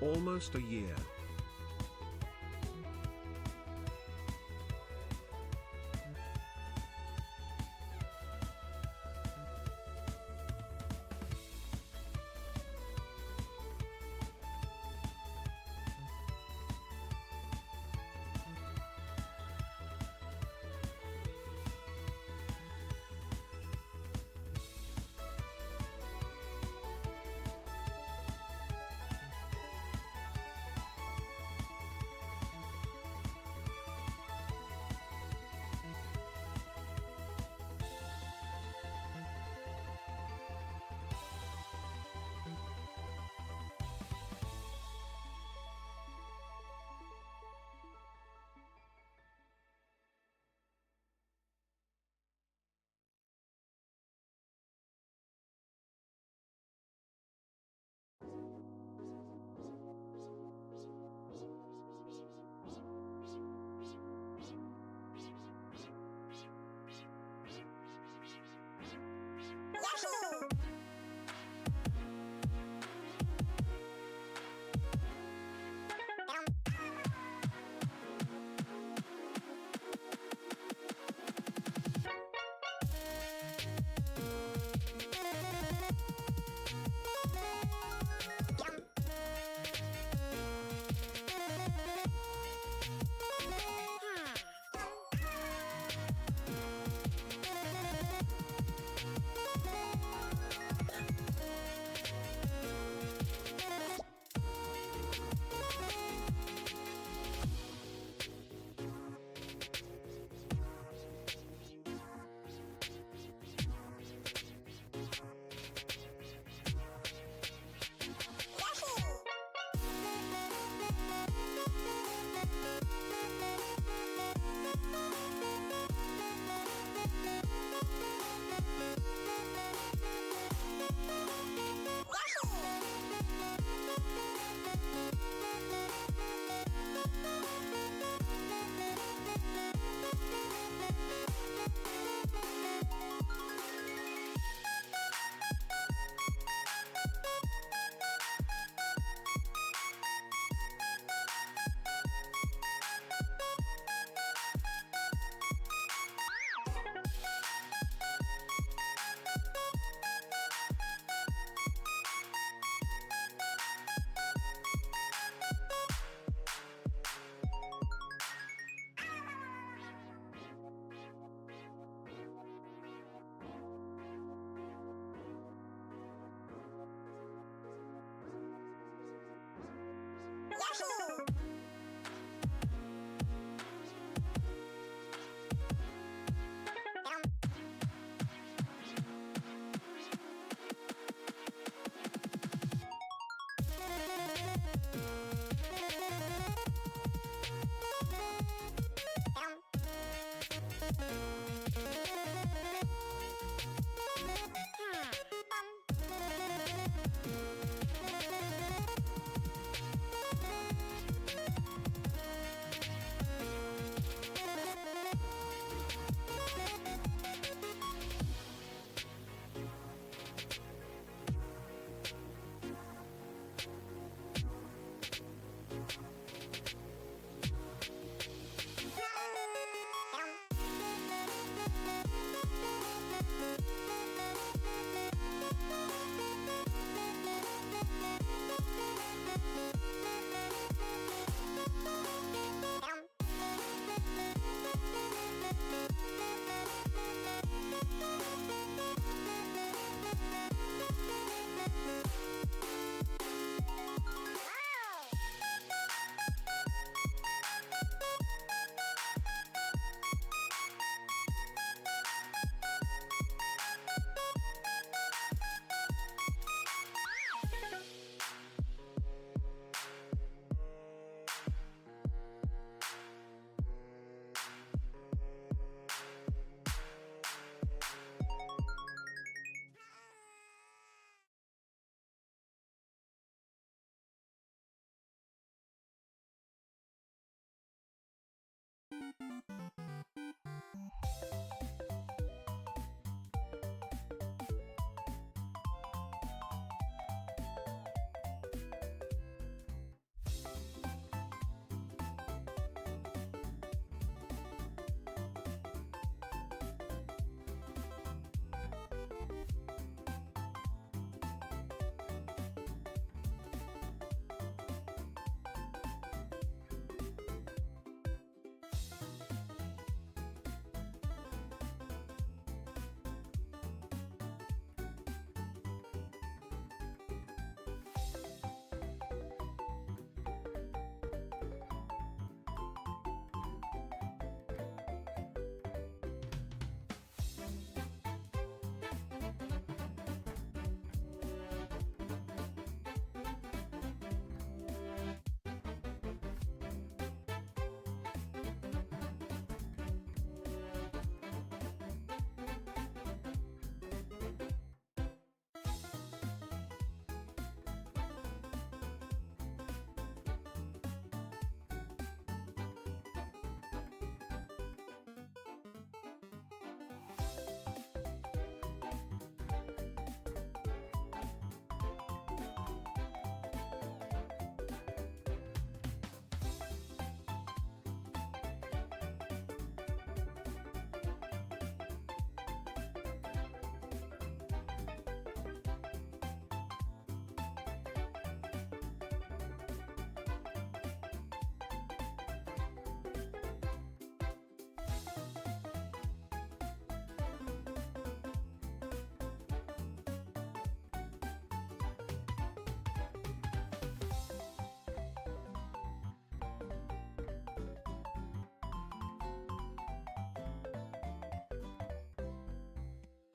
Almost a year.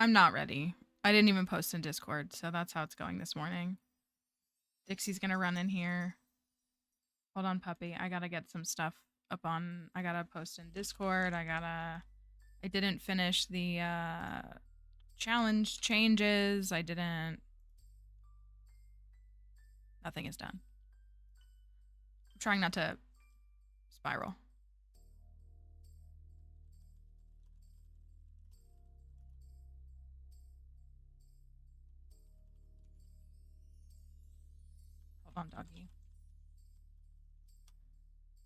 I'm not ready. I didn't even post in Discord, so that's how it's going this morning. Dixie's gonna run in here. Hold on, puppy. I gotta get some stuff up on. I gotta post in Discord. I didn't finish the challenge changes. I didn't. Nothing is done. I'm trying not to spiral. Hold on, doggy.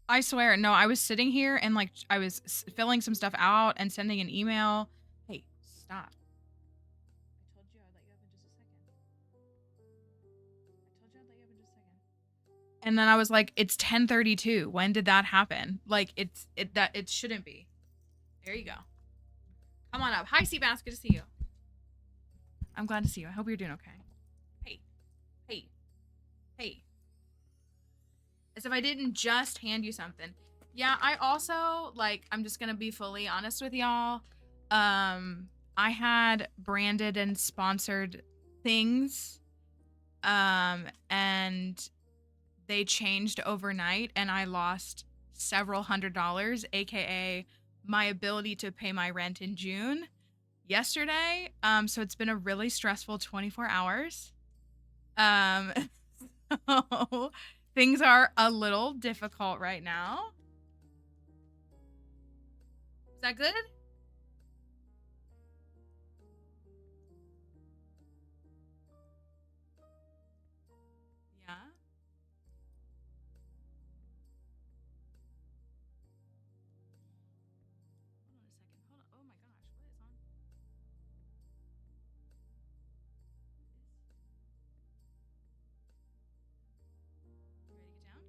I swear, no, I was sitting here and like I was filling some stuff out and sending an email. Hey, stop. I told you I'd let you up in just a second. I told you I'd let you up in just a second. And then I was like, it's 10:32. When did that happen? Like it shouldn't be. There you go. Come on up. Hi, Seabass. Good to see you. I'm glad to see you. I hope you're doing okay. Hey. Hey. Hey. As if I didn't just hand you something. Yeah, I also, like, I'm just gonna be fully honest with y'all. I had branded and sponsored things. And they changed overnight and I lost several $100s, aka my ability to pay my rent in June yesterday. So it's been a really stressful 24 hours. So things are a little difficult right now. Is that good? Yeah. Hold on a second. Hold on. Oh my gosh. What is on? You ready to get down?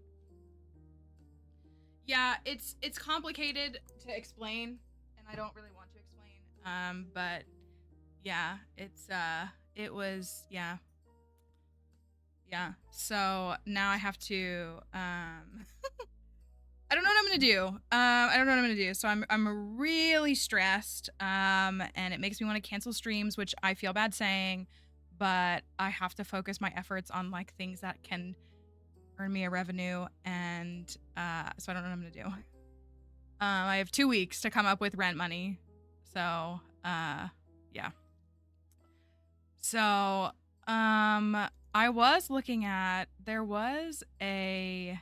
Yeah, it's complicated to explain, and I don't really want to explain. But yeah, it was yeah. So now I have to I don't know what I'm gonna do. I don't know what I'm gonna do. So I'm really stressed. And it makes me want to cancel streams, which I feel bad saying, but I have to focus my efforts on like things that can earn me a revenue, and so I don't know what I'm gonna do. I have 2 weeks to come up with rent money, so yeah. So I was looking at, there was a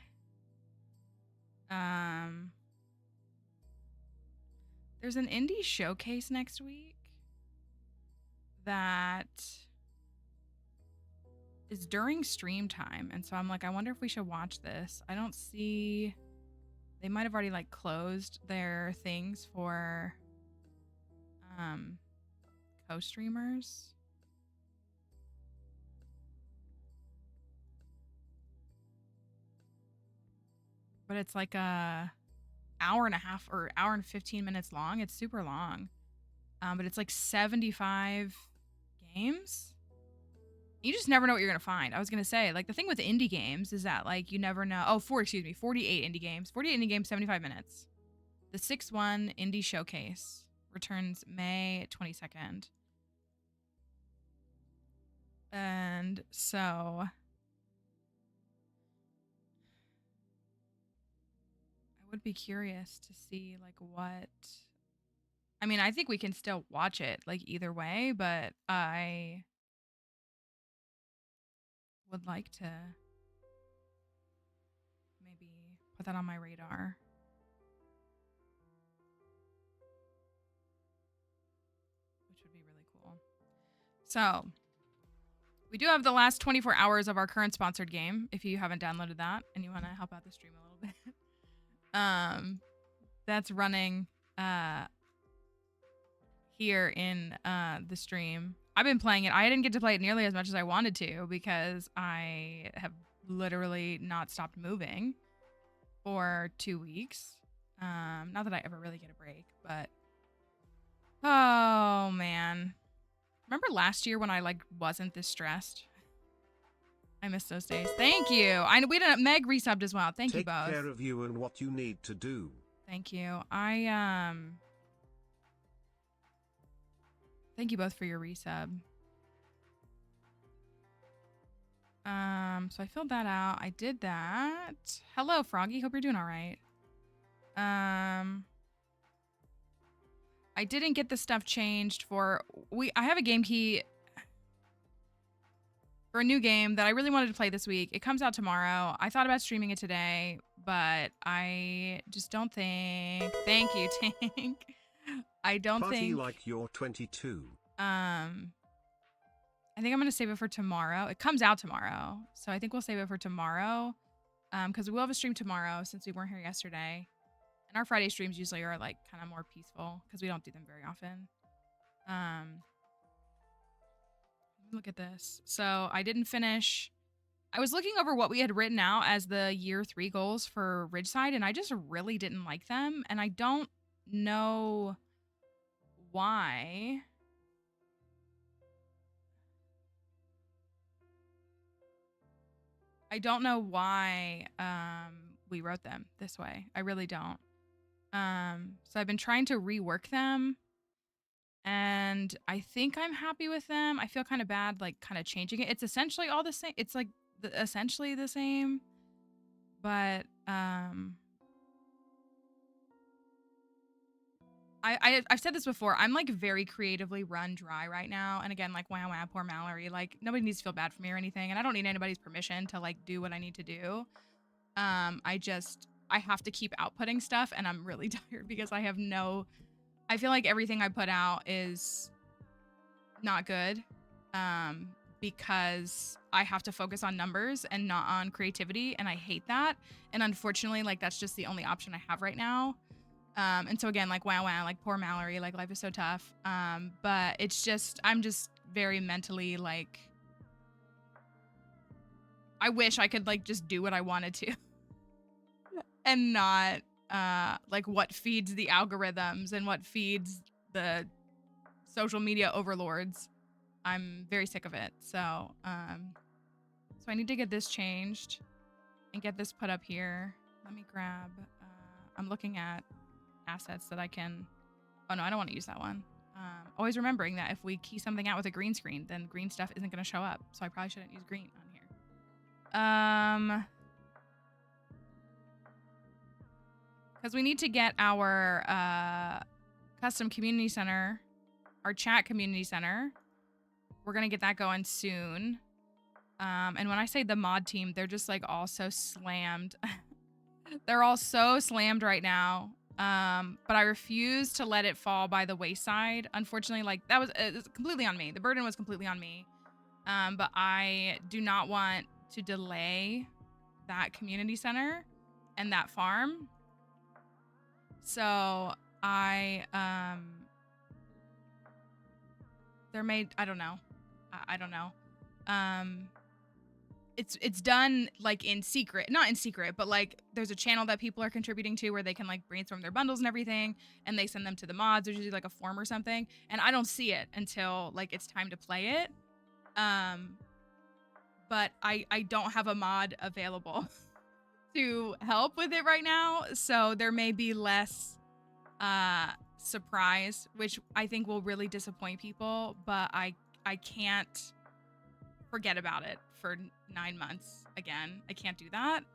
there's an indie showcase next week that is during stream time, and so I'm like, I wonder if we should watch this. I don't see, they might have already like closed their things for co-streamers. But it's like a hour and a half or hour and 15 minutes long. It's super long. But it's like 75 games. You just never know what you're gonna find. I was gonna say, like, the thing with indie games is that like you never know. Oh, 48 indie games. 48 indie games, 75 minutes. The 6-1 indie showcase returns May 22nd. And so I would be curious to see like what, I mean, I think we can still watch it like either way, but I would like to maybe put that on my radar. Which would be really cool. So, we do have the last 24 hours of our current sponsored game if you haven't downloaded that and you want to help out the stream a little bit. That's running here in the stream. I've been playing it. I didn't get to play it nearly as much as I wanted to because I have literally not stopped moving for 2 weeks. Not that I ever really get a break, but oh man. Remember last year when I like wasn't this stressed? I miss those days. Thank you. We didn't. Meg resubbed as well. Thank you both. Take care of you and what you need to do. Thank you. Thank you both for your resub. So I filled that out. I did that. Hello, Froggy. Hope you're doing all right. I didn't get the stuff changed for I have a game key for a new game that I really wanted to play this week. It comes out tomorrow. I thought about streaming it today, but I just don't think. Thank you, Tank. I don't Party think. like you're 22. I think I'm gonna save it for tomorrow. It comes out tomorrow, so I think we'll save it for tomorrow. Because we will have a stream tomorrow since we weren't here yesterday, and our Friday streams usually are like kind of more peaceful because we don't do them very often. Look at this. So I didn't finish. I was looking over what we had written out as the year 3 goals for Ridgeside, and I just really didn't like them, and I don't know why. I don't know why we wrote them this way. I really don't. So I've been trying to rework them, and I think I'm happy with them. I feel kind of bad, like, kind of changing it. It's essentially all the same. It's like essentially the same, but I've said this before. I'm like very creatively run dry right now, and again, like wow, poor Mallory. Like nobody needs to feel bad for me or anything, and I don't need anybody's permission to like do what I need to do. I have to keep outputting stuff, and I'm really tired because I feel like everything I put out is not good, because I have to focus on numbers and not on creativity, and I hate that. And unfortunately, like that's just the only option I have right now. And so again, like wow, like poor Mallory, like life is so tough. But it's just, I'm just very mentally like, I wish I could like just do what I wanted to and not like what feeds the algorithms and what feeds the social media overlords. I'm very sick of it. So I need to get this changed and get this put up here. Let me grab, I'm looking at assets that I can, oh no, I don't want to use that one. Always remembering that if we key something out with a green screen, then green stuff isn't going to show up. So I probably shouldn't use green on here. Because we need to get our custom community center, our chat community center. We're going to get that going soon. And when I say the mod team, they're just like all so slammed. They're all so slammed right now. But I refuse to let it fall by the wayside. Unfortunately, like that was completely on me. The burden was completely on me. But I do not want to delay that community center and that farm. So I I don't know. I don't know. It's done like in secret, not in secret, but like there's a channel that people are contributing to where they can like brainstorm their bundles and everything, and they send them to the mods. There's usually like a form or something, and I don't see it until like it's time to play it. But I don't have a mod available to help with it right now, so there may be less surprise, which I think will really disappoint people, but I can't forget about it for 9 months again. I can't do that.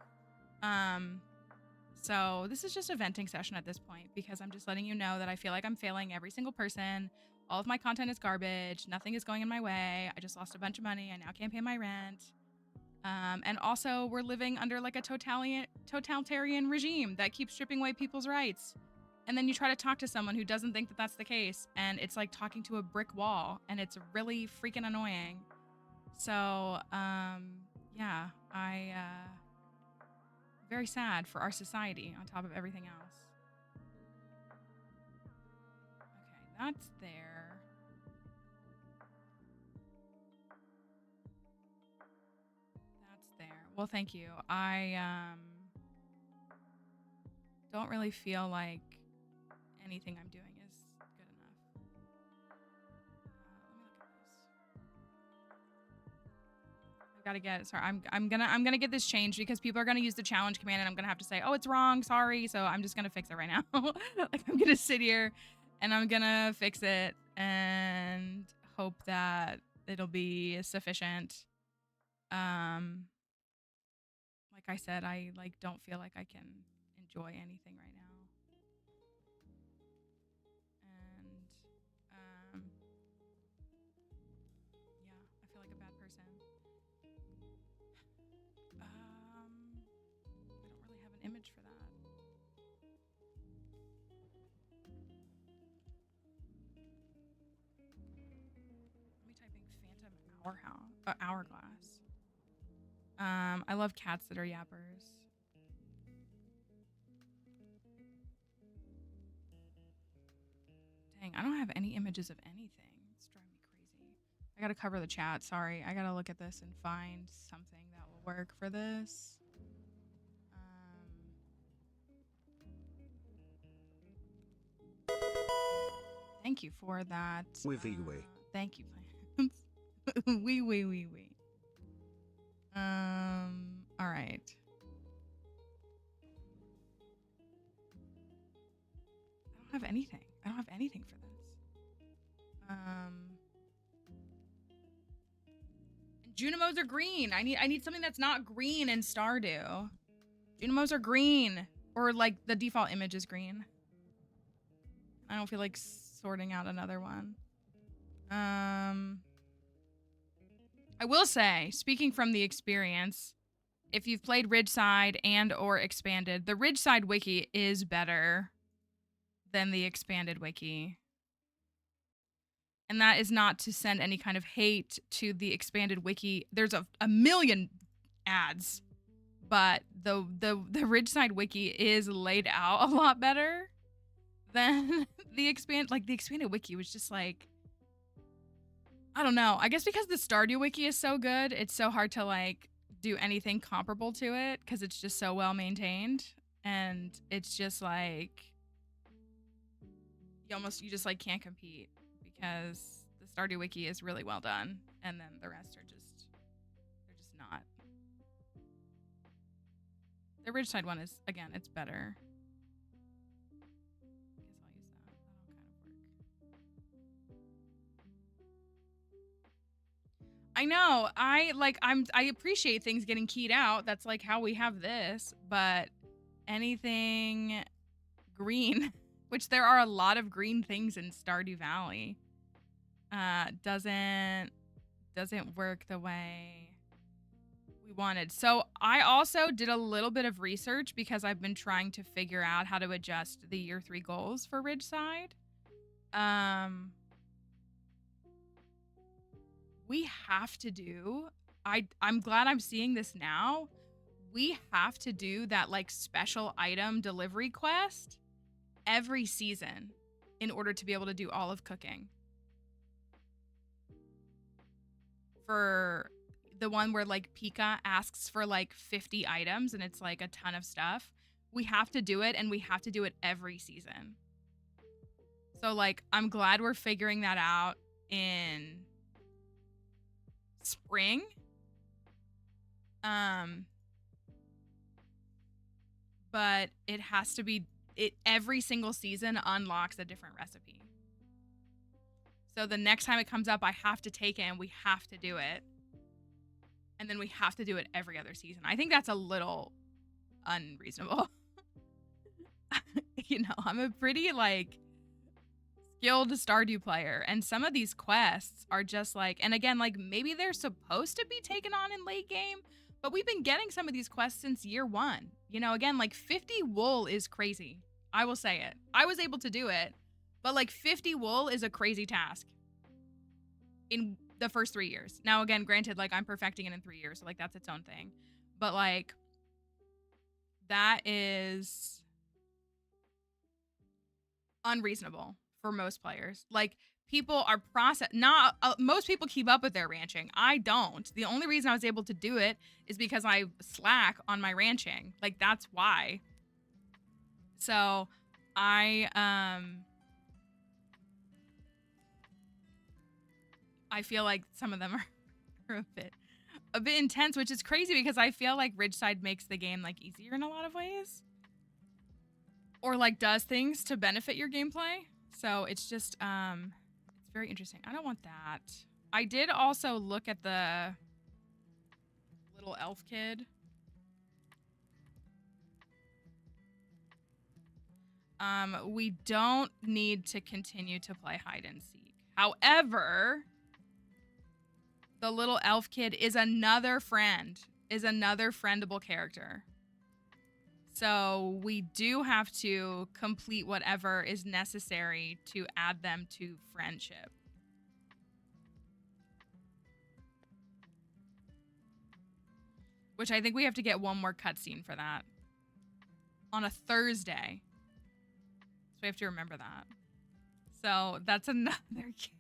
So this is just a venting session at this point, because I'm just letting you know that I feel like I'm failing every single person. All of my content is garbage. Nothing is going in my way. I just lost a bunch of money. I now can't pay my rent. And also we're living under like a totalitarian regime that keeps stripping away people's rights. And then you try to talk to someone who doesn't think that that's the case, and it's like talking to a brick wall, and it's really freaking annoying. So, yeah, very sad for our society on top of everything else. Okay, that's there. That's there. Well, thank you. I, don't really feel like anything I'm doing is good enough. Let me look at this. I've got to get, sorry, I'm gonna get this changed because people are gonna use the challenge command and I'm gonna have to say, oh, it's wrong, sorry. So I'm just gonna fix it right now. Like I'm gonna sit here and I'm gonna fix it, and hope that it'll be sufficient. Like I said, I don't feel like I can enjoy anything right now. And yeah, I feel like a bad person. I don't really have an image for that. Let me type in Phantom Hourglass. I love cats that are yappers. Dang, I don't have any images of anything. It's driving me crazy. I gotta cover the chat. Sorry. I gotta look at this and find something that will work for this. Thank you for that. Thank you, plants. Wee. All right. I don't have anything. I don't have anything for this. And Junimos are green. I need something that's not green in Stardew. Junimos are green, or like the default image is green. I don't feel like sorting out another one. I will say, speaking from the experience, if you've played Ridgeside and or expanded, the Ridgeside wiki is better than the expanded wiki. And that is not to send any kind of hate to the expanded wiki. There's a million ads, but the Ridgeside wiki is laid out a lot better than the expanded wiki was just like, I don't know. I guess because the Stardew wiki is so good, it's so hard to like do anything comparable to it because it's just so well maintained, and it's just like you just like can't compete because the Stardew wiki is really well done, and then the rest are just not. The Ridgeside one is, again, it's better. I know. I appreciate things getting keyed out. That's like how we have this, but anything green, which there are a lot of green things in Stardew Valley, doesn't work the way we wanted. So I also did a little bit of research because I've been trying to figure out how to adjust the year 3 goals for Ridgeside. We have to do, I'm glad I'm seeing this now. We have to do that like special item delivery quest every season in order to be able to do all of cooking. For the one where like Pika asks for like 50 items and it's like a ton of stuff. We have to do it, and we have to do it every season. So like, I'm glad we're figuring that out in spring. But it has to be, every single season unlocks a different recipe. So the next time it comes up, I have to take it and we have to do it. And then we have to do it every other season. I think that's a little unreasonable. You know, I'm a pretty like skilled Stardew player, and some of these quests are just like, and again, like maybe they're supposed to be taken on in late game, but we've been getting some of these quests since year 1. You know, again, like 50 wool is crazy. I will say it. I was able to do it, but like 50 wool is a crazy task in the first 3 years. Now, again, granted, like I'm perfecting it in 3 years, so like that's its own thing, but like that is unreasonable for most players. Like, people are most people keep up with their ranching. I don't. The only reason I was able to do it is because I slack on my ranching. Like, that's why. So I feel like some of them are a bit intense, which is crazy because I feel like Ridgeside makes the game like easier in a lot of ways, or like does things to benefit your gameplay. So it's just it's very interesting. I don't want that. I did also look at the little elf kid. We don't need to continue to play hide and seek. However, the little elf kid is another friend, is another friendable character. So we do have to complete whatever is necessary to add them to friendship. Which I think we have to get one more cutscene for that. On a Thursday. So we have to remember that. So that's another character.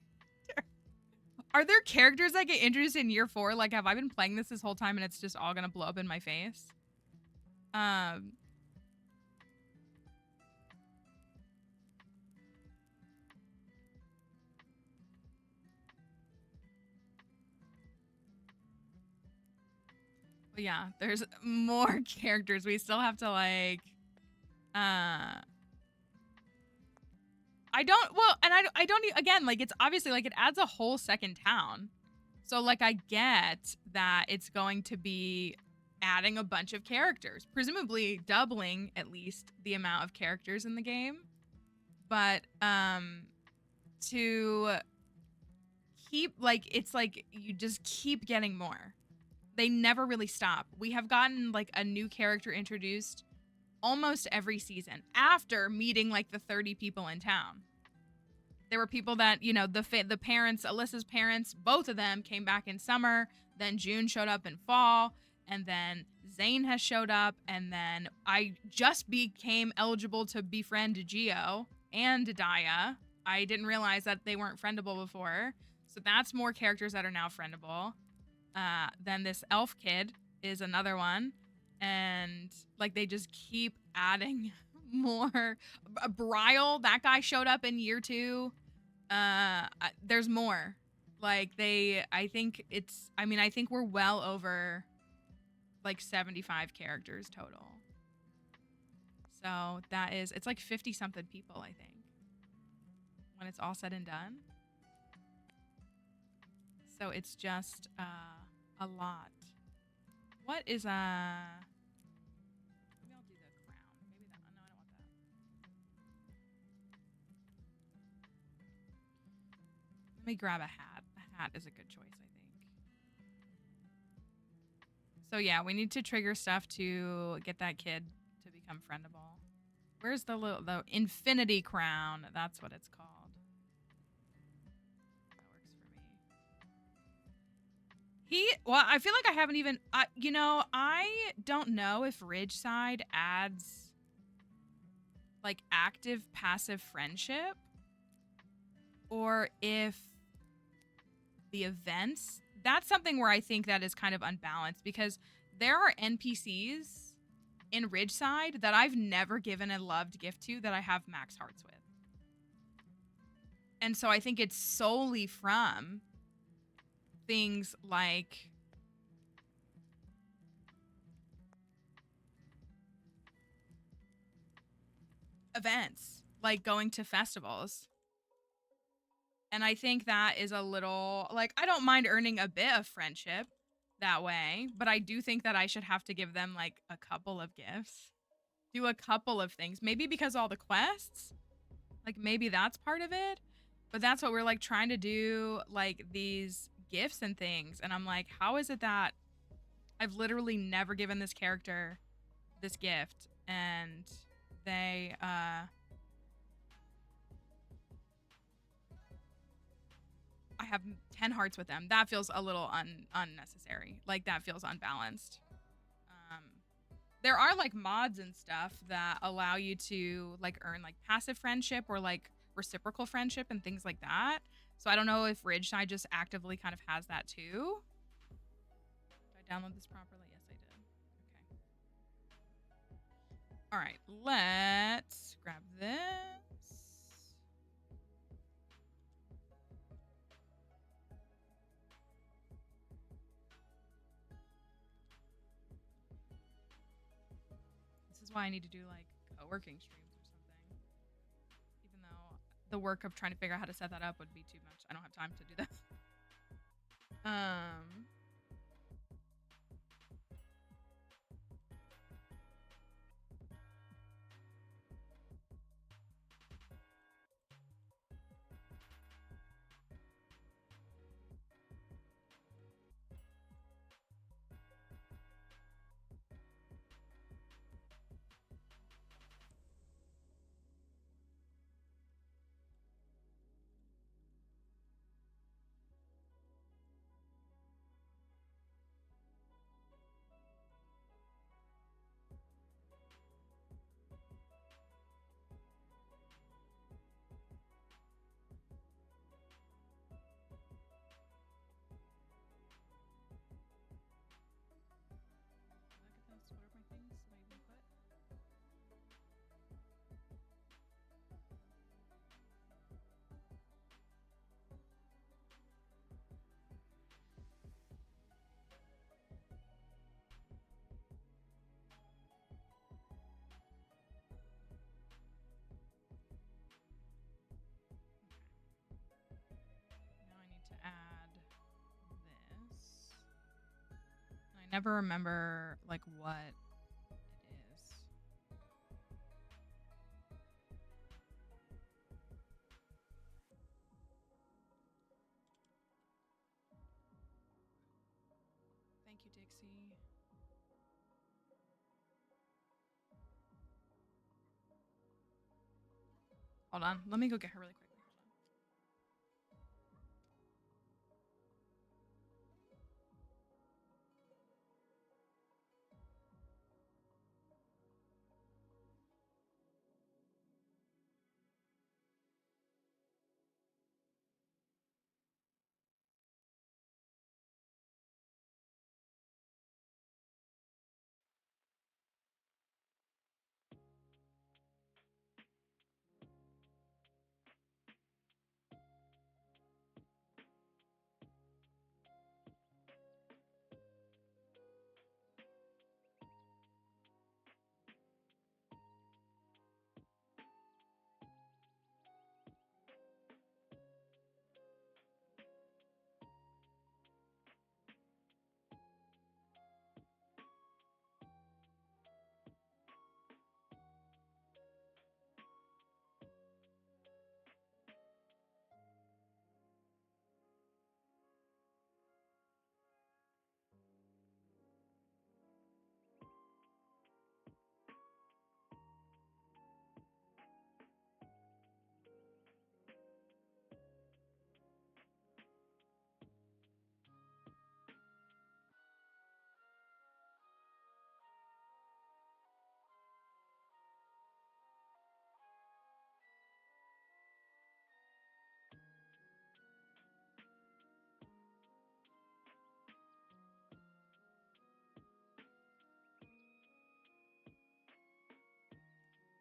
Are there characters that get introduced in year 4? Like, have I been playing this whole time and it's just all gonna blow up in my face? But yeah, there's more characters. We still have to like, I don't, again, like, it's obviously, like, it adds a whole second town. So, like, I get that it's going to be adding a bunch of characters, presumably doubling, at least, the amount of characters in the game. But, to keep, like, it's like, you just keep getting more. They never really stop. We have gotten, like, a new character introduced almost every season after meeting, like, the 30 people in town. There were people that, you know, the parents, Alyssa's parents, both of them came back in summer. Then June showed up in fall. And then Zane has showed up. And then I just became eligible to befriend Geo and Daya. I didn't realize that they weren't friendable before. So that's more characters that are now friendable. Then this elf kid is another one. And, like, they just keep adding more. Bryle, that guy showed up in year 2. There's more. Like, I think we're well over, like, 75 characters total. So that is, it's like 50 something people, I think, when it's all said and done. So it's just, a lot. What is, maybe I'll do the crown. Maybe that, no, I don't want that. Let me grab a hat. A hat is a good choice, I think. So yeah, we need to trigger stuff to get that kid to become friendable. Where's the infinity crown? That's what it's called. That works for me. Well, I feel like I haven't even, you know, I don't know if Ridgeside adds, like, active passive friendship, or if the events, that's something where I think that is kind of unbalanced, because there are NPCs in Ridgeside that I've never given a loved gift to that I have max hearts with. And so I think it's solely from things like events, like going to festivals. And I think that is a little, like, I don't mind earning a bit of friendship that way, but I do think that I should have to give them, like, a couple of gifts. Do a couple of things. Maybe because all the quests, like, maybe that's part of it. But that's what we're, like, trying to do, like, these gifts and things. And I'm like, how is it that I've literally never given this character this gift, and they, I have 10 hearts with them. That feels a little unnecessary. Like, that feels unbalanced. There are, like, mods and stuff that allow you to, like, earn, like, passive friendship or, like, reciprocal friendship and things like that. So I don't know if Ridgeside just actively kind of has that too. Did I download this properly? Yes, I did. Okay. All right, let's grab this. This is why I need to do, like, co-working streams or something. Even though the work of trying to figure out how to set that up would be too much. I don't have time to do that. Look at this. What are my things that I even put? Now I need to add this. And I never remember like what it is. Thank you, Dixie. Hold on. Let me go get her really quickly.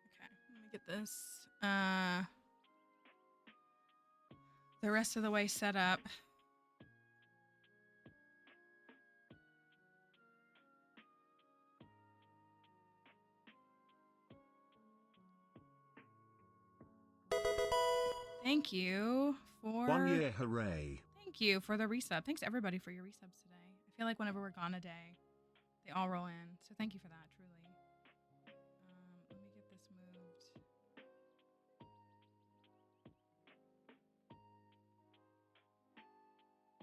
Okay, let me get this the rest of the way set up. Thank you for 1 year, hooray. Thank you for the resub. Thanks everybody for your resubs today. I feel like whenever we're gone a day, they all roll in. So thank you for that, truly. Let me get this moved. Yeah,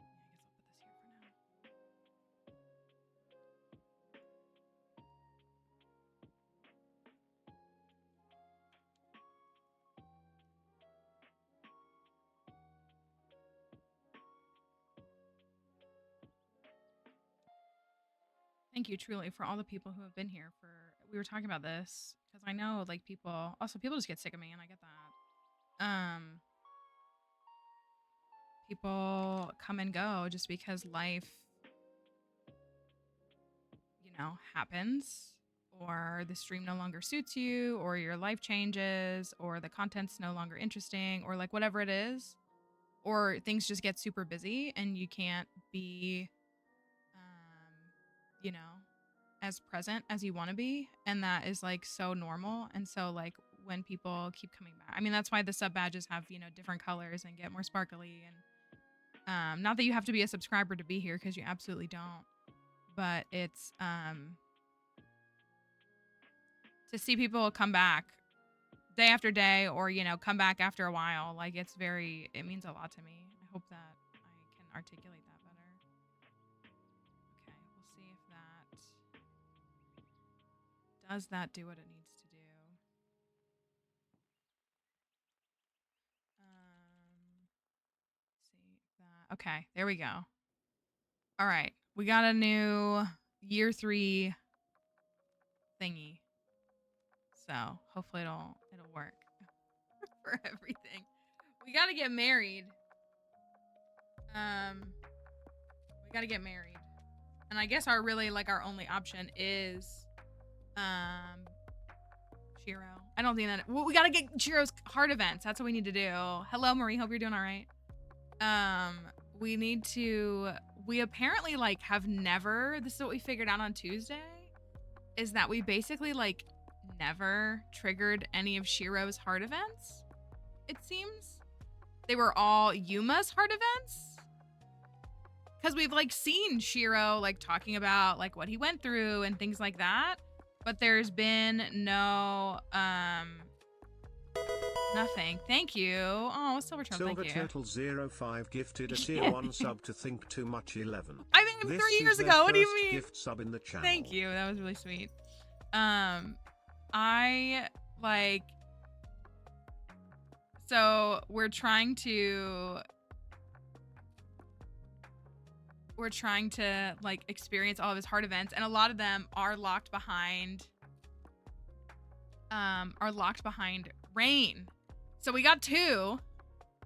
I guess I'll put this here for now. Thank you truly for all the people who have been here for we were talking about this because I know like people just get sick of me and I get that. People come and go just because life happens or the stream no longer suits you or your life changes or the content's no longer interesting or like whatever it is or things just get super busy and you can't be as present as you want to be, and that is like so normal. And so like when people keep coming back. I mean, that's why the sub badges have, you know, different colors and get more sparkly. And not that you have to be a subscriber to be here, because you absolutely don't. But it's to see people come back day after day, or, you know, come back after a while. Like, it means a lot to me. I hope that I can articulate that better. Okay, we'll see if does that do what it needs to do. See if that. Okay, there we go. All right, we got a new year 3 thingy. So hopefully it'll work for everything. We gotta get married. We gotta get married. And I guess our only option is Shiro. I don't think that we gotta get Shiro's heart events. That's what we need to do. Hello, Marie. Hope you're doing all right. We apparently have never, this is what we figured out on Tuesday, is that we basically never triggered any of Shiro's heart events. It seems they were all Yuma's heart events. Because we've seen Shiro talking about what he went through and things like that, but there's been no nothing. Thank you. Oh, Silver Turtle, Silver thank you. Turtle 05 gifted a tier 1 sub to Think Too Much 11. I think This 3 years is their ago. What do you first mean? Gift sub in the channel. Thank you. That was really sweet. So we're trying to experience all of his heart events, and a lot of them are locked behind rain. So we got 2.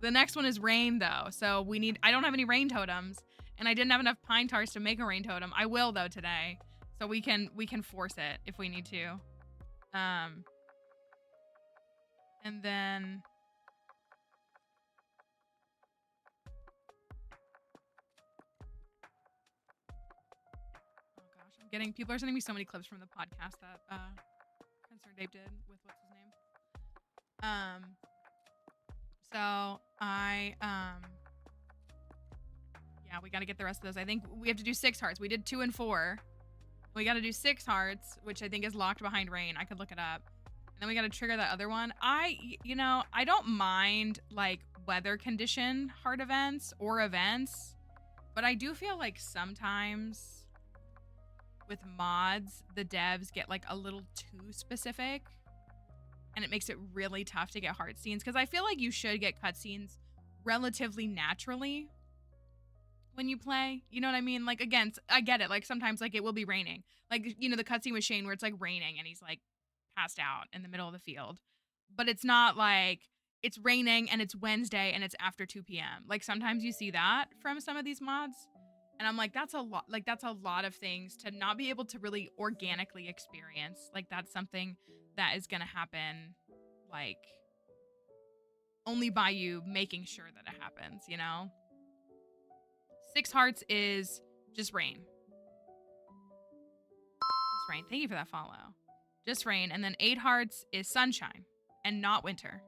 The next one is rain though. So I don't have any rain totems, and I didn't have enough pine tars to make a rain totem. I will though today. So we can force it if we need to. And then people are sending me so many clips from the podcast that Concerned Dave did with what's his name. So we got to get the rest of those. I think we have to do 6 hearts. We did 2 and 4. We got to do 6 hearts, which I think is locked behind rain. I could look it up. And then we got to trigger that other one. I don't mind weather condition heart events or events, but I do feel sometimes with mods, the devs get a little too specific, and it makes it really tough to get heart scenes, because I feel you should get cutscenes relatively naturally when you play. You know what I mean? Again, I get it. Sometimes it will be raining. The cutscene with Shane where it's raining and he's passed out in the middle of the field. But it's not it's raining and it's Wednesday and it's after 2 p.m. Sometimes you see that from some of these mods. And I'm that's a lot. That's a lot of things to not be able to really organically experience. That's something that is going to happen, only by you making sure that it happens, 6 hearts is just rain. Just rain. Thank you for that follow. Just rain. And then 8 hearts is sunshine and not winter.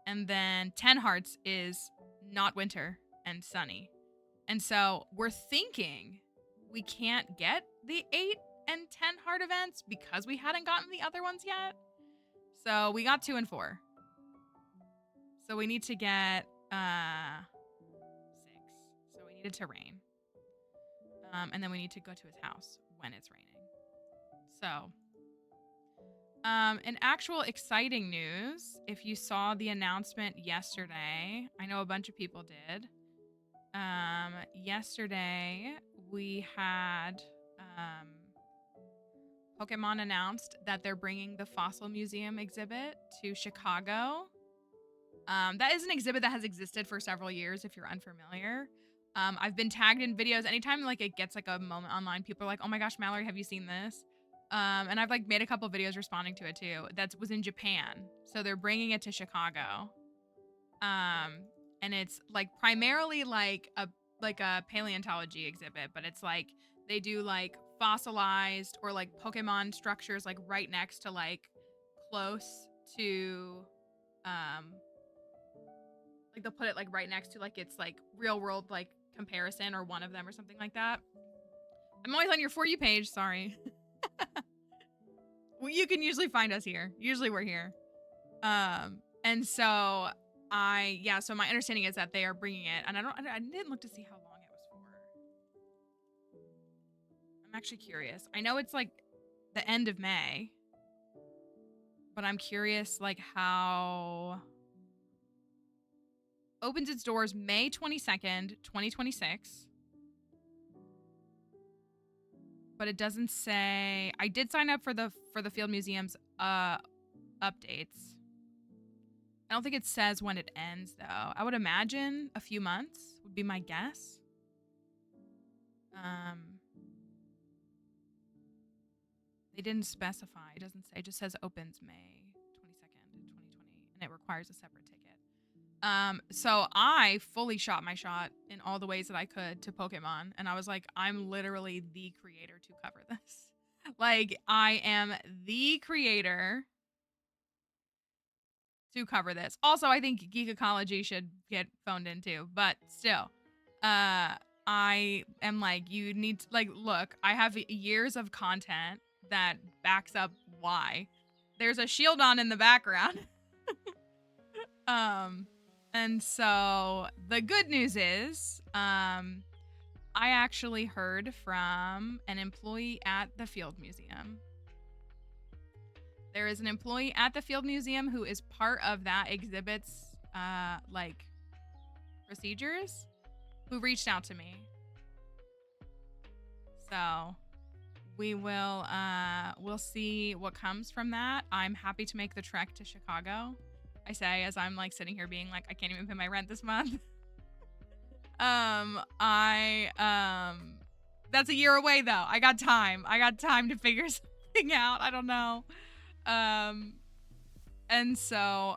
And then 10 hearts is not winter and sunny. And so we're thinking we can't get the 8 and 10 heart events because we hadn't gotten the other ones yet. So we got 2 and 4. So we need to get 6. So we needed to rain. And then we need to go to his house when it's raining. So in actual exciting news, if you saw the announcement yesterday, I know a bunch of people did. Yesterday we had Pokemon announced that they're bringing the Fossil Museum exhibit to Chicago. That is an exhibit that has existed for several years, if you're unfamiliar. I've been tagged in videos anytime it gets a moment online. People are oh my gosh, Mallory, have you seen this? And I've made a couple videos responding to it too. That was in Japan, so they're bringing it to Chicago. And it's primarily a paleontology exhibit, but it's they do fossilized or Pokemon structures right next to close to, like they'll put it like right next to like it's like real world like comparison or one of them or something like that. I'm always on your For You page. Sorry. Well, you can usually find us here. Usually we're here. And so so my understanding is that they are bringing it, and I didn't look to see how long it was for. I'm actually curious. I know it's like the end of May, but I'm curious like how opens its doors May 22nd, 2026. But it doesn't say. I did sign up for the Field Museum's updates. I don't think it says when it ends though. I would imagine a few months would be my guess. They didn't specify. It doesn't say. It just says opens May 22nd, 2020, and it requires a separate ticket. So I fully shot my shot in all the ways that I could to Pokemon, and I was like, I'm literally the creator to cover this. Like, I am the creator to cover this. Also, I think Geek Ecology should get phoned in too, but still, I am like, you need to, like, look, I have years of content that backs up why. There's a shield on in the background. And so the good news is, I actually heard from an employee at the Field Museum. There is an employee at the Field Museum who is part of that exhibit's, like, procedures, who reached out to me. So we will, we'll see what comes from that. I'm happy to make the trek to Chicago. I say as I'm like sitting here being like, I can't even pay my rent this month. That's a year away though. I got time to figure something out. I don't know. And so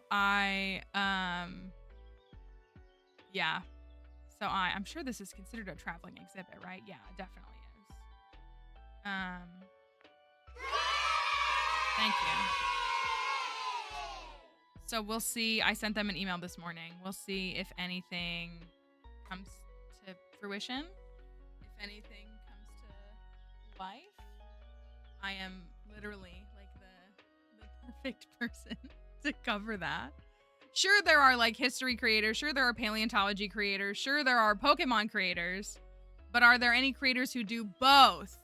yeah. So I'm sure this is considered a traveling exhibit, right? Yeah, it definitely is. Thank you. So we'll see. I sent them an email this morning. We'll see if anything comes to fruition. If anything comes to life. I am literally like the perfect person to cover that. Sure, there are like history creators. Sure, there are paleontology creators. Sure, there are Pokemon creators. But are there any creators who do both?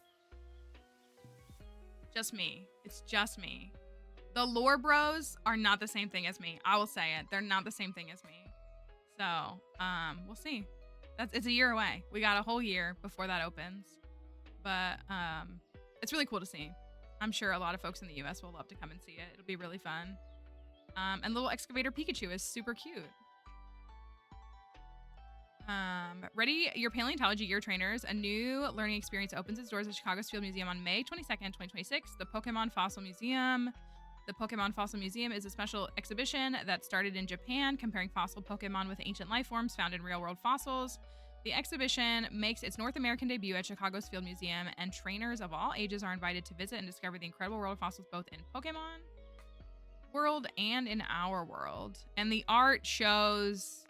Just me. It's just me. The lore bros are not the same thing as me. I will say it. They're not the same thing as me. So, we'll see. It's a year away. We got a whole year before that opens. But, it's really cool to see. I'm sure a lot of folks in the US will love to come and see it. It'll be really fun. And little excavator Pikachu is super cute. Ready your paleontology year trainers. A new learning experience opens its doors at Chicago's Field Museum on May 22nd, 2026. The Pokemon Fossil Museum. The Pokemon Fossil Museum is a special exhibition that started in Japan, comparing fossil Pokemon with ancient life forms found in real-world fossils. The exhibition makes its North American debut at Chicago's Field Museum, and trainers of all ages are invited to visit and discover the incredible world of fossils both in Pokemon world and in our world. And the art shows...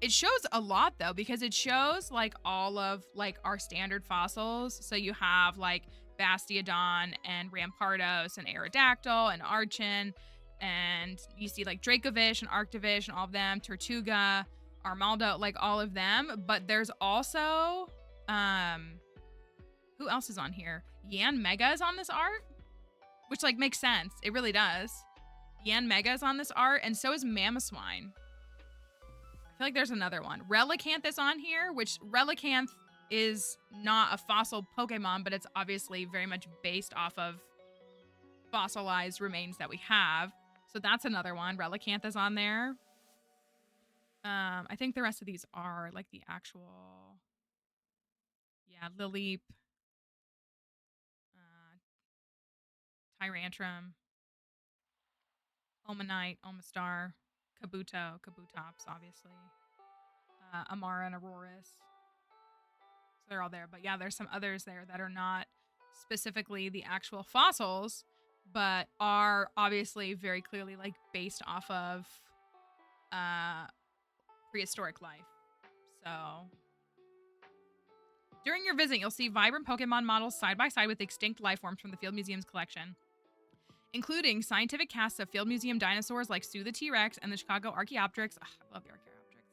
It shows a lot though, because it shows like all of like our standard fossils. So you have like Bastiodon and Rampardos and Aerodactyl and Archon, and you see like Dracovish and Arctovish and all of them, Tortuga, Armaldo, like all of them. But there's also who else is on here? Yanmega is on this art, which like makes sense. It really does. Yanmega is on this art, and so is Mamoswine. I feel like there's another one. Relicanth is on here, which Relicanth is not a fossil Pokemon, but it's obviously very much based off of fossilized remains that we have. So that's another one. Relicanth is on there. I think the rest of these are like the actual, yeah, Lileep, Tyrantrum, Omanite, Omastar, Kabuto, Kabutops, obviously. Amara and Aurorus. So they're all there. But yeah, there's some others there that are not specifically the actual fossils, but are obviously very clearly like based off of prehistoric life. So during your visit, you'll see vibrant Pokemon models side by side with extinct life forms from the Field Museum's collection, including scientific casts of Field Museum dinosaurs like Sue the T-Rex and the Chicago Archaeopteryx. Ugh, I love the Archaeopteryx.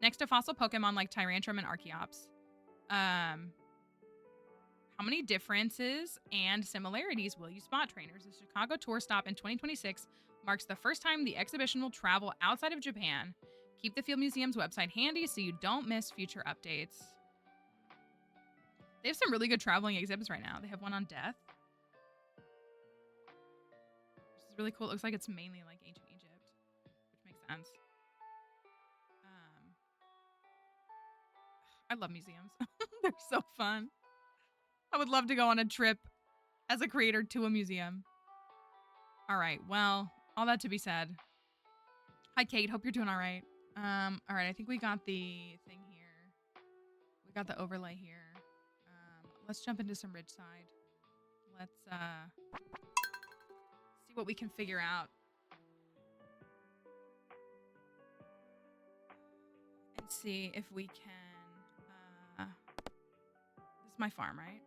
Next to fossil Pokemon like Tyrantrum and Archaeops. How many differences and similarities will you spot, trainers? The Chicago tour stop in 2026 marks the first time the exhibition will travel outside of Japan. Keep the Field Museum's website handy so you don't miss future updates. They have some really good traveling exhibits right now. They have one on death. Which is really cool. It looks like it's mainly like ancient Egypt, which makes sense. I love museums. They're so fun. I would love to go on a trip as a creator to a museum. All right. Well, all that to be said. Hi, Kate. Hope you're doing all right. All right. I think we got the thing here. We got the overlay here. Let's jump into some Ridgeside. Let's see what we can figure out. And see if we can... This is my farm, right?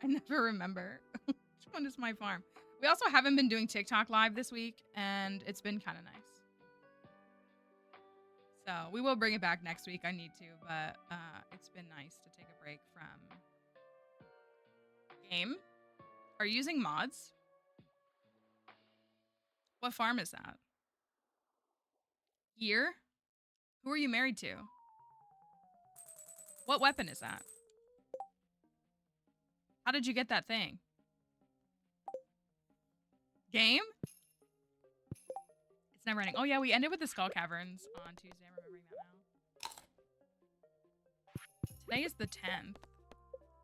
I never remember. Which one is my farm? We also haven't been doing TikTok live this week, and it's been kind of nice. So we will bring it back next week. I need to, but it's been nice to take a break from... Game? Are you using mods? What farm is that? Year? Who are you married to? What weapon is that? How did you get that thing? Game? It's never ending. Oh yeah, we ended with the Skull Caverns on Tuesday. I'm remembering that now. Today is the 10th.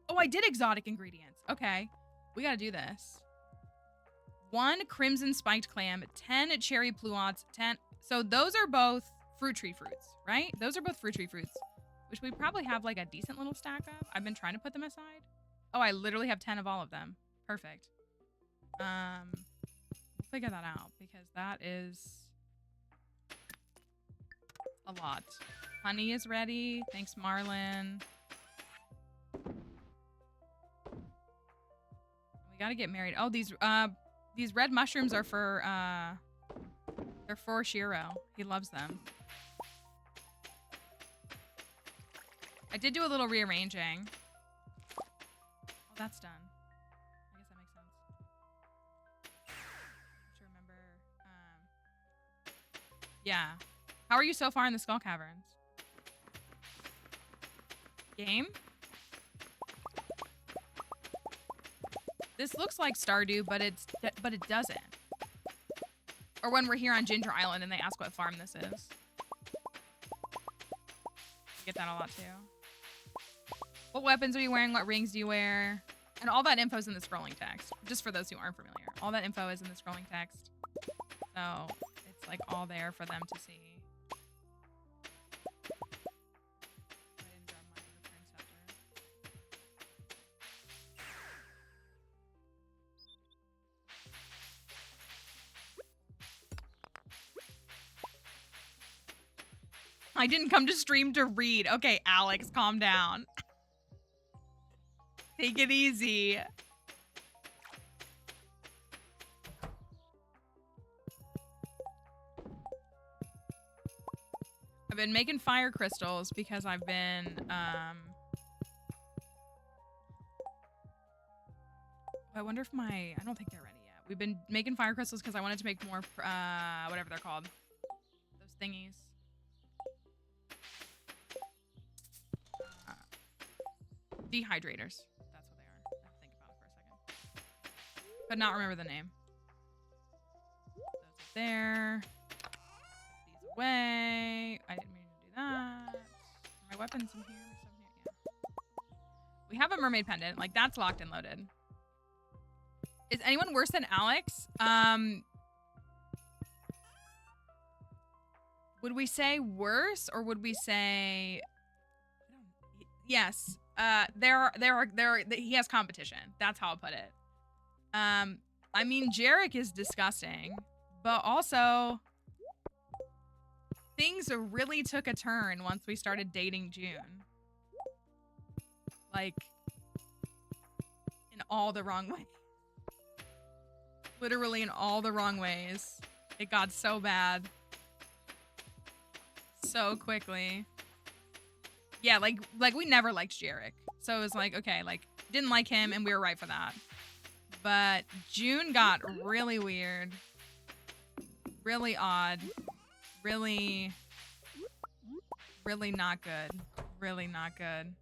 Oh, I did exotic ingredients. Okay. We gotta do this. 1 crimson spiked clam, 10 cherry pluots, 10... So those are both fruit tree fruits, right? Those are both fruit tree fruits, which we probably have like a decent little stack of. I've been trying to put them aside. Oh, I literally have 10 of all of them. Perfect. We'll figure that out because that is a lot. Honey is ready. Thanks, Marlin. We gotta get married. Oh, these red mushrooms are for they're for Shiro. He loves them. I did do a little rearranging. Oh, that's done. I guess that makes sense. I have to remember. Yeah. How are you so far in the Skull Caverns? Game? This looks like Stardew, but it doesn't. Or when we're here on Ginger Island and they ask what farm this is. I get that a lot too. What weapons are you wearing? What rings do you wear? And all that info is in the scrolling text. Just for those who aren't familiar. All that info is in the scrolling text. So it's like all there for them to see. I didn't come to stream to read. Okay, Alex, calm down. Take it easy. I've been making fire crystals because I've been, I wonder if I don't think they're ready yet. We've been making fire crystals because I wanted to make more, whatever they're called. Those thingies. Dehydrators. That's what they are. I have to think about it for a second. Could not remember the name. Those are there. Put these away. I didn't mean to do that. Are my weapons in here? Yeah. We have a mermaid pendant. Like, that's locked and loaded. Is anyone worse than Alex? Would we say worse or would we say... Yes. He has competition. That's how I'll put it. I I mean, Jarek is disgusting, but also things really took a turn once we started dating June. Like, in all the wrong ways. Literally in all the wrong ways. It got so bad. So quickly. Yeah, like we never liked Jarek. So it was like, okay, like, didn't like him, and we were right for that. But June got really weird. Really odd. Really not good. Really not good.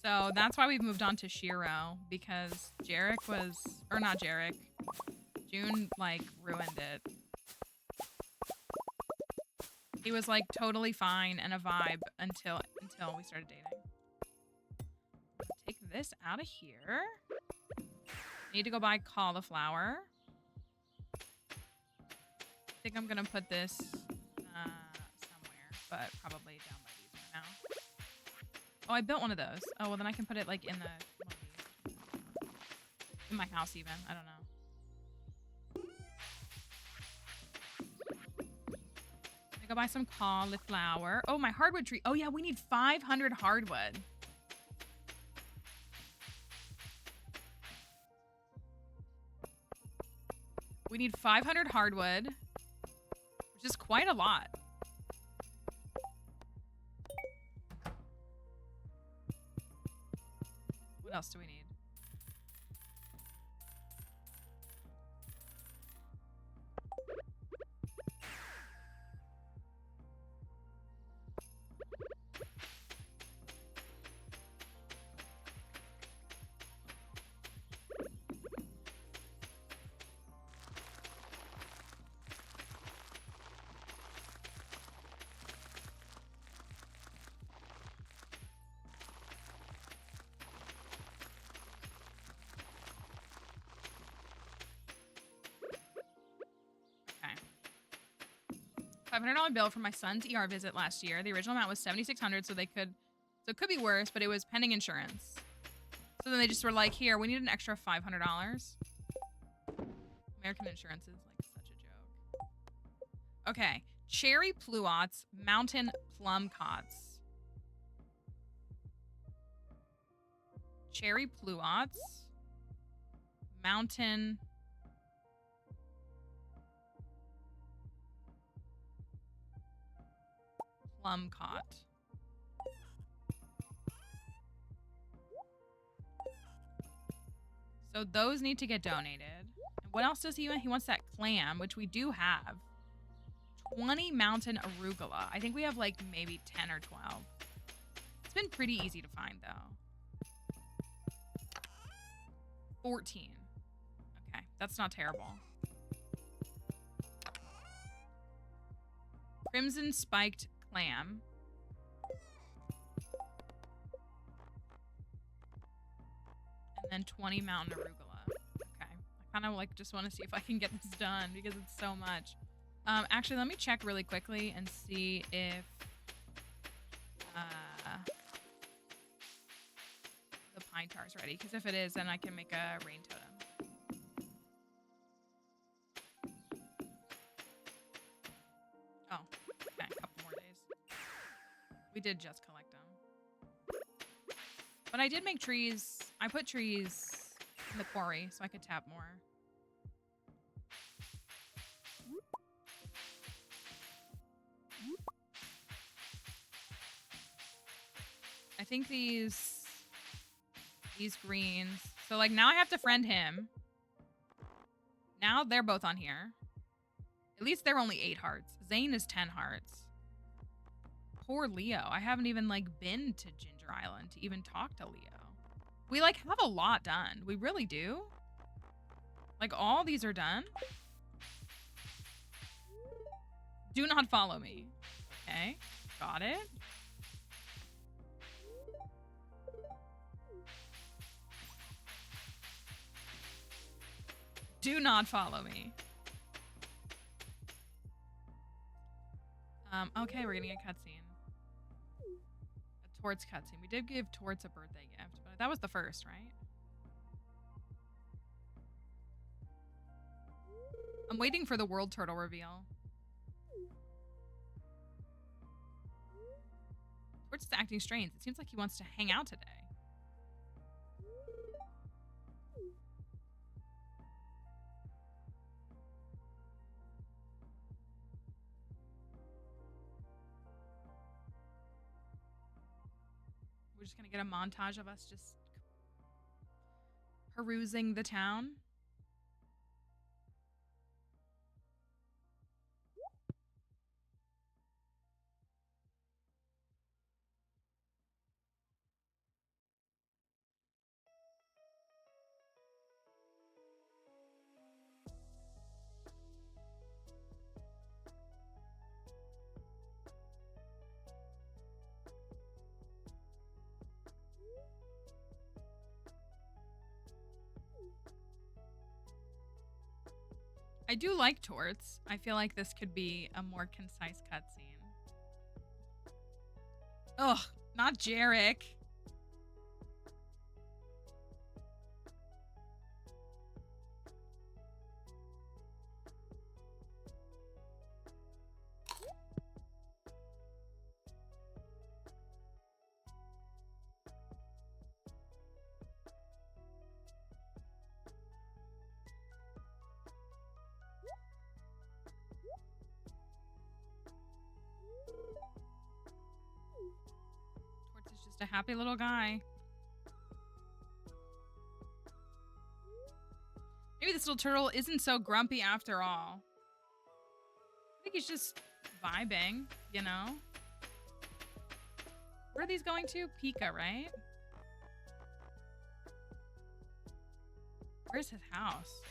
So that's why we've moved on to Shiro, because Jarek was, or not Jarek, June, like, ruined it. He was, like, totally fine and a vibe until we started dating. Take this out of here. Need to go buy cauliflower. I think I'm gonna put this somewhere, but probably down by these right now. Oh, I built one of those. Oh, well, then I can put it, like, in in my house even. I don't know. Go buy some cauliflower. Oh, my hardwood tree. Oh, yeah, we need 500 hardwood. We need 500 hardwood, which is quite a lot. What else do we need? $500 bill for my son's ER visit last year. The original amount was $7,600, so it could be worse, but it was pending insurance. So then they just were like, here, we need an extra $500. American insurance is like such a joke. Okay, cherry pluots, mountain plum cots. Cherry pluots, mountain plum cot. So those need to get donated. And what else does he want? He wants that clam, which we do have. 20 mountain arugula. I think we have like maybe 10 or 12. It's been pretty easy to find though. 14. Okay, that's not terrible. Crimson spiked clam. And then 20 mountain arugula. Okay. I kind of like just want to see if I can get this done because it's so much. Actually, let me check really quickly and see if the pine tar is ready. Because if it is, then I can make a rain totem. Oh, okay, a couple more days. We did just collect them. But I did make trees. I put trees in the quarry so I could tap more. I think these greens. So like now I have to friend him. Now they're both on here. At least they're only 8 hearts. Zane is 10 hearts. Poor Leo. I haven't even like been to Ginger Island to even talk to Leo. We like have a lot done. We really do. Like all these are done. Do not follow me. Okay. Got it. Do not follow me. Okay, we're getting a cutscene. A Torts cutscene. We did give Torts a birthday gift, but That was the first, right? I'm waiting for the world turtle reveal. Torch is acting strange. It seems like he wants to hang out today. We're just gonna get a montage of us just perusing the town. I do like torts. I feel like this could be a more concise cutscene. Ugh, not Jarek. A happy little guy. Maybe this little turtle isn't so grumpy after all. I think he's just vibing, you know? Where are these going to? Pika, right? Where's his house?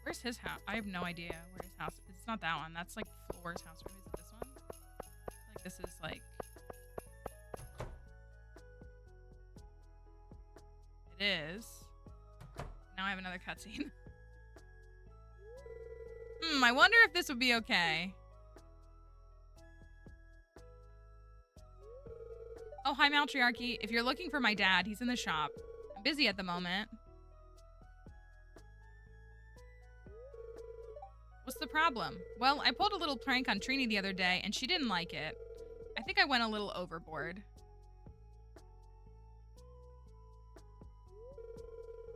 Where's his house? I have no idea where his house is. It's not that one. That's like Flora's house. Or is it this one? Like this is like... It is. Now I have another cutscene. I wonder if this would be okay. Oh, hi, Matriarchy. If you're looking for my dad, he's in the shop. I'm busy at the moment. What's the problem? Well, I pulled a little prank on Trini the other day, and she didn't like it. I think I went a little overboard.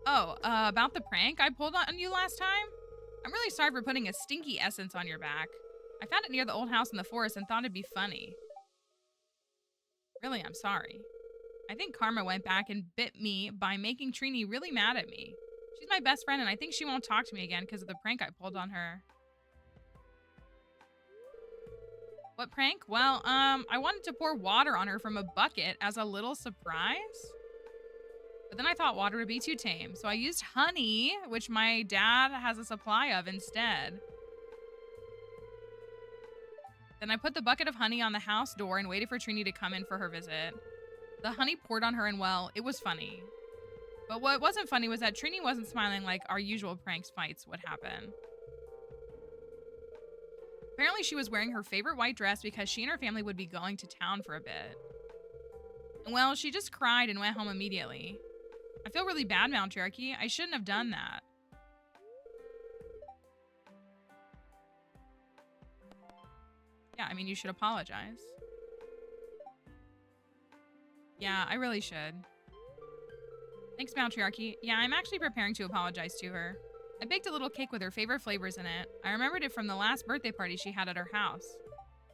Oh, about the prank I pulled on you last time? I'm really sorry for putting a stinky essence on your back. I found it near the old house in the forest and thought it'd be funny. Really, I'm sorry. I think karma went back and bit me by making Trini really mad at me. She's my best friend, and I think she won't talk to me again because of the prank I pulled on her. What prank? Well, I wanted to pour water on her from a bucket as a little surprise. But then I thought water would be too tame, so I used honey, which my dad has a supply of instead. Then I put the bucket of honey on the house door and waited for Trini to come in for her visit. The honey poured on her and, well, it was funny. But what wasn't funny was that Trini wasn't smiling like our usual pranks fights would happen. Apparently she was wearing her favorite white dress because she and her family would be going to town for a bit. And, well, she just cried and went home immediately. I feel really bad, Matriarchy. I shouldn't have done that. Yeah, I mean, you should apologize. Yeah, I really should. Thanks, Matriarchy. Yeah, I'm actually preparing to apologize to her. I baked a little cake with her favorite flavors in it. I remembered it from the last birthday party she had at her house.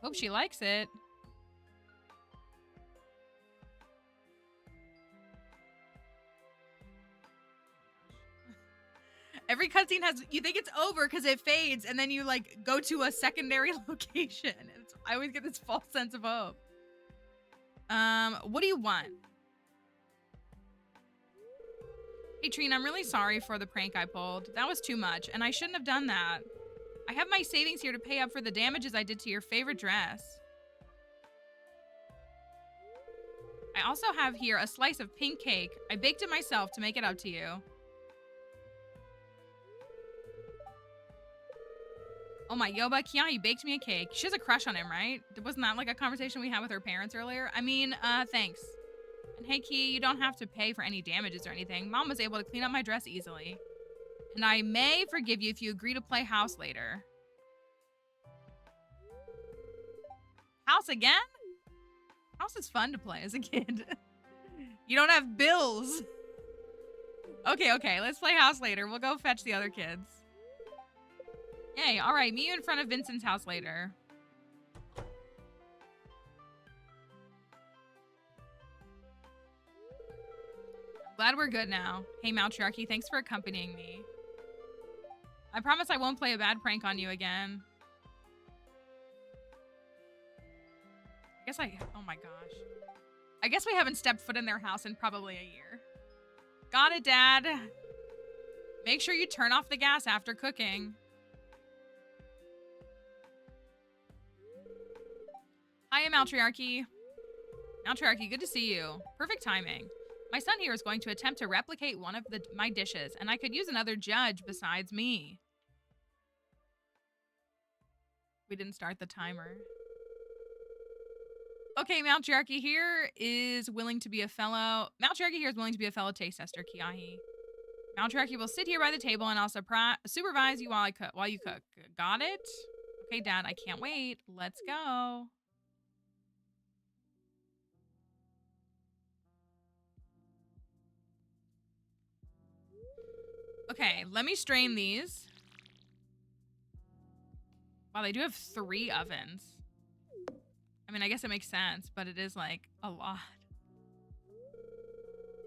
Hope she likes it. Every cutscene has, you think it's over because it fades and then you like go to a secondary location. I always get this false sense of hope. What do you want? Hey, Trine, I'm really sorry for the prank I pulled. That was too much, and I shouldn't have done that. I have my savings here to pay up for the damages I did to your favorite dress. I also have here a slice of pink cake. I baked it myself to make it up to you. Oh my Yoba, Kiai baked me a cake. She has a crush on him, right? Wasn't that like a conversation we had with her parents earlier? I mean, thanks. And hey, Ki, you don't have to pay for any damages or anything. Mom was able to clean up my dress easily. And I may forgive you if you agree to play house later. House again? House is fun to play as a kid. You don't have bills. Okay, let's play house later. We'll go fetch the other kids. Yay, all right, meet you in front of Vincent's house later. Glad we're good now. Hey, Matriarchy, thanks for accompanying me. I promise I won't play a bad prank on you again. Oh my gosh. I guess we haven't stepped foot in their house in probably a year. Got it, Dad. Make sure you turn off the gas after cooking. Hi, Matriarchy. Matriarchy, good to see you. Perfect timing. My son here is going to attempt to replicate one of my dishes, and I could use another judge besides me. We didn't start the timer. Okay, Matriarchy here is willing to be a fellow... Matriarchy here is willing to be a fellow taste tester, Kiahi. Matriarchy will sit here by the table and I'll supervise you while you cook. Got it? Okay, Dad, I can't wait. Let's go. Okay, let me strain these. Wow, they do have 3 ovens. I mean, I guess it makes sense, but it is like a lot.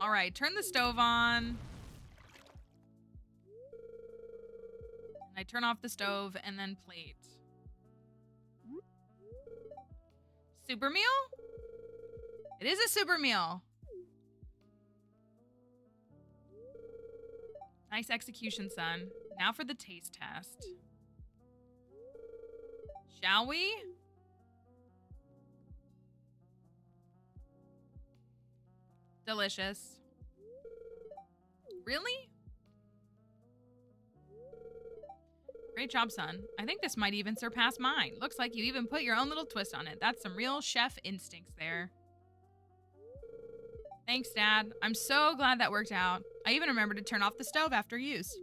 All right, turn the stove on. I turn off the stove and then plate. Super meal? It is a super meal. Nice execution, son. Now for the taste test. Shall we? Delicious. Really? Great job, son. I think this might even surpass mine. Looks like you even put your own little twist on it. That's some real chef instincts there. Thanks, Dad. I'm so glad that worked out. I even remembered to turn off the stove after use.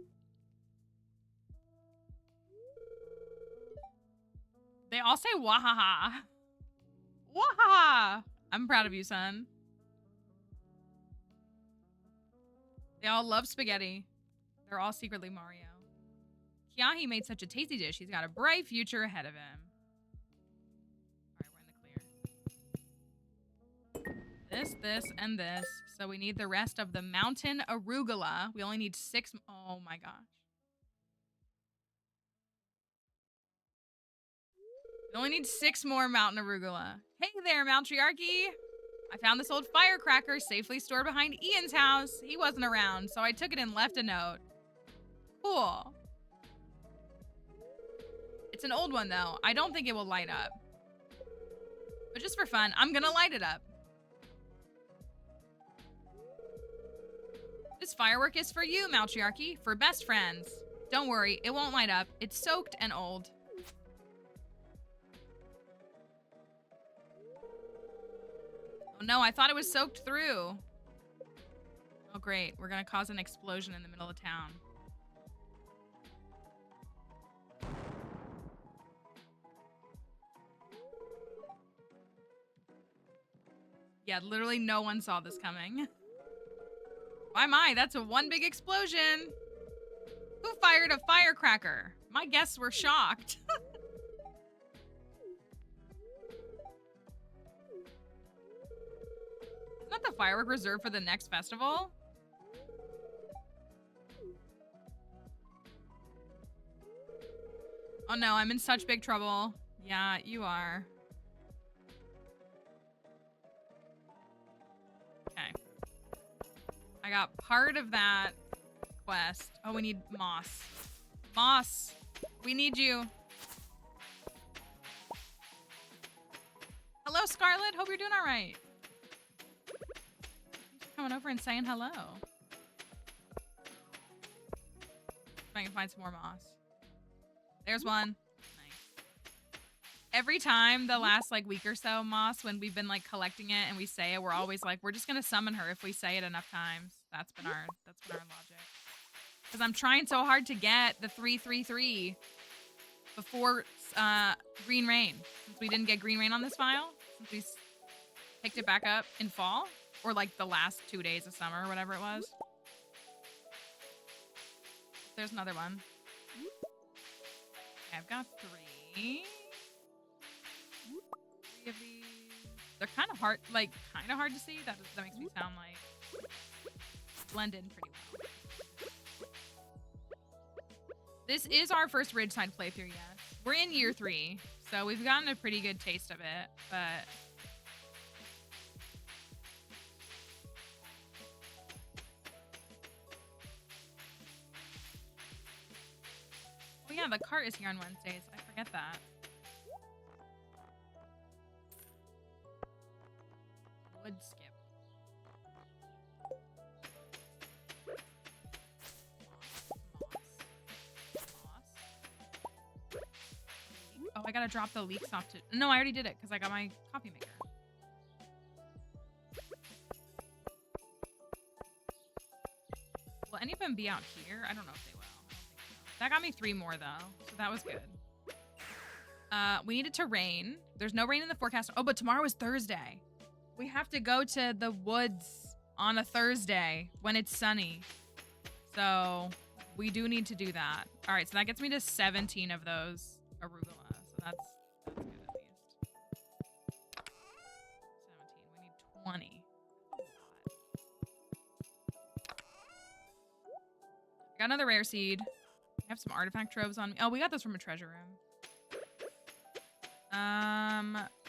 They all say wahaha. Wahaha. I'm proud of you, son. They all love spaghetti. They're all secretly Mario. Kiahi made such a tasty dish. He's got a bright future ahead of him. All right, we're in the clear. This, and this. So we need the rest of the mountain arugula. We only need 6. Oh my gosh. We only need 6 more mountain arugula. Hey there, Matriarchy. I found this old firecracker safely stored behind Ian's house. He wasn't around, so I took it and left a note. Cool. It's an old one, though. I don't think it will light up. But just for fun, I'm gonna light it up. This firework is for you, Matriarchy, for best friends. Don't worry, it won't light up. It's soaked and old. Oh no, I thought it was soaked through. Oh great, we're gonna cause an explosion in the middle of town. Yeah, literally no one saw this coming. Why my, that's a one big explosion. Who fired a firecracker? My guests were shocked. Isn't that the firework reserved for the next festival? Oh no, I'm in such big trouble. Yeah, you are. Okay. I got part of that quest. Oh, we need Moss. Moss, we need you. Hello, Scarlet. Hope you're doing all right. Coming over and saying hello. If I can find some more moss. There's one. Every time the last like week or so, Moss, when we've been like collecting it and we say it, we're always like, we're just gonna summon her if we say it enough times. That's been our logic. Because I'm trying so hard to get the 333 before Green Rain. Since we didn't get Green Rain on this file, since we picked it back up in fall, or like the last 2 days of summer or whatever it was. There's another one. Okay, I've got 3. 3 of these. They're kind of hard, to see. That makes me sound like blend in pretty well. This is our first Ridgeside playthrough, yes. We're in year 3, so we've gotten a pretty good taste of it, but... Oh yeah, the cart is here on Wednesdays. I forget that. Wood skip. Oh, I gotta drop the leeks off to... No, I already did it because I got my coffee maker. Will any of them be out here? I don't know if they will. I don't think so. That got me 3 more though, so that was good. We needed to rain. There's no rain in the forecast. Oh, but tomorrow is Thursday. We have to go to the woods on a Thursday when it's sunny. So we do need to do that. All right, so that gets me to 17 of those arugula. So that's good at least. 17. We need 20. Got another rare seed. I have some artifact troves on me. Oh, we got this from a treasure room.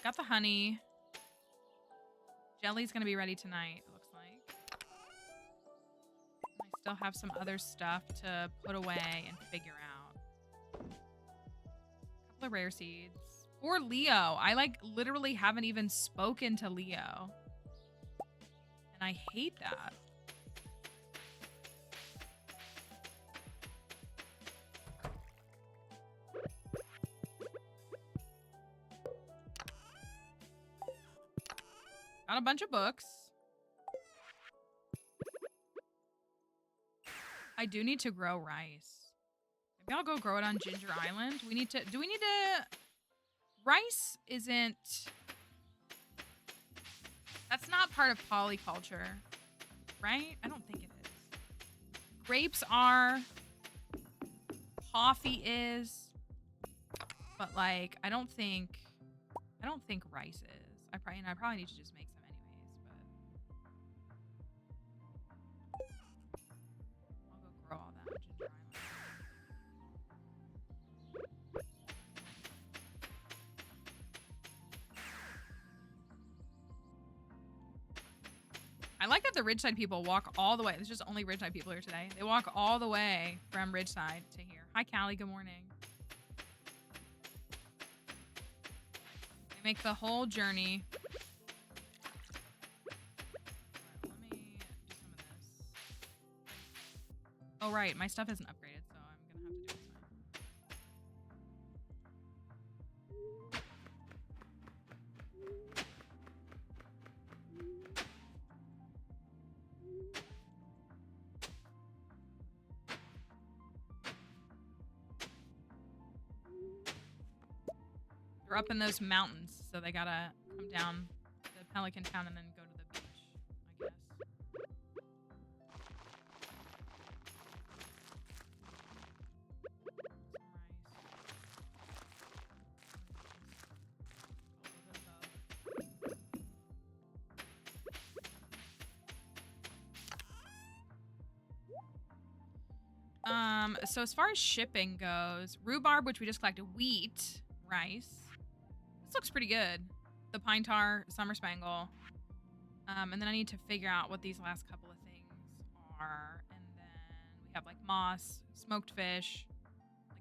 Got the honey. Jelly's gonna be ready tonight, it looks like. I still have some other stuff to put away and figure out. A couple of rare seeds. Or Leo. I literally haven't even spoken to Leo. And I hate that. Got a bunch of books. I do need to grow rice. Maybe I'll go grow it on Ginger Island. Do we need to... Rice isn't... That's not part of polyculture, right? I don't think it is. Grapes are. Coffee is. But I don't think rice is. I probably need to just make some anyways, but I'll go grow all that on Ginger Island. I like that the Ridgeside people walk all the way. There's just only Ridgeside people here today. They walk all the way from Ridgeside to here. Hi, Callie. Good morning. They make the whole journey. Let me do some of this. Oh, right. My stuff isn't upgraded, so I'm going to have to do it this time. They're up in those mountains, so they gotta come down the Pelican Town and then go to the beach, I guess. So as far as shipping goes, rhubarb, which we just collected, wheat, rice. This looks pretty good. The pine tar, summer spangle. And then I need to figure out what these last couple of things are. And then we have moss, smoked fish,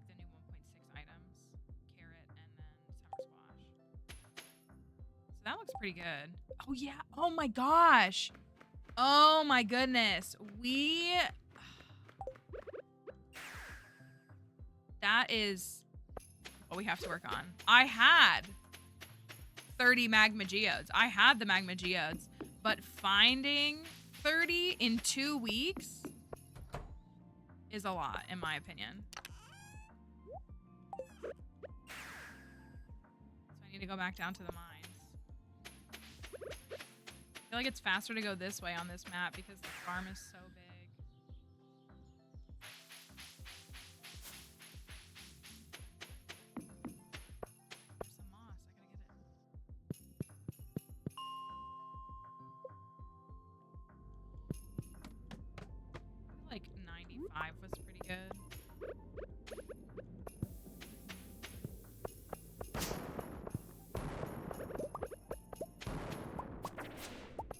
the new 1.6 items, carrot, and then summer squash. So that looks pretty good. Oh yeah. Oh my gosh. Oh my goodness. That is what we have to work on. I had 30 magma geodes. I had the magma geodes, but finding 30 in 2 weeks is a lot, in my opinion. So I need to go back down to the mines. I feel like it's faster to go this way on this map because the farm is so big. There's some moss. I gotta get it. Like 95 was pretty good.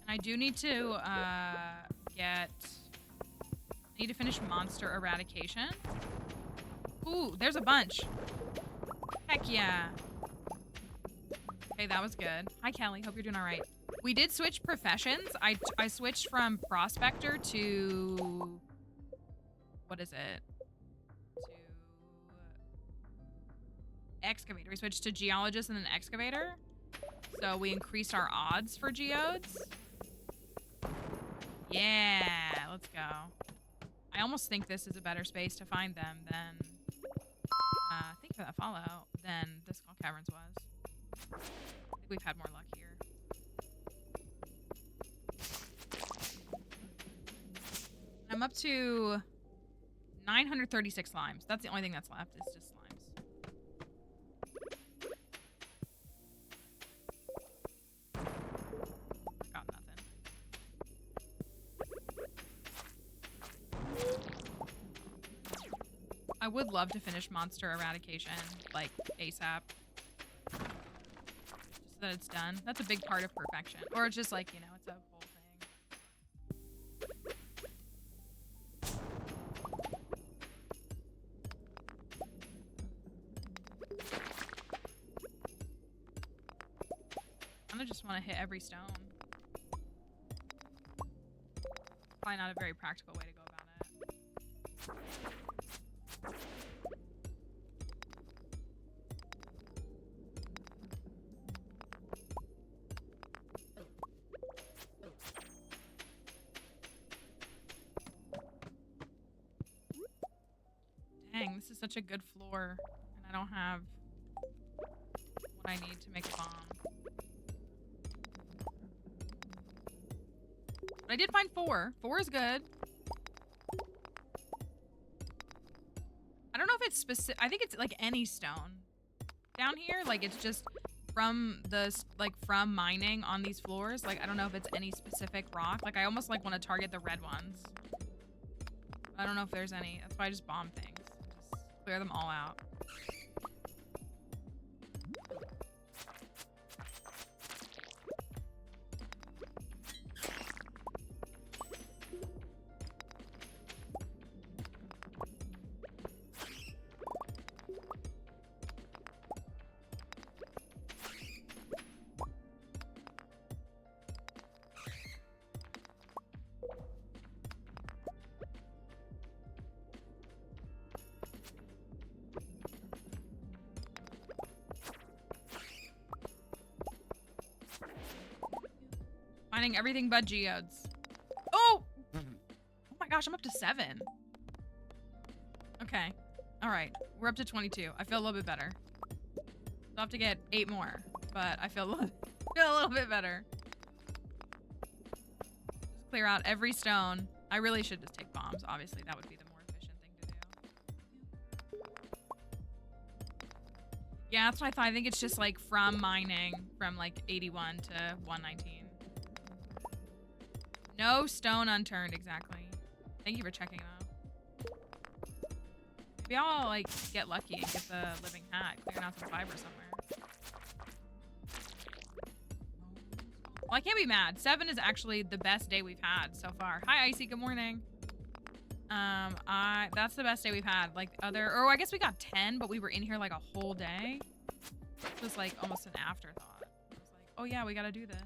I do need to I need to finish monster eradication. Ooh, there's a bunch. Heck yeah. Okay, that was good. Hi, Kelly. Hope you're doing all right. We did switch professions. I switched from prospector to... What is it? To... excavator. We switched to geologist and then excavator. So we increased our odds for geodes. Yeah, let's go. I almost think this is a better space to find them than, thank you for that follow, than the Skull Caverns was. I think we've had more luck here. I'm up to 936 slimes. That's the only thing that's left, is just slimes. Got nothing. I would love to finish monster eradication, like, ASAP. Just so that it's done. That's a big part of perfection. Or it's just like, you know, it's a whole thing. I just want to hit every stone. Probably not a very practical way to go about it. Dang, this is such a good floor, and I don't have what I need to make a bomb. But I did find 4. 4 is good. I don't know if it's specific. I think it's like any stone down here. Like it's just from the, like from mining on these floors. Like I don't know if it's any specific rock. Like I almost like want to target the red ones. I don't know if there's any. That's why I just bomb things. Just clear them all out. Finding everything but geodes. Oh! Oh my gosh, I'm up to 7. Okay. Alright. We're up to 22. I feel a little bit better. I'll have to get 8 more, but I feel a little bit better. Just clear out every stone. I really should just take bombs. Obviously, that would be the more efficient thing to do. Yeah, that's what I thought. I think it's just like from mining from like 81 to 119. No stone unturned, exactly. Thank you for checking though. Maybe I'll like get lucky and get the living hat, clearing out some fiber somewhere. Well, I can't be mad. 7 is actually the best day we've had so far. Hi, Icy. Good morning. That's the best day we've had. Like or I guess we got 10, but we were in here like a whole day. It was like almost an afterthought. I was like, oh yeah, we gotta do this.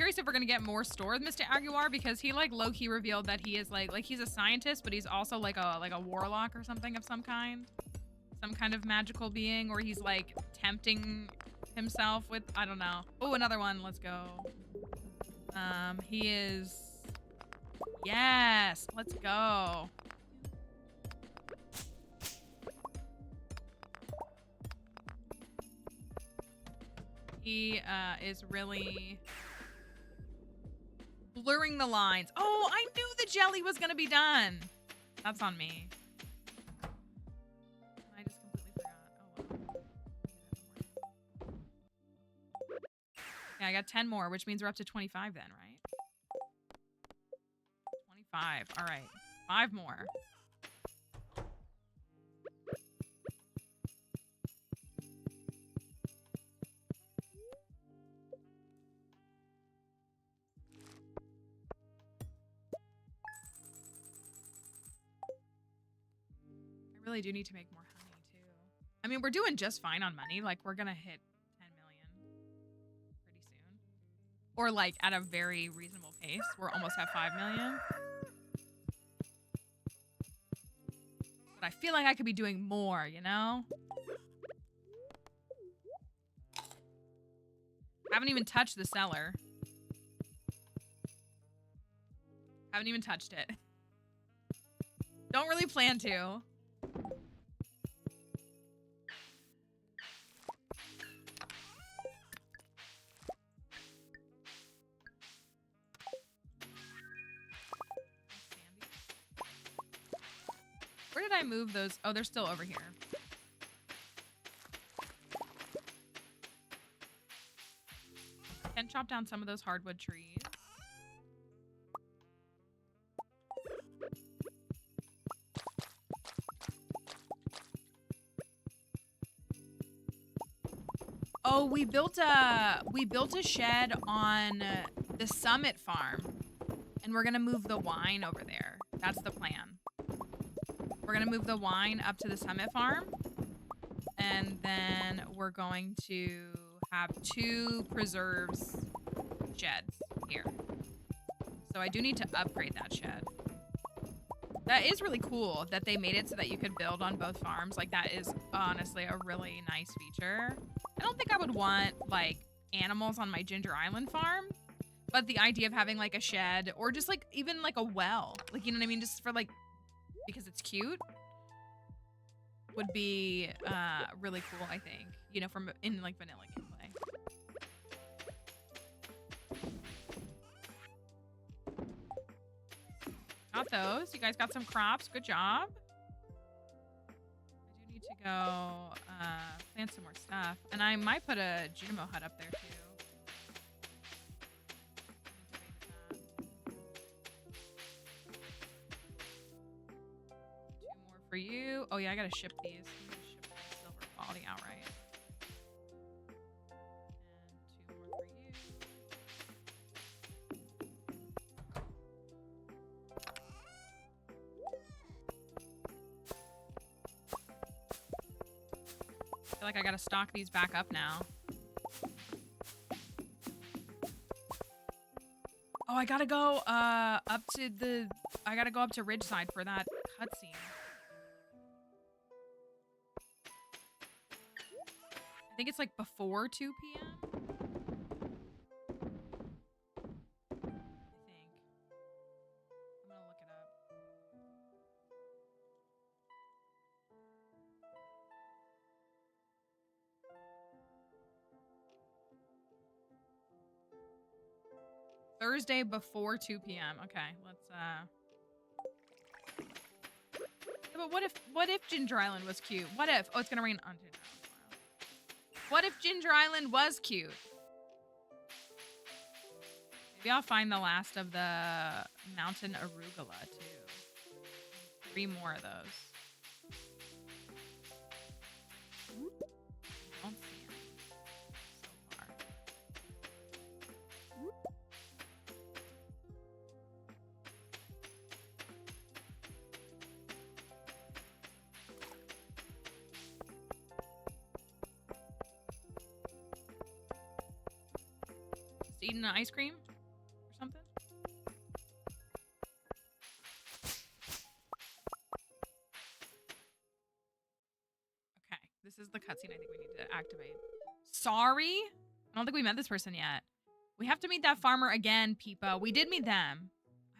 curious if we're gonna get more store with Mr. Aguilar because he like low-key revealed that he is like he's a scientist, but he's also like a warlock or something of some kind of magical being, or he's like tempting himself with, I don't know. Oh, another one. Let's go. He is. Yes, let's go. He is really blurring the lines. Oh, I knew the jelly was gonna be done. That's on me. I just completely forgot. Oh well. Yeah, I got 10 more, which means we're up to 25 then, right? 25. All right. 5 more. I really do need to make more honey too. I mean, we're doing just fine on money. Like, we're gonna hit 10 million pretty soon. Or like at a very reasonable pace. We're almost at 5 million. But I feel like I could be doing more, you know? Haven't even touched the cellar. Haven't even touched it. Don't really plan to. Where did I move those? Oh, they're still over here. Can chop down some of those hardwood trees. Oh, we built a shed on the Summit farm, and we're gonna move the wine over there. That's the plan. We're gonna move the wine up to the Summit farm, and then we're going to have 2 preserves sheds here. So I do need to upgrade that shed. That is really cool that they made it so that you could build on both farms. Like, that is honestly a really nice feature. I don't think I would want like animals on my Ginger Island farm, but the idea of having like a shed or just like even like a well, like, you know what I mean, just for like, because it's cute, would be really cool, I think, you know, from in like vanilla gameplay. Got those. You guys got some crops. Good job. I do need to go plant some more stuff. And I might put a Junimo hut up there too. 2 more for you. Oh yeah, I gotta ship these. I'm gonna ship the silver quality outright. And 2 more for you. I feel like I gotta stock these back up now. Oh, I gotta go up to Ridgeside for that cutscene. I think it's like before 2 p.m. I think. I'm gonna look it up. Thursday before 2 p.m. Okay, let's But what if Ginger Island was cute? What if? Oh, it's gonna rain on Ginger Island tomorrow. What if Ginger Island was cute? Maybe I'll find the last of the mountain arugula too. 3 more of those. Don't see any so far. Just eating an ice cream? This is the cutscene I think we need to activate. Sorry? I don't think we met this person yet. We have to meet that farmer again, Peepo. We did meet them.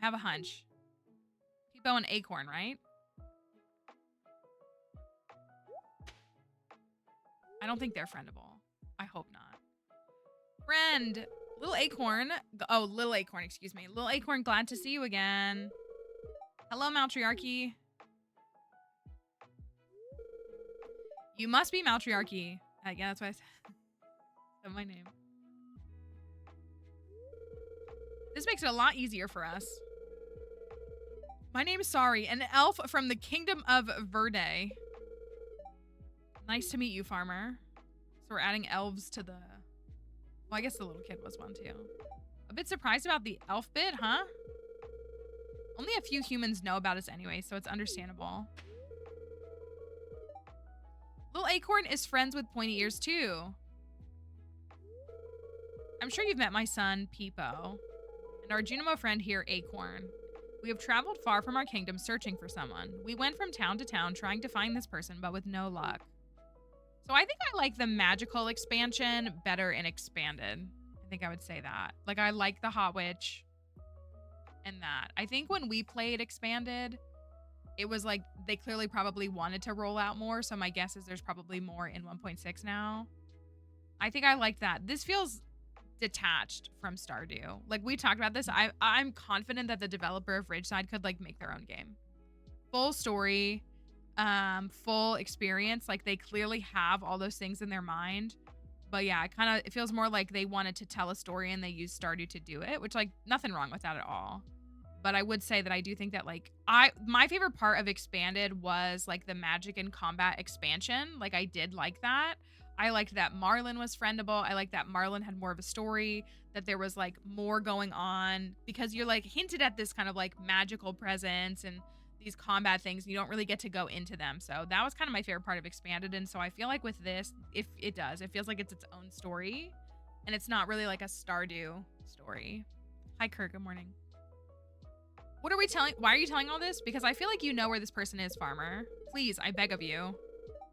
I have a hunch. Peepo and Acorn, right? I don't think they're friendable. I hope not. Friend. Little Acorn. Oh, Little Acorn, excuse me. Little Acorn, glad to see you again. Hello, Matriarchy. You must be Matriarchy. Yeah, that's what I said. That's my name. This makes it a lot easier for us. My name is Sorry, an elf from the Kingdom of Verde. Nice to meet you, farmer. So we're adding elves to the... Well, I guess the little kid was one too. A bit surprised about the elf bit, huh? Only a few humans know about us anyway, so it's understandable. Little Acorn is friends with Pointy Ears too. I'm sure you've met my son, Peepo, and our Junimo friend here, Acorn. We have traveled far from our kingdom searching for someone. We went from town to town trying to find this person, but with no luck. So I think I like the magical expansion better in expanded. I think I would say that. Like, I like the Hot Witch and that. I think when we played expanded, it was like they clearly probably wanted to roll out more. So my guess is there's probably more in 1.6 now. I think I like that. This feels detached from Stardew. Like, we talked about this. I'm confident that the developer of Ridgeside could like make their own game. Full story, full experience. Like, they clearly have all those things in their mind. But yeah, it feels more like they wanted to tell a story and they used Stardew to do it, which, like, nothing wrong with that at all. But I would say that I do think that, like, my favorite part of expanded was like the magic and combat expansion. Like, I did like that. I liked that Marlin was friendable. I liked that Marlin had more of a story, that there was like more going on, because you're like hinted at this kind of like magical presence and these combat things. You don't really get to go into them. So that was kind of my favorite part of expanded. And so I feel like with this, if it does, it feels like it's its own story and it's not really like a Stardew story. Hi, Kirk. Good morning. What are we telling? Why are you telling all this? Because I feel like you know where this person is, farmer. Please, I beg of you.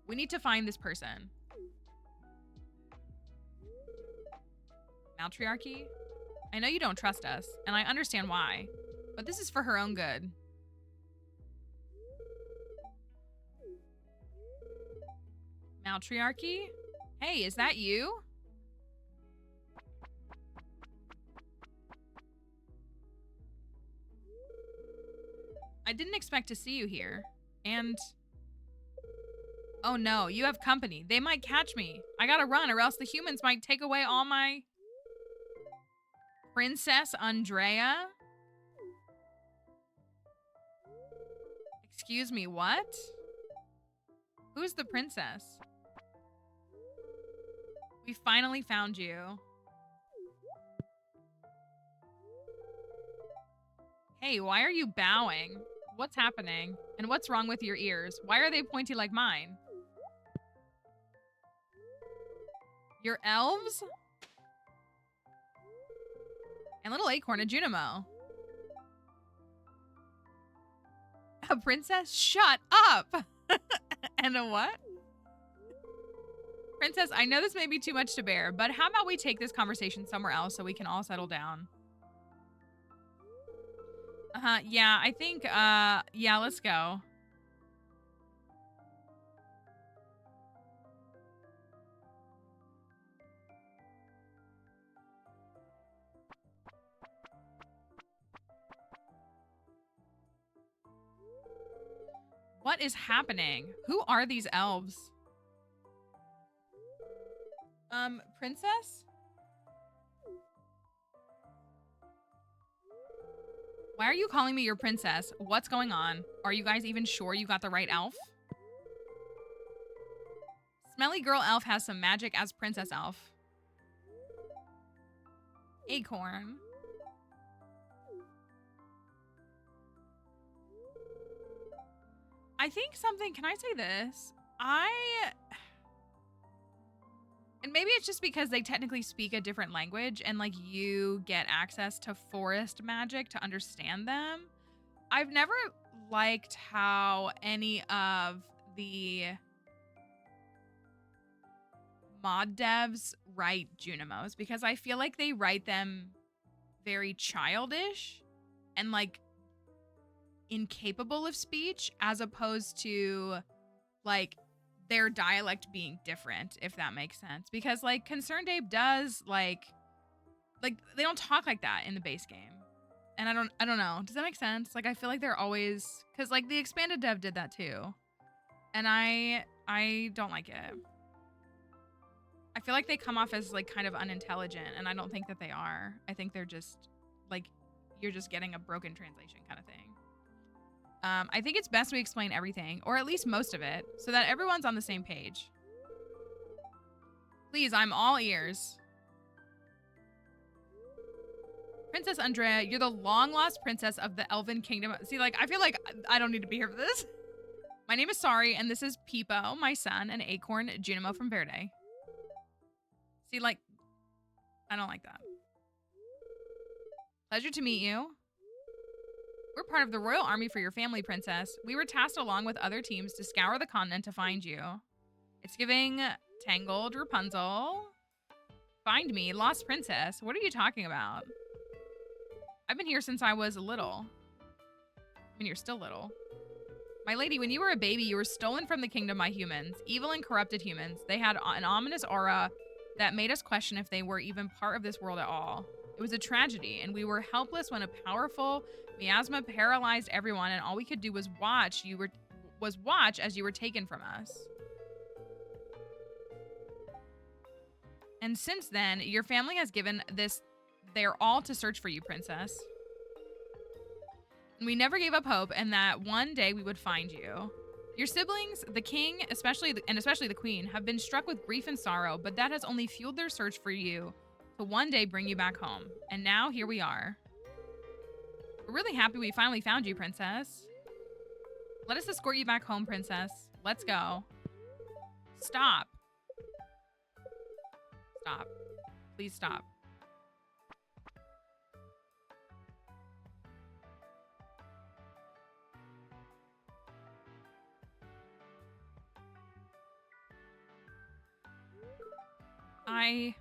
We need to find this person. Matriarchy? I know you don't trust us, and I understand why, but this is for her own good. Matriarchy? Hey, is that you? I didn't expect to see you here, and... Oh no, you have company. They might catch me. I gotta run, or else the humans might take away all my... Princess Andrea? Excuse me, what? Who's the princess? We finally found you. Hey, why are you bowing? What's happening? And what's wrong with your ears? Why are they pointy like mine? You're elves? And little Acorn, a Junimo. A princess? Shut up! And a what? Princess, I know this may be too much to bear, but how about we take this conversation somewhere else so we can all settle down? Yeah, I think, yeah, let's go. What is happening? Who are these elves? Princess? Why are you calling me your princess? What's going on? Are you guys even sure you got the right elf? Smelly girl elf has some magic as princess elf. Acorn. I think something, can I say this? And maybe it's just because they technically speak a different language and like you get access to forest magic to understand them. I've never liked how any of the mod devs write Junimos, because I feel like they write them very childish and like incapable of speech, as opposed to like their dialect being different, if that makes sense. Because like Concerned Ape does like they don't talk like that in the base game. And I don't know. Does that make sense? Like I feel like they're always, cuz like the expanded dev did that too. And I don't like it. I feel like they come off as like kind of unintelligent, and I don't think that they are. I think they're just like, you're just getting a broken translation kind of thing. I think it's best we explain everything, or at least most of it, so that everyone's on the same page. Please, I'm all ears. Princess Andrea, you're the long-lost princess of the Elven Kingdom. See, like, I feel like I don't need to be here for this. My name is Sari, and this is Peepo, my son, and Acorn Junimo from Verde. See, like, I don't like that. Pleasure to meet you. We're part of the royal army for your family, princess. We were tasked along with other teams to scour the continent to find you. It's giving Tangled Rapunzel. Find me, lost princess. What are you talking about? I've been here since I was little. I mean, you're still little. My lady, when you were a baby, you were stolen from the kingdom by humans. Evil and corrupted humans. They had an ominous aura that made us question if they were even part of this world at all. It was a tragedy, and we were helpless when a powerful miasma paralyzed everyone, and all we could do was watch as you were taken from us. And since then, your family has given their all to search for you, princess. And we never gave up hope, and that one day we would find you. Your siblings, the king, especially the queen, have been struck with grief and sorrow, but that has only fueled their search for you to one day bring you back home. And now here we are. We're really happy we finally found you, princess. Let us escort you back home, princess. Let's go. Stop. Stop. Please stop. I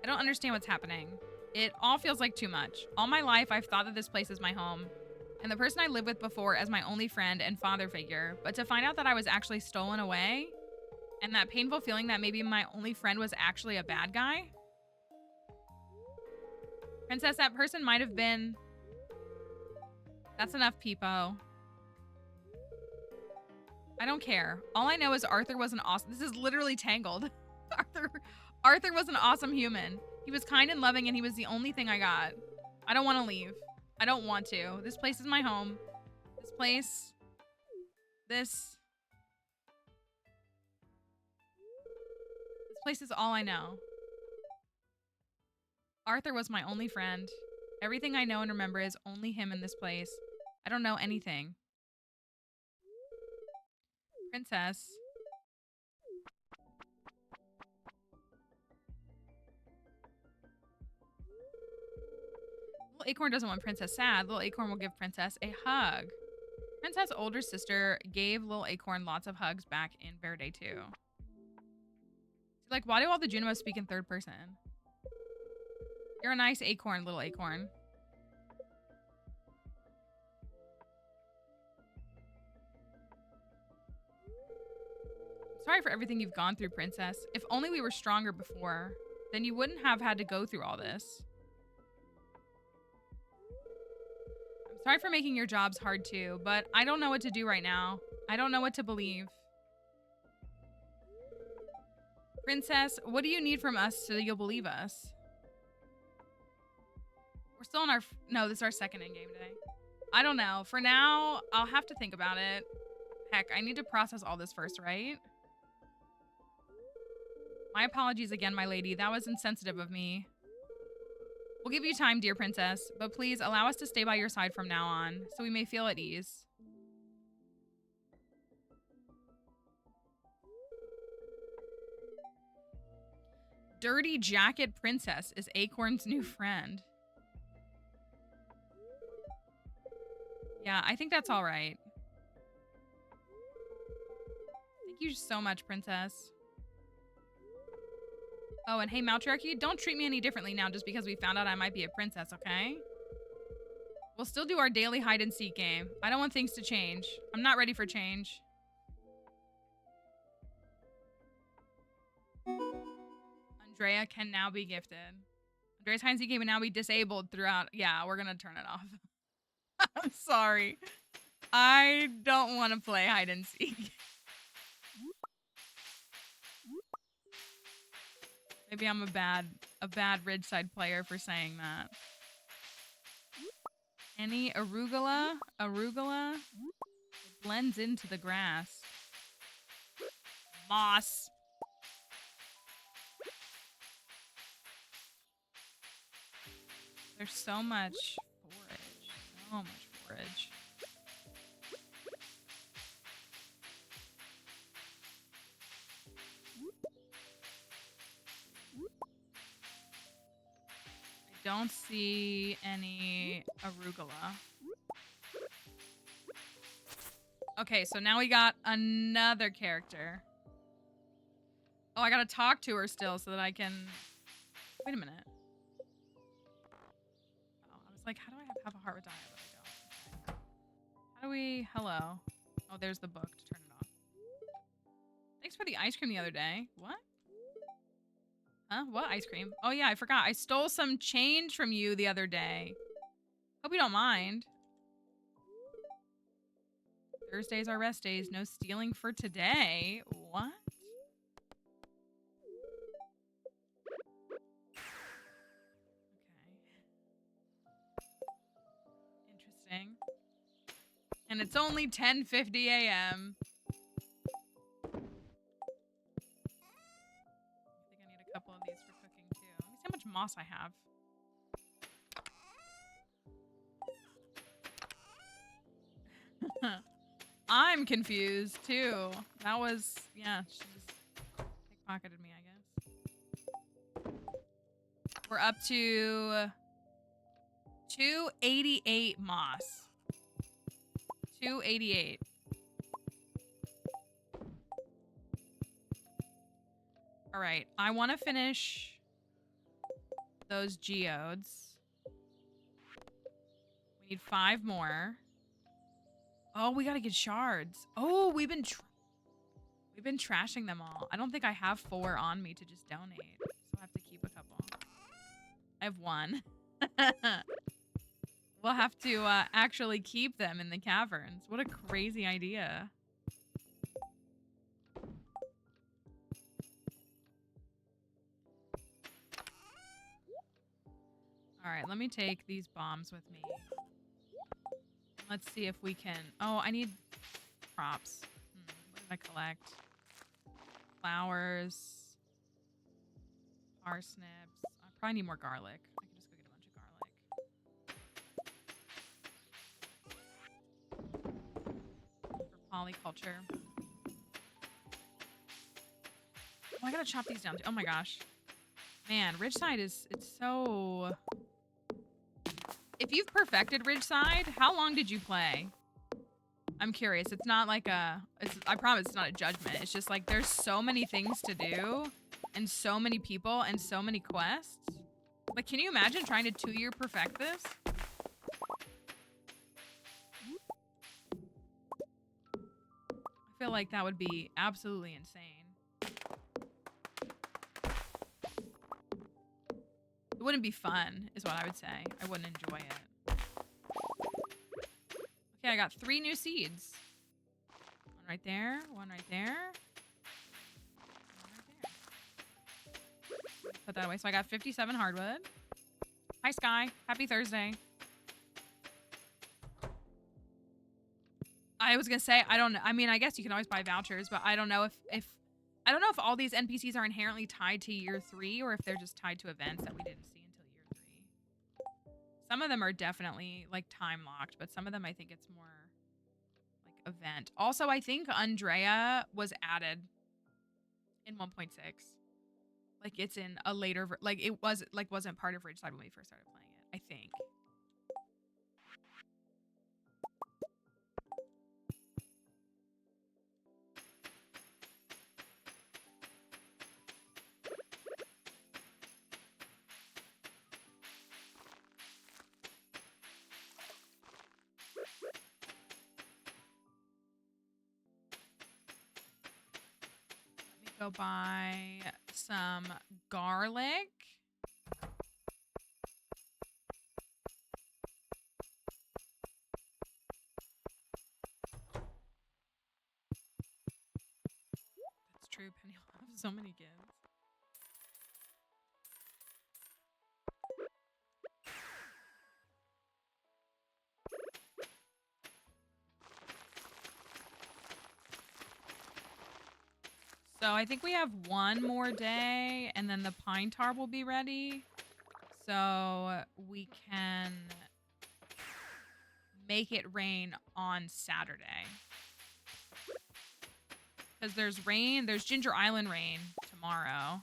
don't understand what's happening. It all feels like too much. All my life, I've thought that this place is my home, and the person I lived with before as my only friend and father figure. But to find out that I was actually stolen away, and that painful feeling that maybe my only friend was actually a bad guy. Princess, that person might have been... That's enough, Peepo. I don't care. All I know is Arthur was an awesome... This is literally Tangled. Arthur was an awesome human. He was kind and loving, and he was the only thing I got. I don't want to leave. I don't want to. This place is my home. This place is all I know. Arthur was my only friend. Everything I know and remember is only him in this place. I don't know anything. Princess. Little Acorn doesn't want Princess sad. Little Acorn will give Princess a hug. Princess' older sister gave Little Acorn lots of hugs back in Verde too. Like, why do all the Junimos speak in third person? You're a nice acorn, Little Acorn. Sorry for everything you've gone through, Princess. If only we were stronger before, then you wouldn't have had to go through all this. I'm sorry for making your jobs hard too, but I don't know what to do right now. I don't know what to believe. Princess, what do you need from us so that you'll believe us? We're still in our... No, this is our second in-game day. I don't know. For now, I'll have to think about it. Heck, I need to process all this first, right? My apologies again, my lady. That was insensitive of me. We'll give you time, dear princess, but please allow us to stay by your side from now on, so we may feel at ease. Dirty Jacket Princess is Acorn's new friend. Yeah, I think that's all right. Thank you so much, princess. Oh, and hey, Matriarchy, don't treat me any differently now just because we found out I might be a princess, okay? We'll still do our daily hide and seek game. I don't want things to change. I'm not ready for change. Andrea can now be gifted. Andrea's hide and seek game can now be disabled throughout. Yeah, we're gonna turn it off. I'm sorry. I don't want to play hide and seek. Maybe I'm a bad Ridgeside player for saying that. Any arugula? Arugula? It blends into the grass. Moss. There's so much forage. So much forage. I don't see any arugula. Okay, so now we got another character. Oh, I gotta talk to her still so that I can... Wait a minute. Oh, I was like, how do I have a heart with diet? But I don't. Okay. How do we... Hello. Oh, there's the book to turn it off. Thanks for the ice cream the other day. What? Huh? What ice cream? Oh, yeah, I forgot. I stole some change from you the other day. Hope you don't mind. Thursdays are rest days. No stealing for today. What? Okay. Interesting. And it's only 10:50 a.m. I think I need a couple of these for cooking too. Let me see how much moss I have. I'm confused too. That was, yeah, she just pickpocketed me, I guess. We're up to 288 moss. 288. All right, I want to finish those geodes. We need 5 more. Oh, we gotta get shards. Oh, we've been trashing them all. I don't think I have 4 on me to just donate, so I have to keep a couple. I have 1. We'll have to actually keep them in the caverns. What a crazy idea. All right, let me take these bombs with me. Let's see if we can... Oh, I need crops. What did I collect? Flowers. Parsnips. I probably need more garlic. I can just go get a bunch of garlic. For polyculture. Oh, I gotta chop these down too. Oh my gosh. Man, Ridgeside is... It's so... If you've perfected Ridgeside, how long did you play? I'm curious. It's not like a... I promise it's not a judgment. It's just like there's so many things to do and so many people and so many quests. Like, can you imagine trying to 2-year perfect this? I feel like that would be absolutely insane. It wouldn't be fun, is what I would say. I wouldn't enjoy it. Okay, I got 3 new seeds. One right there. One right there. One right there. Put that away. So I got 57 hardwood. Hi, Sky. Happy Thursday. I was gonna say, I don't know. I mean, I guess you can always buy vouchers, but I don't know if I don't know if all these NPCs are inherently tied to year 3 or if they're just tied to events that we didn't see until year 3. Some of them are definitely like time locked, but some of them I think it's more like event. Also, I think Andrea was added in 1.6. Like it's in a later, like it was like wasn't part of Ridgeside when we first started playing it, I think. Go buy some garlic. That's true. Penny will have so many kids. So I think we have one more day and then the pine tar will be ready. So we can make it rain on Saturday. Because there's rain, there's Ginger Island rain tomorrow.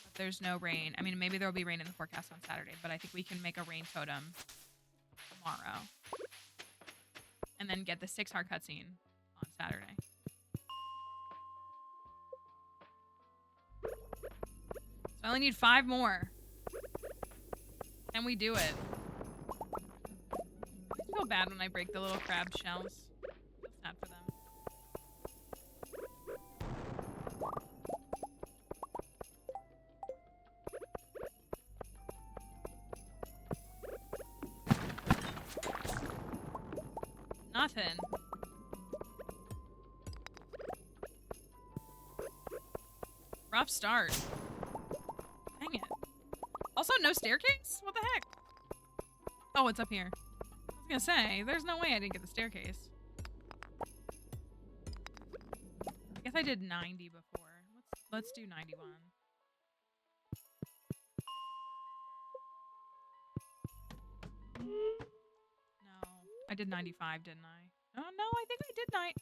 But there's no rain. I mean, maybe there'll be rain in the forecast on Saturday, but I think we can make a rain totem tomorrow. And then get the 6-hour cutscene on Saturday. So I only need 5 more. Can we do it? I feel bad when I break the little crab shells. I feel sad for them. Nothing. Rough start. Dang it. Also, no staircase? What the heck? Oh, it's up here. I was gonna say, there's no way I didn't get the staircase. I guess I did 90 before. Let's do 91. No. I did 95, didn't I? Oh, no, I think I did 9.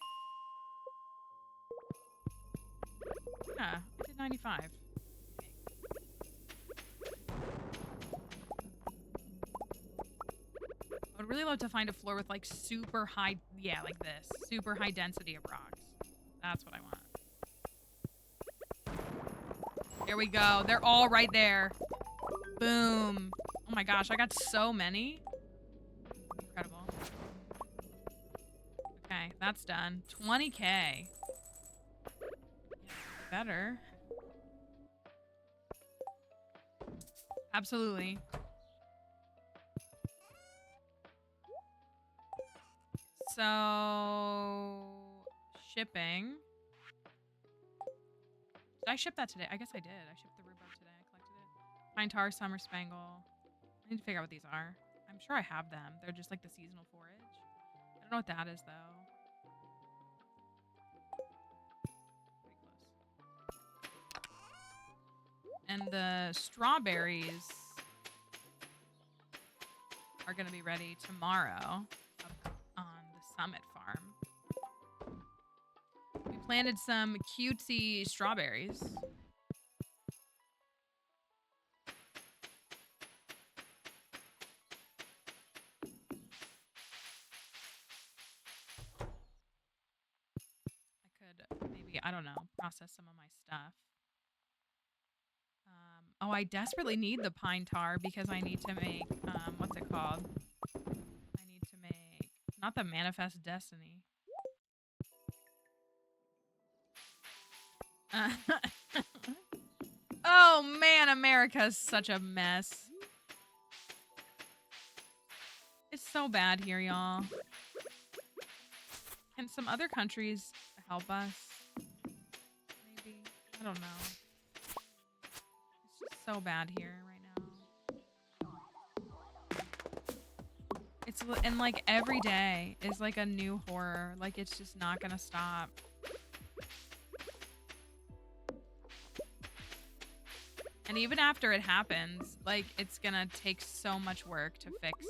Yeah, I did 95. I would really love to find a floor with like super high, yeah, like this. Super high density of rocks. That's what I want. Here we go. They're all right there. Boom. Oh my gosh, I got so many. Incredible. Okay, that's done. 20K. Yeah, better. Absolutely. So, shipping. Did I ship that today? I guess I did. I shipped the rhubarb today. I collected it. Pine tar, summer spangle. I need to figure out what these are. I'm sure I have them. They're just like the seasonal forage. I don't know what that is, though. Pretty close. And the strawberries are going to be ready tomorrow up on the Summit Farm. We planted some cutesy strawberries. I could maybe, I don't know, process some of my stuff. Oh, I desperately need the pine tar because I need to make, what's it called? I need to make, not the Manifest Destiny. Oh man, America's such a mess. It's so bad here, y'all. Can some other countries help us? Maybe. I don't know. It's just so bad here right now. It's, and like every day is like a new horror. Like it's just not gonna stop. And even after it happens, like, it's gonna take so much work to fix.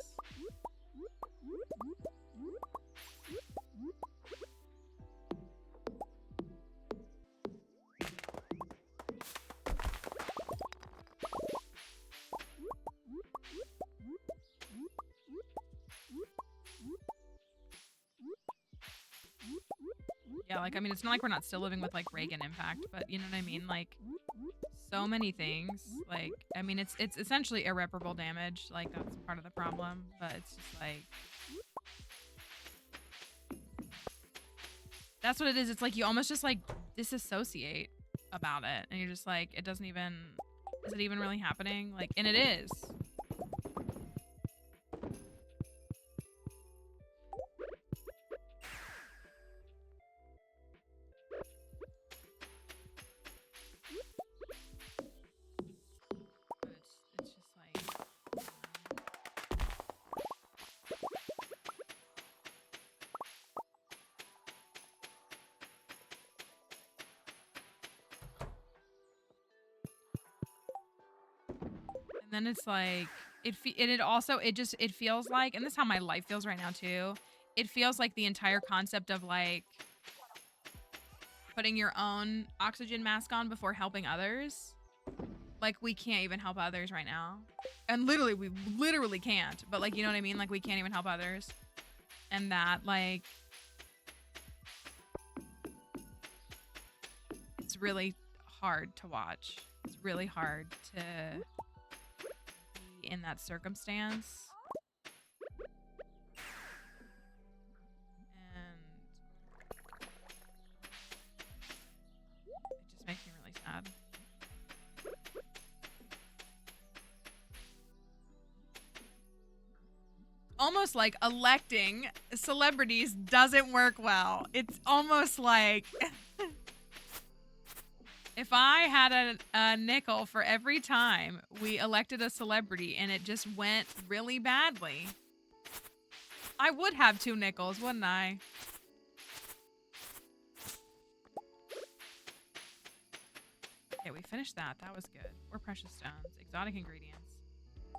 Yeah, like, I mean, it's not like we're not still living with, like, Reagan impact, but you know what I mean? Like, so many things. Like, I mean, it's essentially irreparable damage. Like, that's part of the problem, but it's just like, that's what it is. It's like you almost just like disassociate about it, and you're just like, it doesn't even, is it even really happening? Like, and it is. It's just like, and then it's like, it feels like, and this is how my life feels right now too. It feels like the entire concept of like putting your own oxygen mask on before helping others. Like, we can't even help others right now. And literally, we literally can't. But like, you know what I mean? Like, we can't even help others. And that, like, it's really hard to watch. It's really hard to be in that circumstance. And it just makes me really sad. Almost like electing celebrities doesn't work well. It's almost like if I had a nickel for every time we elected a celebrity and it just went really badly, I would have 2 nickels, wouldn't I? Okay, we finished that. That was good. More precious stones, exotic ingredients,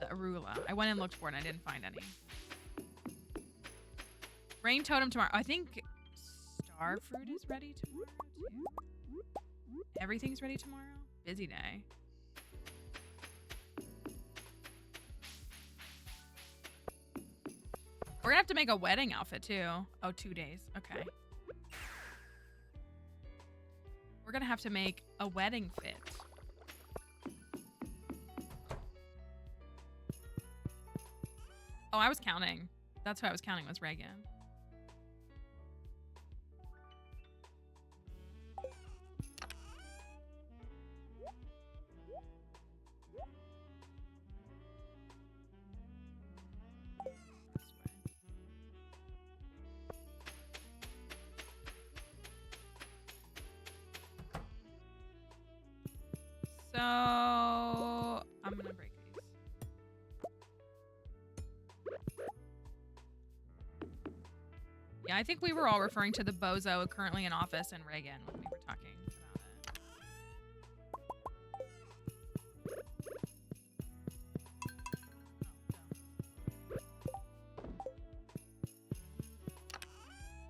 the arugula. I went and looked for it and I didn't find any. Rain totem tomorrow. I think star fruit is ready tomorrow too. Everything's ready tomorrow. Busy day. We're gonna have to make a wedding outfit too. Oh, 2 days. Okay. We're gonna have to make a wedding fit. Oh, I was counting. That's who I was counting, was Reagan. So I'm gonna break these. Yeah, I think we were all referring to the bozo currently in office and Reagan when we were talking about it.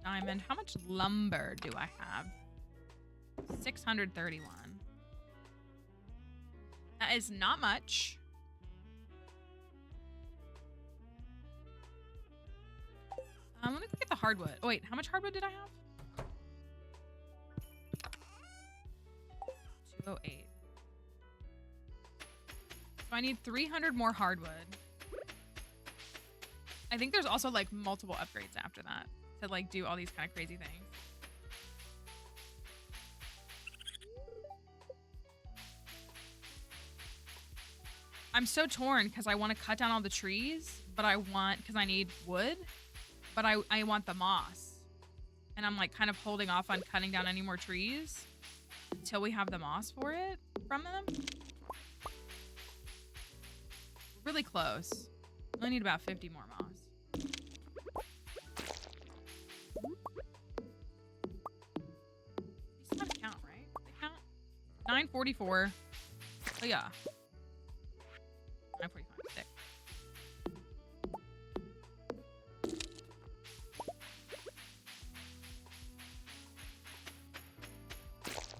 Diamond, how much lumber do I have? 631. That is not much. Let me go get the hardwood. Oh, wait, how much hardwood did I have? 208. So I need 300 more hardwood. I think there's also like multiple upgrades after that to like do all these kind of crazy things. I'm so torn because I want to cut down all the trees, but because I need wood, but I want the moss. And I'm like kind of holding off on cutting down any more trees until we have the moss for it from them. Really close. I need about 50 more moss. These gotta count, right? They count? 944. Oh yeah. 945. Sick.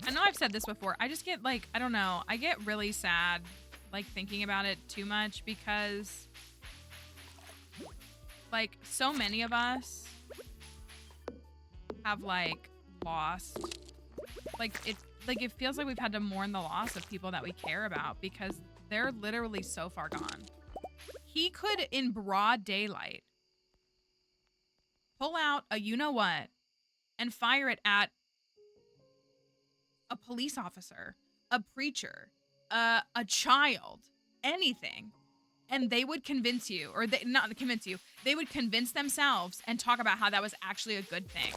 I know I've said this before. I just get like, I don't know. I get really sad like thinking about it too much because like so many of us have like lost, like it feels like we've had to mourn the loss of people that we care about because they're literally so far gone. He could, in broad daylight, pull out a you-know-what and fire it at a police officer, a preacher, a child, anything. And they would convince you, or they not convince you, they would convince themselves and talk about how that was actually a good thing.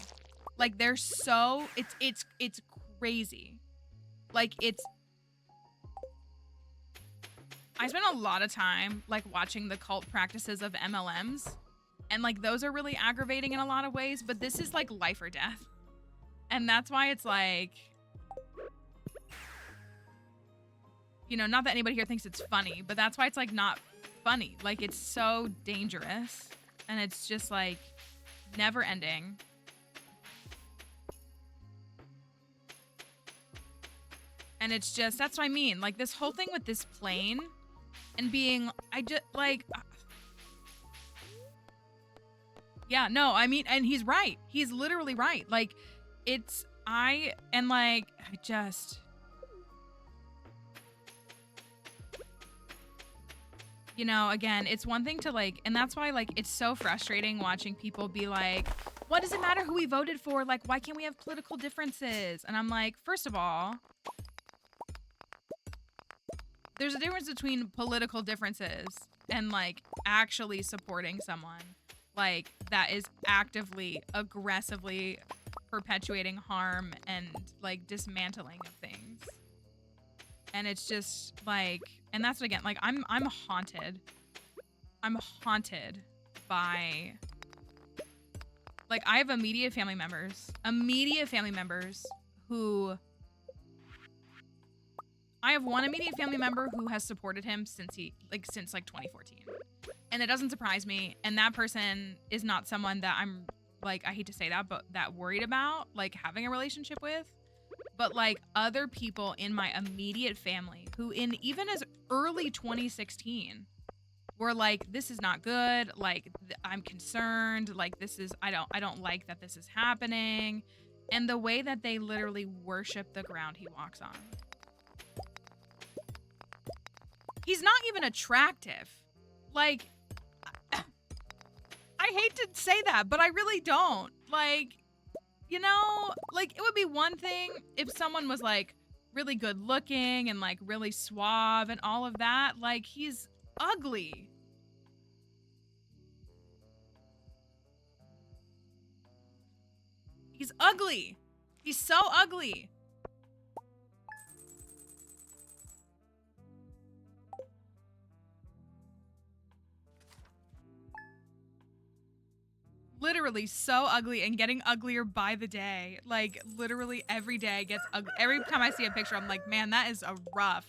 Like they're so it's crazy. Like I spent a lot of time like watching the cult practices of MLMs, and like those are really aggravating in a lot of ways, but this is like life or death. And that's why it's like, you know, not that anybody here thinks it's funny, but that's why it's like not funny. Like it's so dangerous, and it's just like never ending. And it's just, that's what I mean. Like this whole thing with this plane and being, I just like, yeah, no, I mean, and he's right. He's literally right. Like it's, I just, you know, again, it's one thing to like, and that's why like it's so frustrating watching people be like, what does it matter who we voted for? Like, why can't we have political differences? And I'm like, first of all, there's a difference between political differences and like actually supporting someone like that is actively, aggressively perpetuating harm and like dismantling of things. And it's just like, and that's what, again, like I'm haunted. I'm haunted by, like I have immediate family members who, I have one immediate family member who has supported him since 2014. And it doesn't surprise me. And that person is not someone that I'm like, I hate to say that, but that worried about like having a relationship with. But like other people in my immediate family who in even as early 2016 were like, this is not good. Like I'm concerned. Like this is, I don't like that this is happening. And the way that they literally worship the ground he walks on. He's not even attractive. Like, I hate to say that, but I really don't. Like, you know, like it would be one thing if someone was like really good looking and like really suave and all of that. Like he's ugly. He's ugly. He's so ugly. Literally so ugly and getting uglier by the day. Like literally every day gets ugly. Every time I see a picture, I'm like, man, that is a rough.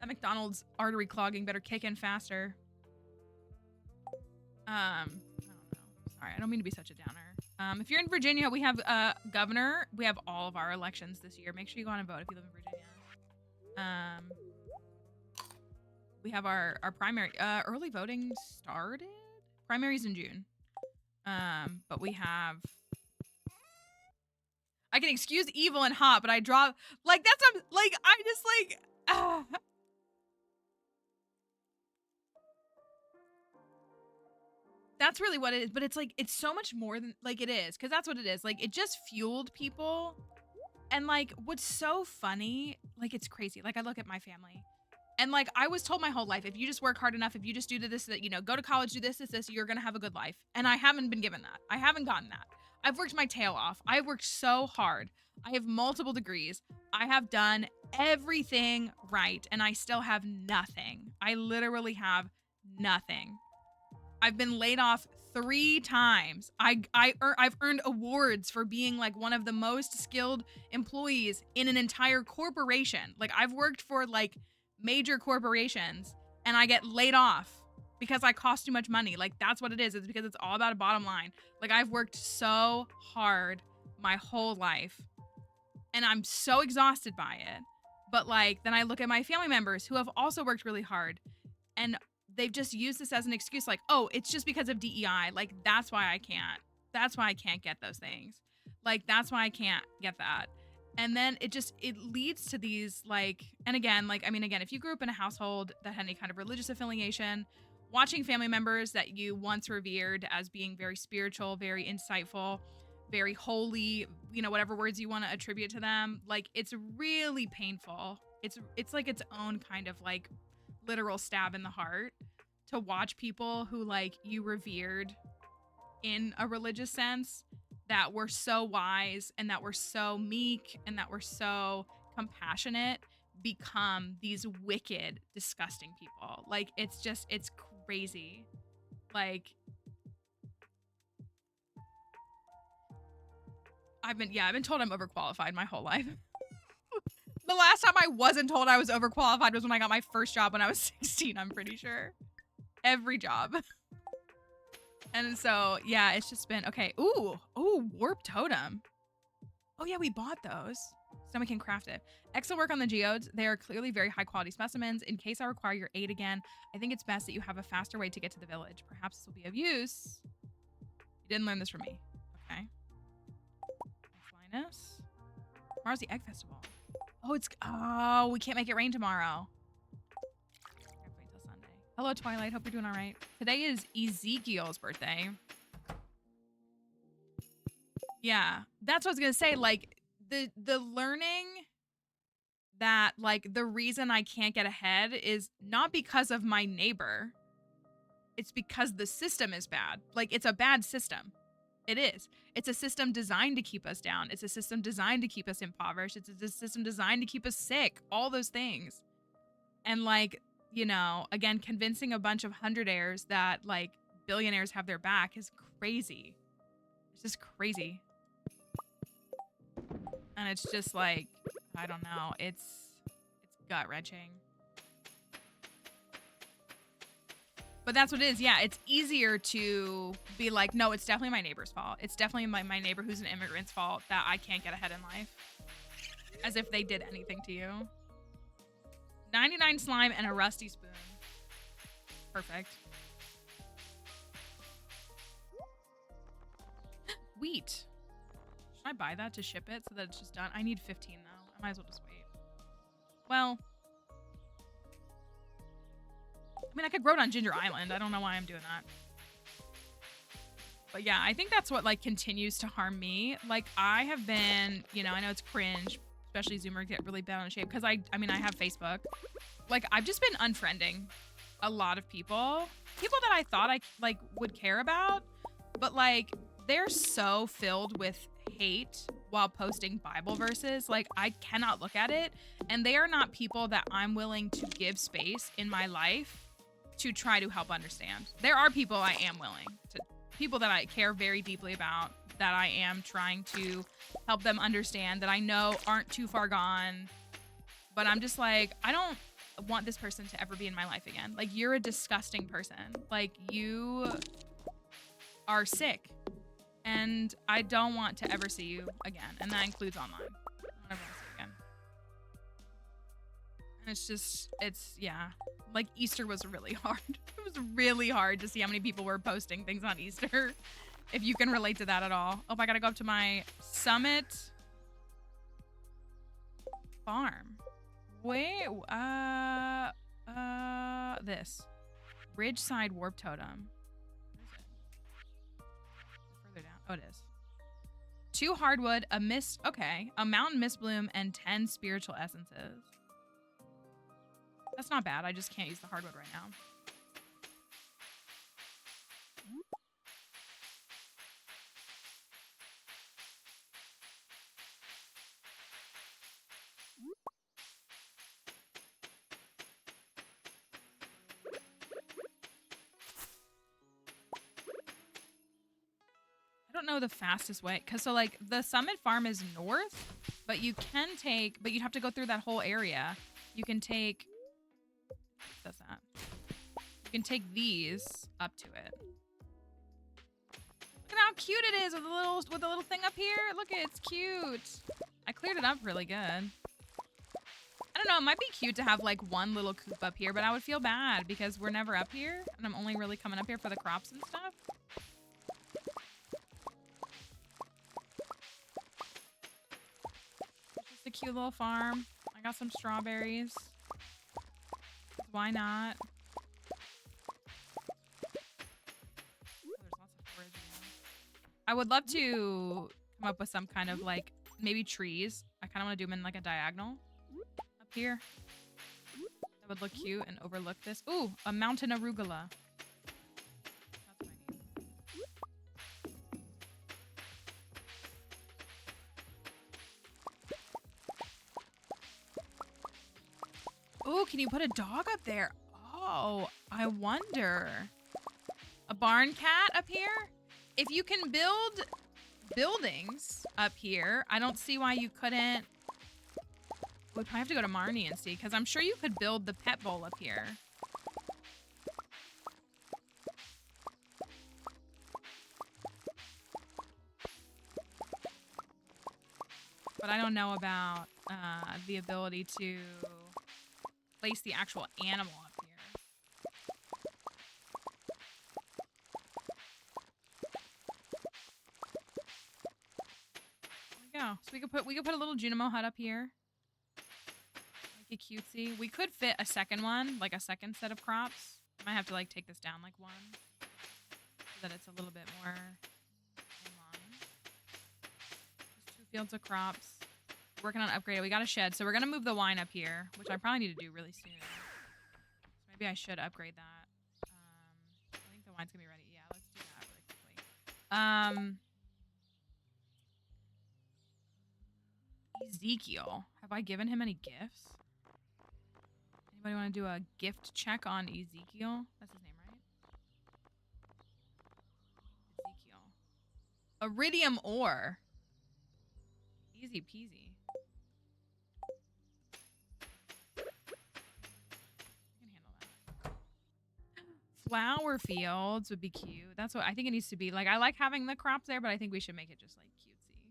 That McDonald's artery clogging better kick in faster. I don't know. Sorry, I don't mean to be such a downer. If you're in Virginia, we have governor. We have all of our elections this year. Make sure you go on and vote if you live in Virginia. We have our primary. Early voting started. Primaries in June. But we have, I can excuse evil and hot, but I draw like that's like I just like that's really what it is. But it's like it's so much more than like it is, because that's what it is. Like it just fueled people. And like what's so funny, like it's crazy. Like I look at my family. And like I was told my whole life, if you just work hard enough, if you just do this, that, you know, go to college, do this, you're gonna have a good life. And I haven't been given that. I haven't gotten that. I've worked my tail off. I've worked so hard. I have multiple degrees. I have done everything right, and I still have nothing. I literally have nothing. I've been laid off 3 times. I've earned awards for being like one of the most skilled employees in an entire corporation. Like I've worked for like major corporations and I get laid off because I cost too much money. Like that's what it is. It's because it's all about a bottom line. Like I've worked so hard my whole life and I'm so exhausted by it. But like then I look at my family members who have also worked really hard and they've just used this as an excuse. Like, oh, it's just because of DEI. Like that's why I can't get those things. Like that's why I can't get that. And then it leads to these like, and again, like, I mean, again, if you grew up in a household that had any kind of religious affiliation, watching family members that you once revered as being very spiritual, very insightful, very holy, you know, whatever words you want to attribute to them. Like, it's really painful. It's like its own kind of like literal stab in the heart to watch people who like you revered in a religious sense, that were so wise and that were so meek and that were so compassionate, become these wicked, disgusting people. Like, it's crazy. Like, I've been told I'm overqualified my whole life. The last time I wasn't told I was overqualified was when I got my first job when I was 16, I'm pretty sure. Every job. And so, yeah, it's just been, okay. Ooh, warp totem. Oh yeah, we bought those. So now we can craft it. Excellent work on the geodes. They are clearly very high quality specimens. In case I require your aid again, I think it's best that you have a faster way to get to the village. Perhaps this will be of use. You didn't learn this from me. Okay. Linus. Tomorrow's the egg festival. Oh, we can't make it rain tomorrow. Wait till Sunday. Hello, Twilight. Hope you're doing all right. Today is Ezekiel's birthday. Yeah, that's what I was gonna say. Like, the learning that like the reason I can't get ahead is not because of my neighbor. It's because the system is bad. Like, it's a bad system. It is. It's a system designed to keep us down. It's a system designed to keep us impoverished. It's a system designed to keep us sick. All those things. And like, you know, again, convincing a bunch of hundredaires that like billionaires have their back is crazy. It's just crazy. And it's just like, I don't know. It's gut-wrenching. But that's what it is. Yeah, it's easier to be like, no, it's definitely my neighbor's fault. It's definitely my neighbor who's an immigrant's fault that I can't get ahead in life. As if they did anything to you. 99 slime and a rusty spoon. Perfect. Wheat. Should I buy that to ship it so that it's just done? I need 15 though. I might as well just wait. Well, I mean, I could grow it on Ginger Island. I don't know why I'm doing that. But yeah, I think that's what like continues to harm me. Like, I have been, you know, I know it's cringe, especially Zoomers get really bad on shape because I mean, I have Facebook. Like, I've just been unfriending a lot of people that I thought I like would care about, but like they're so filled with hate while posting Bible verses. Like, I cannot look at it, and they are not people that I'm willing to give space in my life to try to help understand. There are people I am willing to, people that I care very deeply about, that I am trying to help them understand, that I know aren't too far gone, but I'm just like, I don't want this person to ever be in my life again. Like, you're a disgusting person. Like, you are sick, and I don't want to ever see you again, and that includes online. I don't ever want to see you again. And it's just, yeah. Like, Easter was really hard. It was really hard to see how many people were posting things on Easter. If you can relate to that at all. Oh, I gotta go up to my Summit farm. Wait, this. Ridgeside warp totem. Further down. Oh, it is. 2 hardwood, a mist, okay. A mountain mist bloom, and 10 spiritual essences. That's not bad. I just can't use the hardwood right now. I don't know the fastest way, because so like the Summit farm is north, but you can take, but you'd have to go through that whole area. You can take, that's that. You can take these up to it. Look at how cute it is with the little thing up here. Look, it's cute. I cleared it up really good. I don't know, it might be cute to have like one little coop up here, but I would feel bad because we're never up here, and I'm only really coming up here for the crops and stuff. Just a cute little farm. I got some strawberries. Why not? Oh, there's lots of forage in there. I would love to come up with some kind of like, maybe trees. I kind of want to do them in like a diagonal up here. That would look cute and overlook this. Ooh, a mountain arugula. That's what I need. Ooh, can you put a dog up there? Oh, I wonder. A barn cat up here? If you can build buildings up here, I don't see why you couldn't. We'd probably have to go to Marnie and see, because I'm sure you could build the pet bowl up here. But I don't know about the ability to place the actual animal up here. There we go. So we could put a little Junimo hut up here. Make it cutesy. We could fit a second one, like a second set of crops. I might have to like take this down like one, so that it's a little bit more in line. Just 2 fields of crops. Working on upgrade. We got a shed, so we're gonna move the wine up here, which I probably need to do really soon. So maybe I should upgrade that. I think the wine's gonna be ready. Yeah, let's do that really quickly. Ezekiel. Have I given him any gifts? Anybody want to do a gift check on Ezekiel? That's his name, right? Ezekiel. Iridium ore. Easy peasy. Flower fields would be cute. That's what I think it needs to be. Like, I like having the crops there, but I think we should make it just like cutesy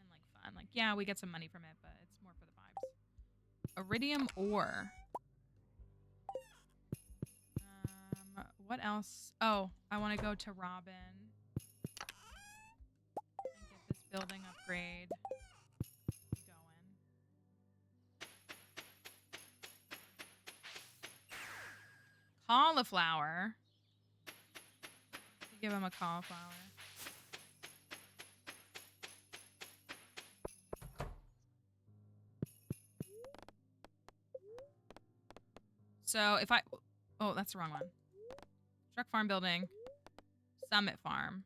and like fun. Like, yeah, we get some money from it, but it's more for the vibes. Iridium ore. What else? Oh, I want to go to Robin and get this building upgrade going. Cauliflower. Give him a cauliflower. So if I... Oh, that's the wrong one. Truck farm building. Summit farm.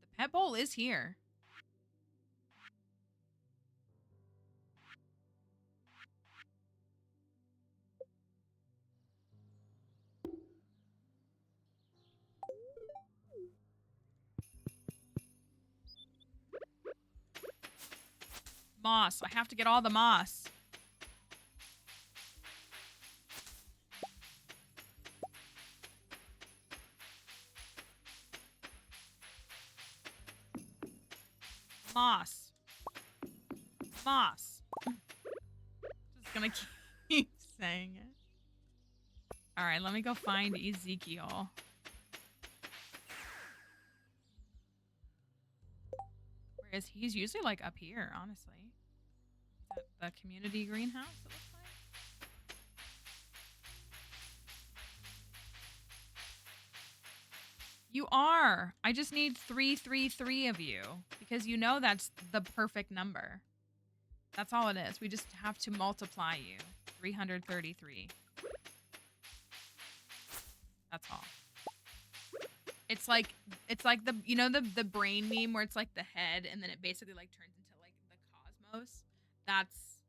The pet bowl is here. Moss. I have to get all the moss. Moss. Moss. Just gonna keep saying it. Alright, let me go find Ezekiel. Where is he? He's usually like up here, honestly. Is that the community greenhouse, it looks like? You are. I just need 333 of you because you know that's the perfect number. That's all it is. We just have to multiply you. 333. That's all. It's like the, you know, the brain meme where it's like the head and then it basically like turns into like the cosmos. That's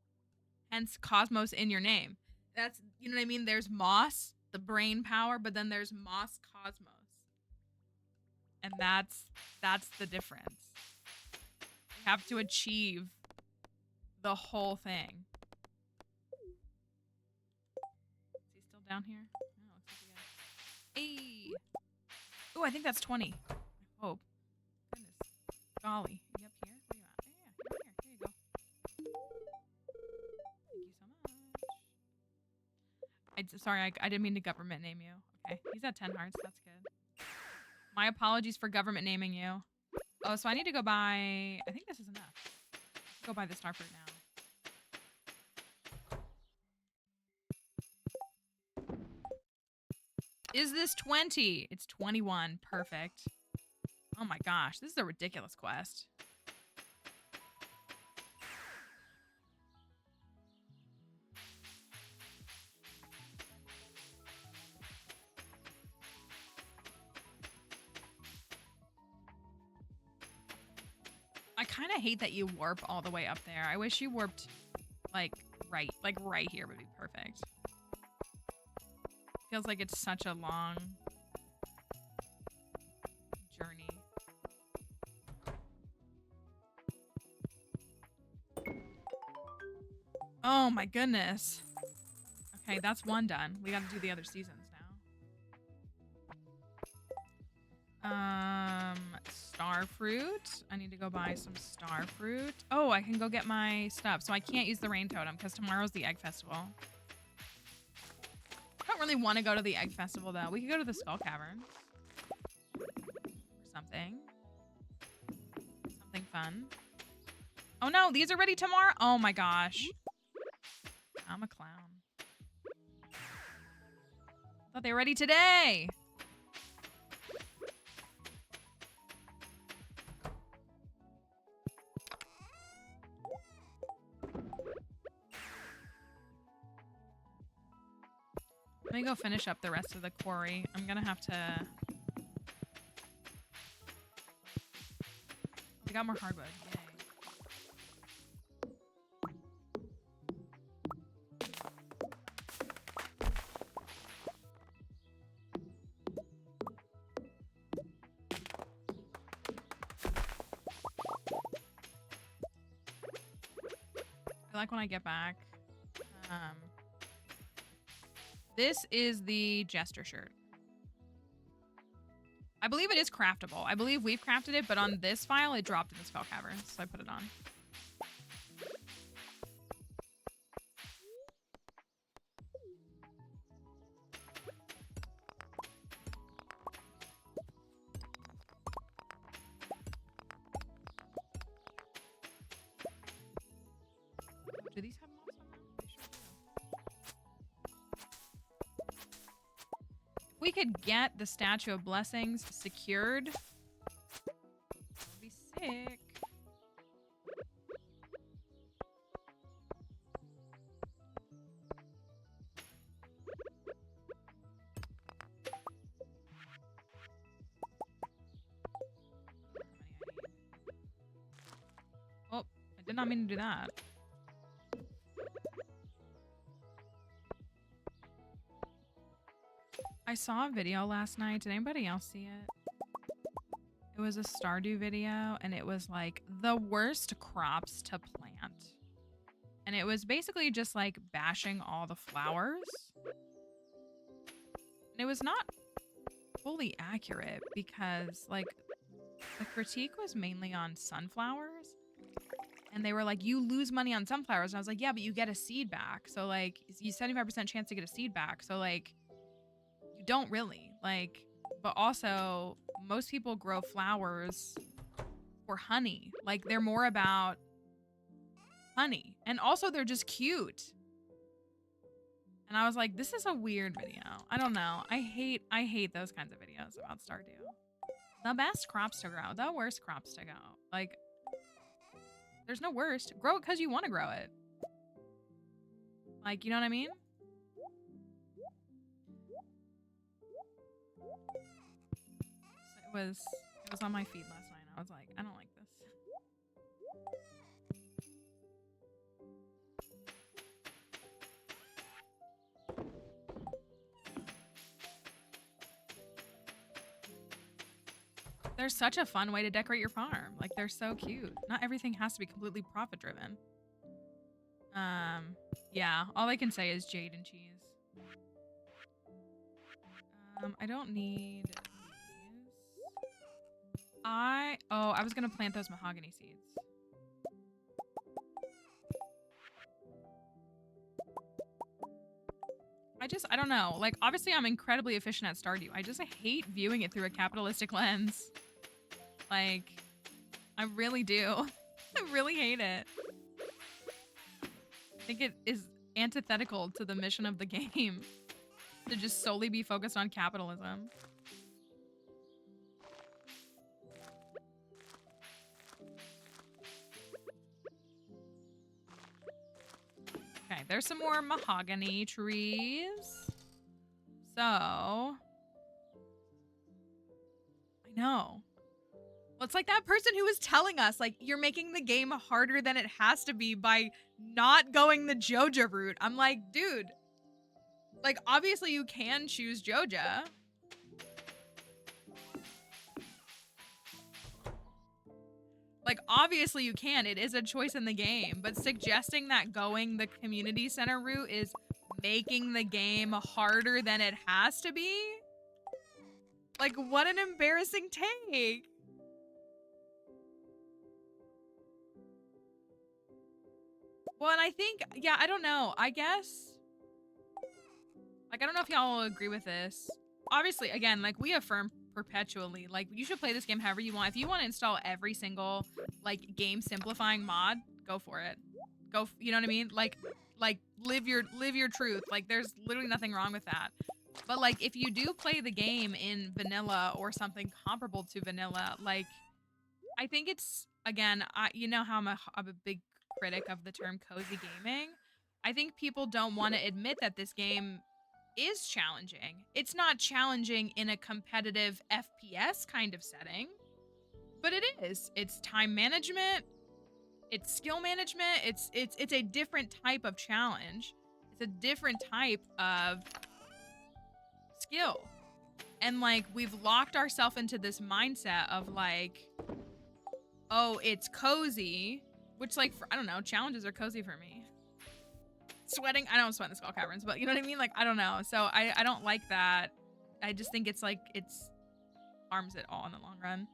hence cosmos in your name. That's, you know what I mean? There's Moss, the brain power, but then there's Moss Cosmos. And that's the difference. You have to achieve the whole thing. Is he still down here? No, looks like he is. Hey! Oh, I think that's 20. I hope. Goodness. Golly. Are you up here? Where you at? Yeah, you're here. Here you go. Thank you so much. Sorry, I didn't mean to government name you. Okay, he's at 10 hearts. That's good. My apologies for government naming you. Oh, so I need to go buy... I think this is enough. Go buy the star fruit now. Is this 20? It's 21. Perfect. Oh my gosh, this is a ridiculous quest. I kind of hate that you warp all the way up there. I wish you warped like right here would be perfect. Feels like it's such a long journey. Oh my goodness. Okay, that's one done. We got to do the other seasons now. Star fruit. I need to go buy some star fruit. Oh, I can go get my stuff. So I can't use the rain totem because tomorrow's the egg festival. I don't really want to go to the egg festival though. We could go to the skull cavern. Or something. Something fun. Oh no, these are ready tomorrow? Oh my gosh. I'm a clown. I thought they were ready today. Let me go finish up the rest of the quarry. I'm gonna have to... We got more hardwood. Yay. I like when I get back. This is the jester shirt. I believe it is craftable. I believe we've crafted it, but on this file, it dropped in the spell cavern, so I put it on. Do these have moss on them? They sure do. If we could get the Statue of Blessings secured, that would be sick. Oh, I did not mean to do that. I saw a video last night. Did anybody else see it? It was a Stardew video, and it was like the worst crops to plant. And it was basically just like bashing all the flowers. And it was not fully accurate because like the critique was mainly on sunflowers. And they were like, you lose money on sunflowers. And I was like, yeah, but you get a seed back. So like you 75% chance to get a seed back. So like you don't really like, but also most people grow flowers for honey. Like they're more about honey. And also they're just cute. And I was like, this is a weird video. I don't know. I hate those kinds of videos about Stardew. The best crops to grow, the worst crops to go. Like, there's no worst. Grow it because you want to grow it. Like, you know what I mean? So it was on my feed last night. I was like, I don't like this. They're such a fun way to decorate your farm. Like, they're so cute. Not everything has to be completely profit driven. Yeah, all I can say is jade and cheese. I don't need these. I was gonna plant those mahogany seeds. I don't know. Like, obviously I'm incredibly efficient at Stardew. I hate viewing it through a capitalistic lens. Like, I really do. I really hate it. I think it is antithetical to the mission of the game to just solely be focused on capitalism. there's some more mahogany trees. So, I know. Well, it's like that person who was telling us, like, you're making the game harder than it has to be by not going the Joja route. I'm like, dude, like, obviously you can choose Joja. Like, obviously you can. It is a choice in the game. But suggesting that going the community center route is making the game harder than it has to be? Like, what an embarrassing take. Well, and I think, yeah, I don't know. I guess, like, I don't know if y'all will agree with this. Obviously, again, like, we affirm perpetually, like, you should play this game however you want. If you want to install every single, like, game simplifying mod, go for it. Go, you know what I mean? Like, live your truth. Like, there's literally nothing wrong with that. But, like, if you do play the game in vanilla or something comparable to vanilla, like, I think it's, again, you know how I'm a big critic of the term cozy gaming. I think people don't want to admit that this game is challenging. It's not challenging in a competitive FPS kind of setting, but it is. It's time management, it's skill management, it's a different type of challenge. It's a different type of skill. And like we've locked ourselves into this mindset of like, oh, it's cozy, which like I don't know, challenges are cozy for me. Sweating, I don't sweat in the Skull Caverns, but you know what I mean? Like, I don't know. So I don't like that. I just think it's like, it's harms it all in the long run.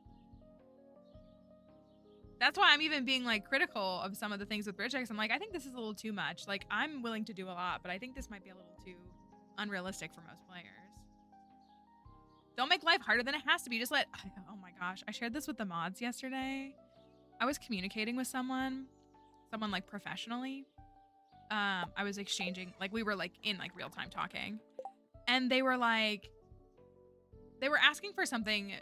That's why I'm even being like critical of some of the things with Bridge X. I'm like, I think this is a little too much. Like, I'm willing to do a lot, but I think this might be a little too unrealistic for most players. Don't make life harder than it has to be. Just let, oh my gosh. I shared this with the mods yesterday. I was communicating with someone like professionally. I was exchanging, like we were like in like real time talking, and they were asking for something.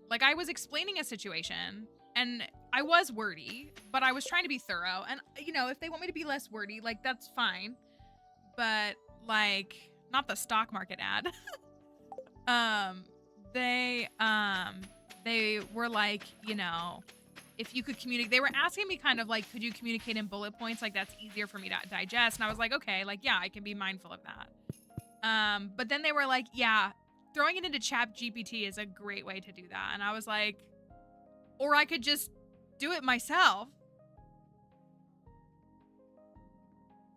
Like I was explaining a situation and I was wordy, but I was trying to be thorough. And you know, if they want me to be less wordy, like that's fine. But like not the stock market ad. They were like, you know, if you could communicate, they were asking me kind of like, could you communicate in bullet points? Like that's easier for me to digest. And I was like, okay, like, yeah, I can be mindful of that. But then they were like, yeah, throwing it into Chat GPT is a great way to do that. And I was like, or I could just do it myself.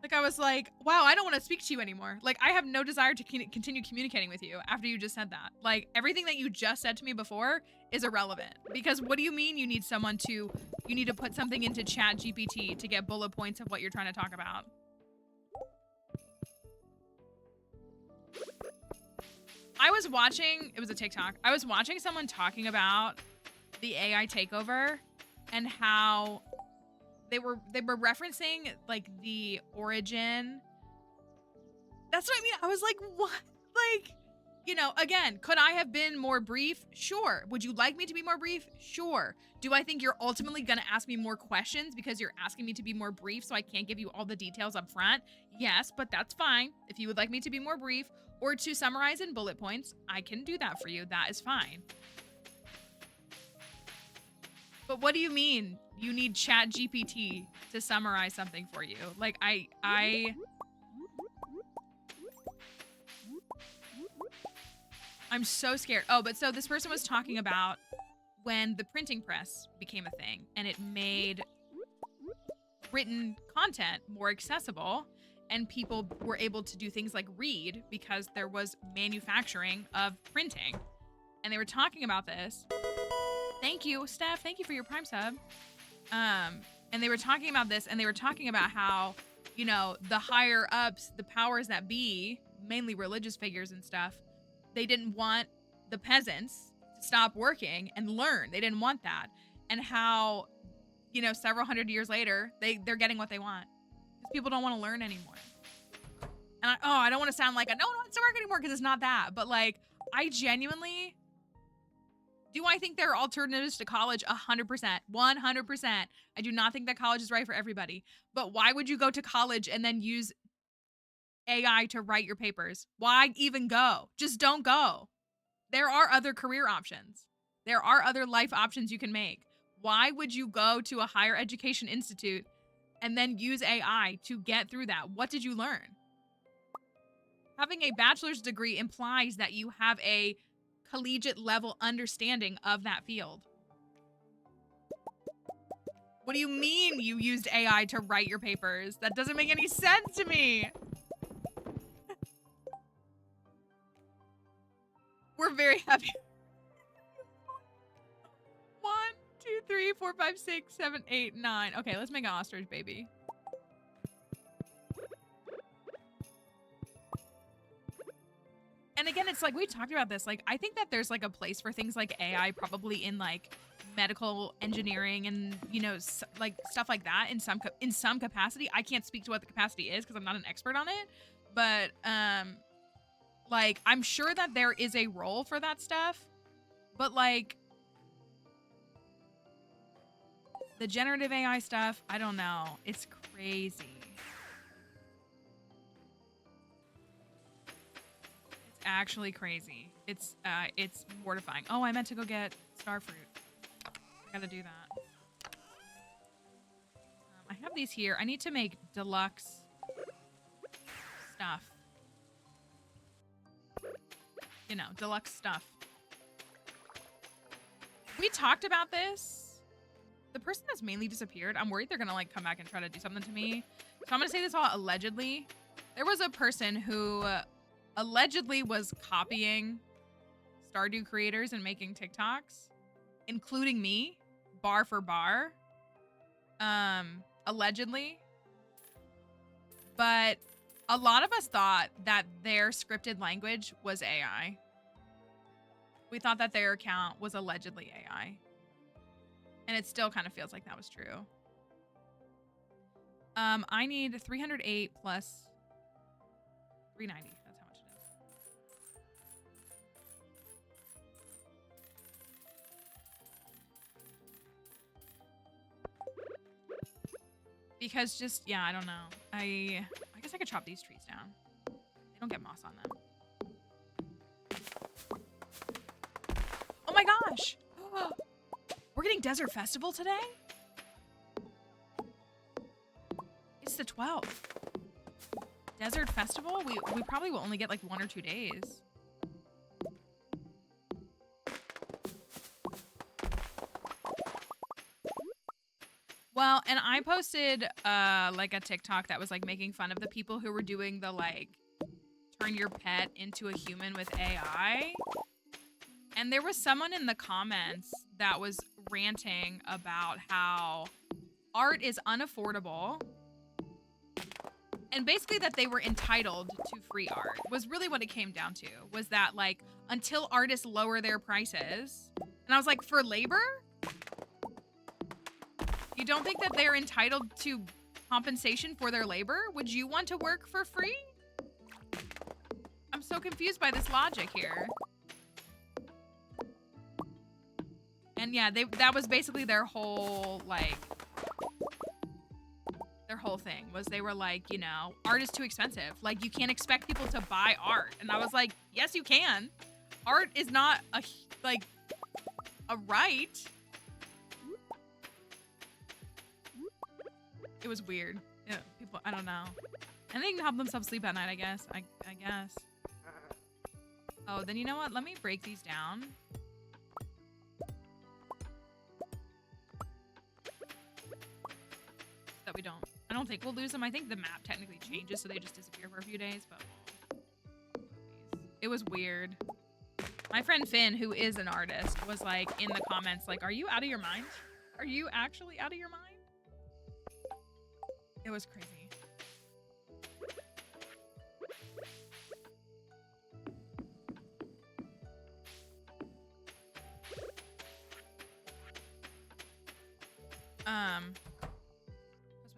Like, I was like, wow, I don't want to speak to you anymore. Like, I have no desire to continue communicating with you after you just said that. Like, everything that you just said to me before is irrelevant. Because what do you mean you need to put something into Chat GPT to get bullet points of what you're trying to talk about? I was watching, it was a TikTok. I was watching someone talking about the AI takeover and how they were referencing like the origin. That's what I mean. I was like, what? Like, you know, again, could I have been more brief? Sure. Would you like me to be more brief? Sure. Do I think you're ultimately going to ask me more questions because you're asking me to be more brief so I can't give you all the details up front? Yes, but that's fine. If you would like me to be more brief or to summarize in bullet points, I can do that for you. That is fine. But what do you mean you need Chat GPT to summarize something for you? Like, I'm so scared. Oh, but so this person was talking about when the printing press became a thing and it made written content more accessible and people were able to do things like read because there was manufacturing of printing. And they were talking about this. Thank you, Steph. Thank you for your Prime sub. And they were talking about this, and they were talking about how, you know, the higher ups, the powers that be, mainly religious figures and stuff, they didn't want the peasants to stop working and learn. They didn't want that. And how, you know, several hundred years later, they're getting what they want. Because people don't want to learn anymore. And I don't want to sound like no one wants to work anymore because it's not that. But like, I genuinely... Do I think there are alternatives to college? 100%. 100%. I do not think that college is right for everybody. But why would you go to college and then use AI to write your papers. Why even go? Just don't go. There are other career options. There are other life options you can make. Why would you go to a higher education institute and then use AI to get through that? What did you learn? Having a bachelor's degree implies that you have a collegiate level understanding of that field. What do you mean you used AI to write your papers? That doesn't make any sense to me. We're very happy. 1, 2, 3, 4, 5, 6, 7, 8, 9. Okay, let's make an ostrich baby. And again, it's like, we talked about this. Like, I think that there's like a place for things like AI probably in like medical engineering and, you know, like stuff like that in some capacity. I can't speak to what the capacity is because I'm not an expert on it. But like, I'm sure that there is a role for that stuff. But like, the generative AI stuff, I don't know. It's crazy. It's actually crazy. It's mortifying. Oh, I meant to go get starfruit. I gotta do that. I have these here. I need to make deluxe stuff. You know, deluxe stuff. We talked about this. The person that's mainly disappeared, I'm worried they're gonna like come back and try to do something to me. So I'm gonna say this all allegedly. There was a person who allegedly was copying Stardew creators and making TikToks, including me, bar for bar. Allegedly. But a lot of us thought that their scripted language was AI. We thought that their account was allegedly AI. And it still kind of feels like that was true. I need 308 plus 390. That's how much it is. Because just, yeah, I don't know. I guess I could chop these trees down. They don't get moss on them. Oh my gosh! We're getting Desert Festival today? It's the 12th. Desert Festival? We probably will only get like 1 or 2 days. Well, and I posted like a TikTok that was like making fun of the people who were doing the like turn your pet into a human with AI. And there was someone in the comments that was ranting about how art is unaffordable. And basically that they were entitled to free art was really what it came down to. Was that like, until artists lower their prices. And I was like, for labor? You don't think that they're entitled to compensation for their labor? Would you want to work for free? I'm so confused by this logic here. And yeah, that was basically their whole, like, their whole thing was they were like, you know, art is too expensive. Like, you can't expect people to buy art. And I was like, yes, you can. Art is not a right. It was weird. Yeah, people, I don't know. And they can help themselves sleep at night, I guess. I guess. Oh, then you know what? Let me break these down. That we don't. I don't think we'll lose them. I think the map technically changes, so they just disappear for a few days, but it was weird. My friend Finn, who is an artist, was like in the comments like, are you out of your mind? Are you actually out of your mind? It was crazy.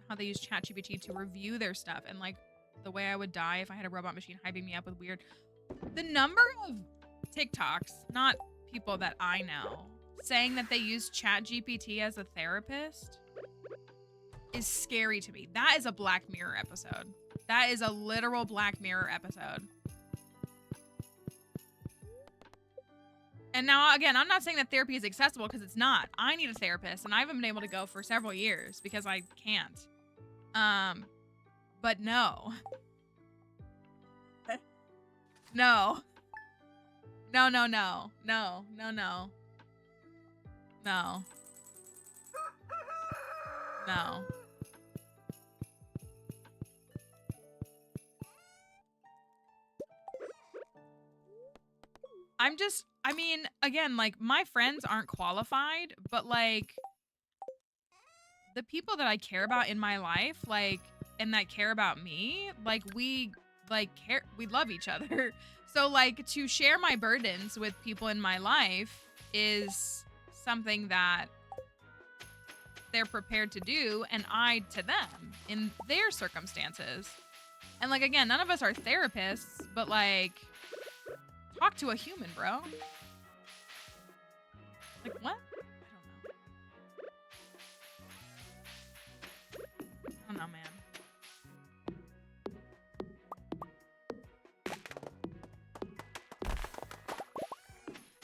How they use ChatGPT to review their stuff, and like the way I would die if I had a robot machine hyping me up with weird. The number of TikToks, not people that I know, saying that they use ChatGPT as a therapist is scary to me. That is a Black Mirror episode. That is a literal Black Mirror episode. And now, again, I'm not saying that therapy is accessible because it's not. I need a therapist, and I haven't been able to go for several years because I can't. But no. No. No, no, no. No, no, no. No. No. I mean, again, like, my friends aren't qualified, but, like, the people that I care about in my life, like, and that care about me, like, we love each other. So, like, to share my burdens with people in my life is something that they're prepared to do, and I to them in their circumstances. And, like, again, none of us are therapists, but, like, talk to a human, bro. Like, what? I don't know, man.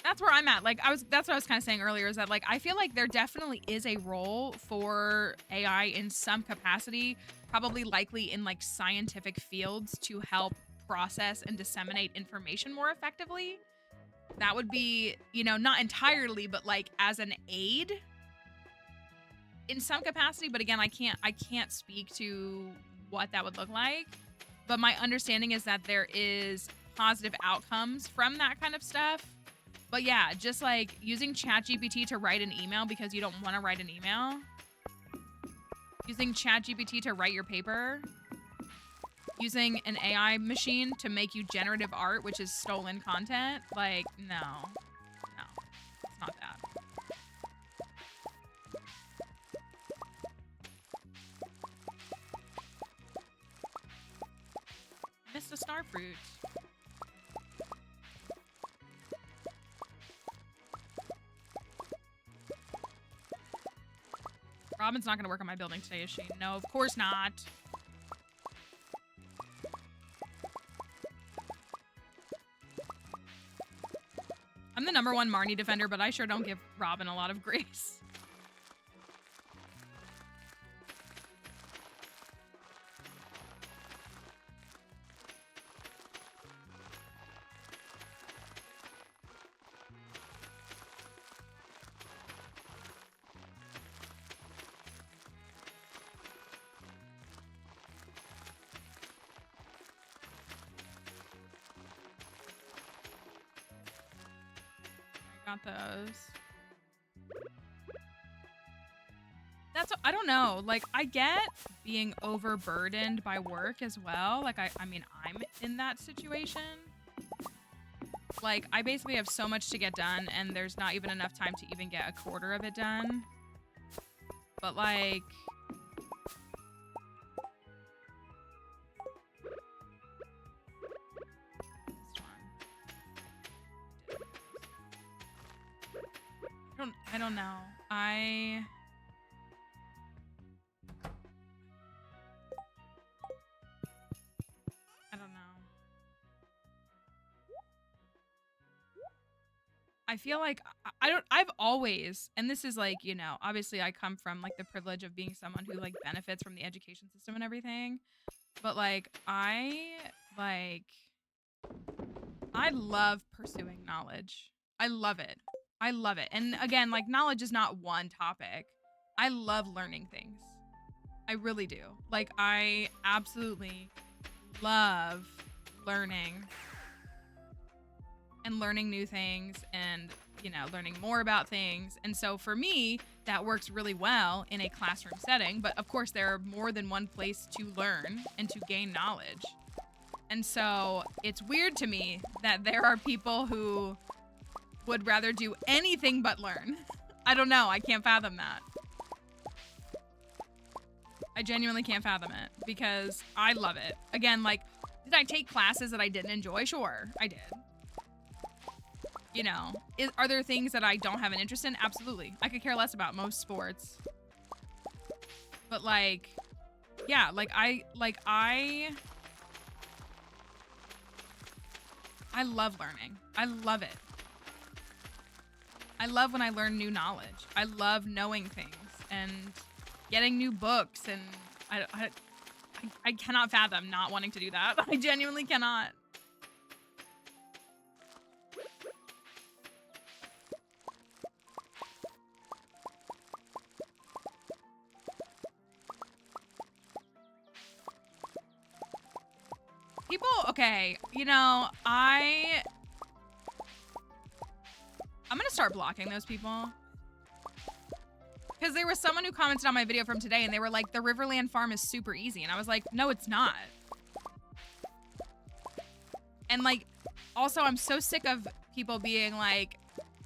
That's where I'm at. Like, that's what I was kind of saying earlier, is that, like, I feel like there definitely is a role for AI in some capacity, probably likely in, like, scientific fields to help process and disseminate information more effectively. That would be, you know, not entirely, but, like, as an aid in some capacity. But again, I can't speak to what that would look like. But my understanding is that there is positive outcomes from that kind of stuff. But yeah, just like using ChatGPT to write an email because you don't want to write an email. Using ChatGPT to write your paper. Using an AI machine to make you generative art, which is stolen content. Like, no. No. It's not that. Missed a star fruit. Robin's not gonna work on my building today, is she? No, of course not. I'm the #1 Marnie defender, but I sure don't give Robin a lot of grace. Got those. That's, I don't know. Like, I get being overburdened by work as well. Like, I mean, I'm in that situation. Like, I basically have so much to get done, and there's not even enough time to even get a quarter of it done. But, like, I don't know. I don't know. I feel like I've always, and this is like, you know, obviously I come from like the privilege of being someone who like benefits from the education system and everything. But like, I love pursuing knowledge. I love it. I love it. And again, like, knowledge is not one topic. I love learning things. I really do. Like, I absolutely love learning and learning new things and, you know, learning more about things. And so for me, that works really well in a classroom setting. But of course, there are more than one place to learn and to gain knowledge. And so it's weird to me that there are people who would rather do anything but learn. I don't know. I can't fathom that. I genuinely can't fathom it because I love it. Again, like, did I take classes that I didn't enjoy? Sure, I did. You know, are there things that I don't have an interest in? Absolutely. I could care less about most sports. But like, yeah, like I I love learning. I love it. I love when I learn new knowledge. I love knowing things and getting new books, and I cannot fathom not wanting to do that. I genuinely cannot. People, okay, you know, I'm gonna start blocking those people. Because there was someone who commented on my video from today and they were like, the Riverland farm is super easy. And I was like, no, it's not. And like, also I'm so sick of people being like,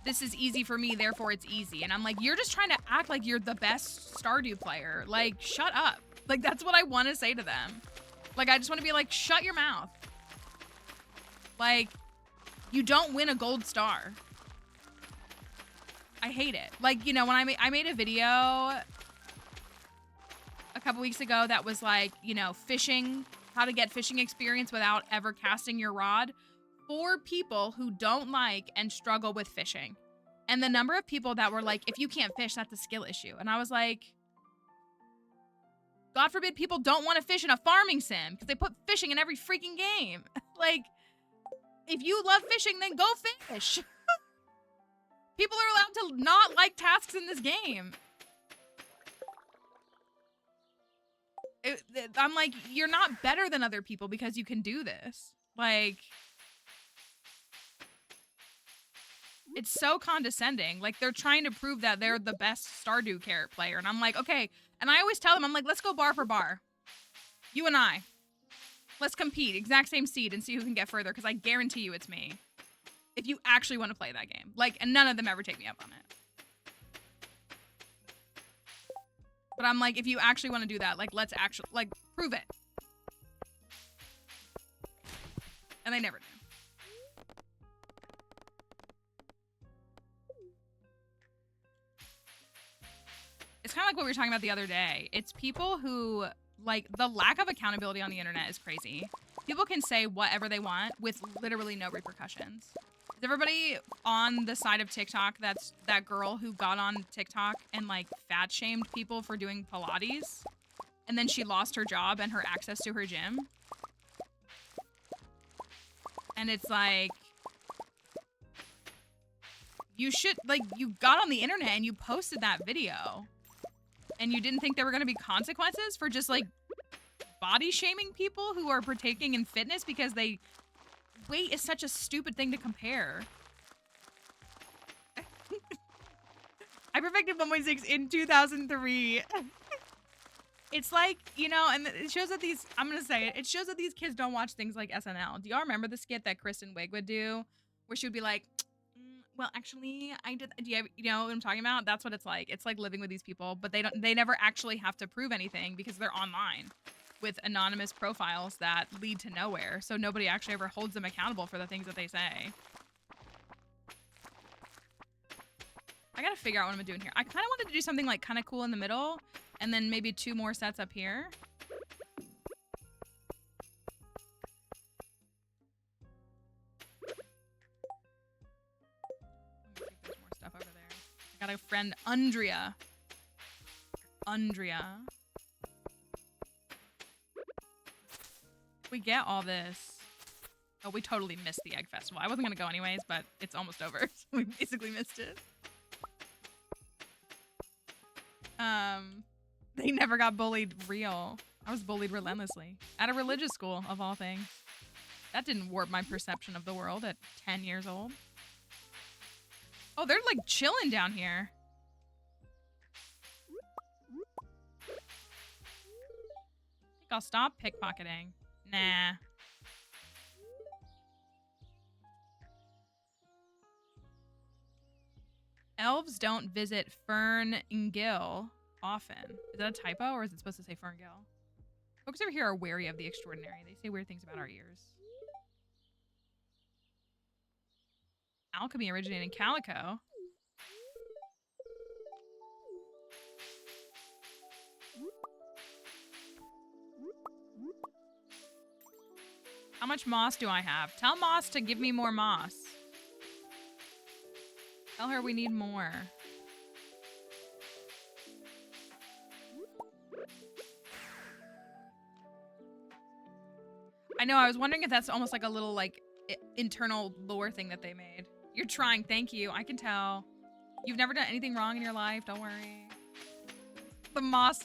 this is easy for me, therefore it's easy. And I'm like, you're just trying to act like you're the best Stardew player. Like, shut up. Like, that's what I want to say to them. Like, I just want to be like, shut your mouth. Like, you don't win a gold star. I hate it. Like, you know, when I made a video a couple weeks ago that was like, you know, fishing, how to get fishing experience without ever casting your rod for people who don't like and struggle with fishing. And the number of people that were like, if you can't fish, that's a skill issue. And I was like, God forbid people don't want to fish in a farming sim because they put fishing in every freaking game. Like, if you love fishing, then go fish. People are allowed to not like tasks in this game. I'm like, you're not better than other people because you can do this. Like, it's so condescending. Like, they're trying to prove that they're the best Stardew carrot player. And I'm like, okay. And I always tell them, I'm like, let's go bar for bar. You and I. Let's compete. Exact same seed and see who can get further. Because I guarantee you it's me. If you actually want to play that game. Like, and none of them ever take me up on it. But I'm like, if you actually want to do that, like, let's actually, like, prove it. And they never do. It's kind of like what we were talking about the other day. It's people who, like, the lack of accountability on the internet is crazy. People can say whatever they want with literally no repercussions. Is everybody on the side of TikTok that's that girl who got on TikTok and, like, fat shamed people for doing Pilates? And then she lost her job and her access to her gym? And it's like, you should, like, you got on the internet and you posted that video. And you didn't think there were going to be consequences for just, like, body shaming people who are partaking in fitness because they... Weight is such a stupid thing to compare. I perfected 1.6 in 2003. It's like, you know, and it shows that these... I'm going to say it. It shows that these kids don't watch things like SNL. Do y'all remember the skit that Kristen Wiig would do? Where she would be like... Well, actually, I did. Do you know what I'm talking about? That's what it's like. It's like living with these people, but they never actually have to prove anything because they're online with anonymous profiles that lead to nowhere. So nobody actually ever holds them accountable for the things that they say. I gotta figure out what I'm doing here. I kind of wanted to do something like kind of cool in the middle and then maybe 2 more sets up here. Got a friend, Andrea. We get all this. Oh, we totally missed the egg festival. I wasn't gonna go anyways, but it's almost over. So we basically missed it. They never got bullied real. I was bullied relentlessly. At a religious school, of all things. That didn't warp my perception of the world at 10 years old. Oh, they're like chilling down here. I think I'll stop pickpocketing. Nah. Elves don't visit Fern Gill often. Is that a typo or is it supposed to say Fern Gill? Folks over here are wary of the extraordinary. They say weird things about our ears. Alchemy originated in Calico. How much moss do I have? Tell Moss to give me more moss. Tell her we need more. I know, I was wondering if that's almost like a little like internal lore thing that they made. You're trying, thank you. I can tell. You've never done anything wrong in your life, don't worry. The moss.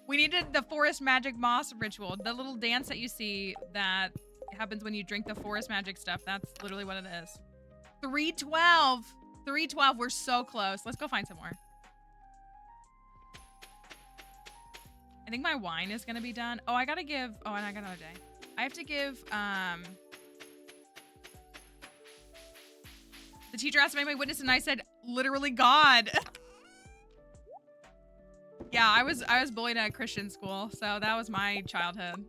We needed the forest magic moss ritual. The little dance that you see that happens when you drink the forest magic stuff. That's literally what it is. 312. 312. We're so close. Let's go find some more. I think my wine is going to be done. Oh, I got to give... Oh, and I got another day. I have to give... The teacher asked if anybody witnessed, and I said, literally God. Yeah, I was bullied at a Christian school, so that was my childhood.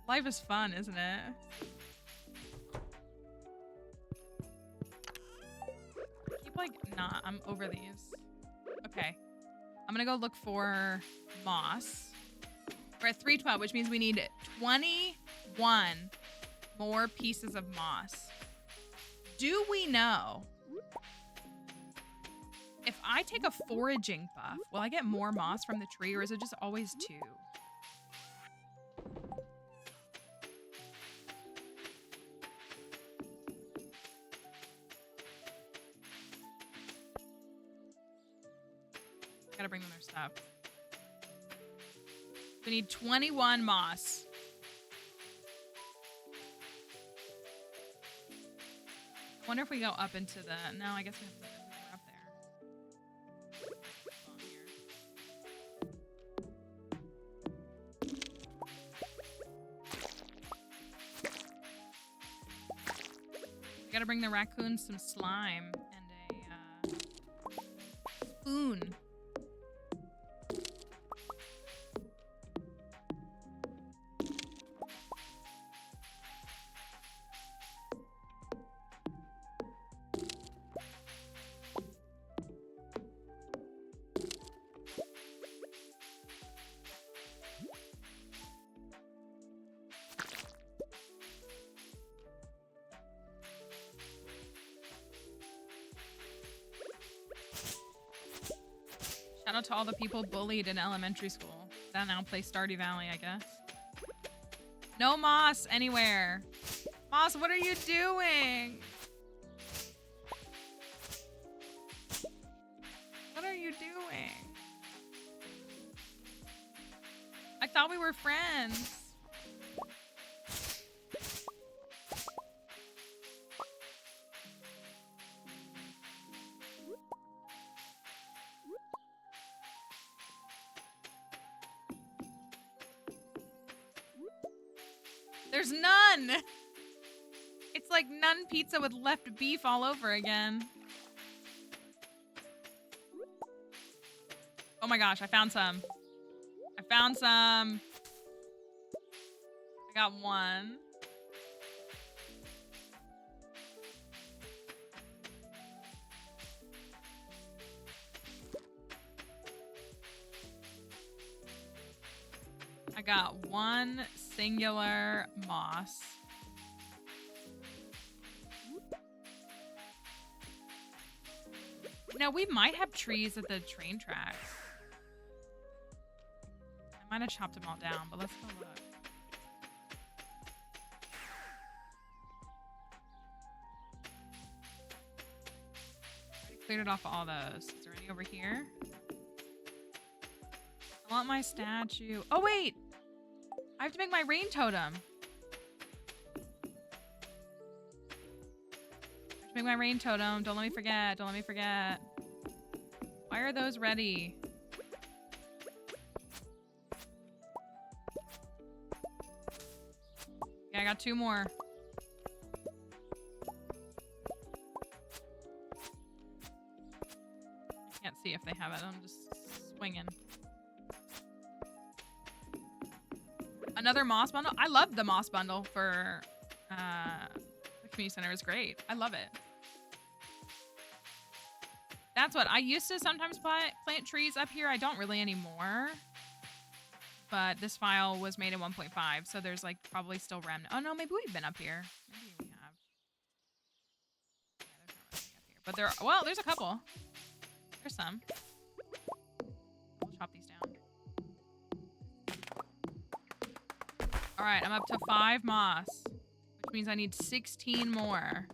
Life is fun, isn't it? Keep like, nah, I'm over these. Okay. I'm gonna go look for moss. We're at 312, which means we need 21 more pieces of moss. Do we know if I take a foraging buff, will I get more moss from the tree, or is it just always 2? Gotta bring them their stuff. We need 21 moss. I wonder if we go up into the... No, I guess we have to go up there. We gotta bring the raccoons some slime and a spoon. Shout out to all the people bullied in elementary school that now play Stardew Valley, I guess. No moss anywhere. Moss, what are you doing? What are you doing? I thought we were friends. There's none. It's like none pizza with left beef all over again. Oh my gosh, I found some. I found some. I got one. I got one singular moss. No, we might have trees at the train tracks. I might have chopped them all down, but let's go look. I cleared it off all those. Is there any over here? I want my statue. Oh, wait! I have to make my rain totem. I have to make my rain totem. Don't let me forget. Don't let me forget. Why are those ready? Okay, I got 2 more. I can't see if they have it. I'm just swinging. Another moss bundle. I love the moss bundle for the community center. It's great. I love it. That's what I used to sometimes plant trees up here. I don't really anymore. But this file was made in 1.5, so there's like probably still remnant. Oh no, maybe we've been up here. Maybe we have. Yeah, there's not really up here. But well, there's a couple. There's some. We'll chop these down. All right, I'm up to 5 moss, which means I need 16 more.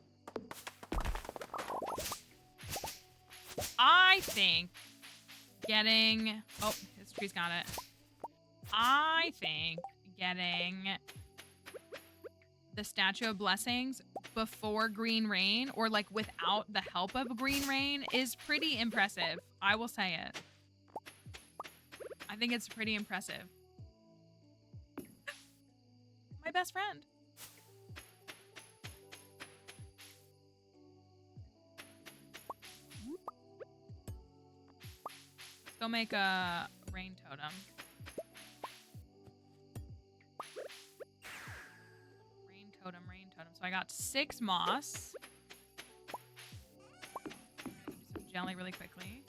I think getting... Oh, this tree's got it. I think getting the Statue of Blessings before Green Rain, or like without the help of Green Rain, is pretty impressive. I will say it. I think it's pretty impressive. My best friend. Let's go make a rain totem. Rain totem. So I got 6 moss. Some jelly really quickly.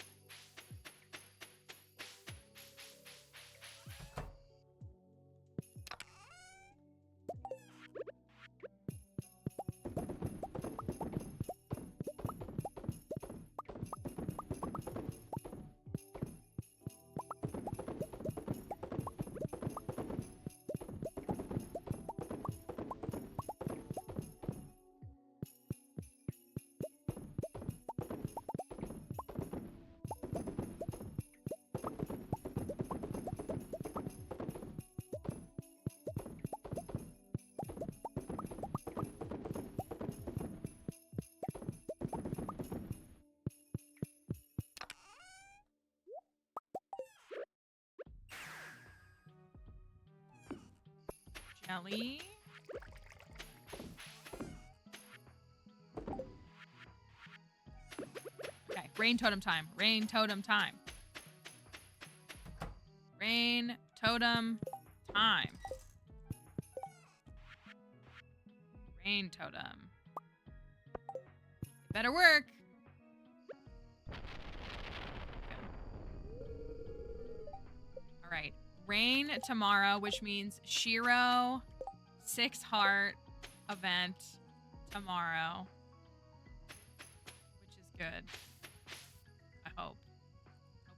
Jelly. Okay, rain totem time. Rain totem time. Rain totem time. Rain totem. Better work. Okay. All right. Rain tomorrow, which means Shiro 6 heart event tomorrow, which is good. I hope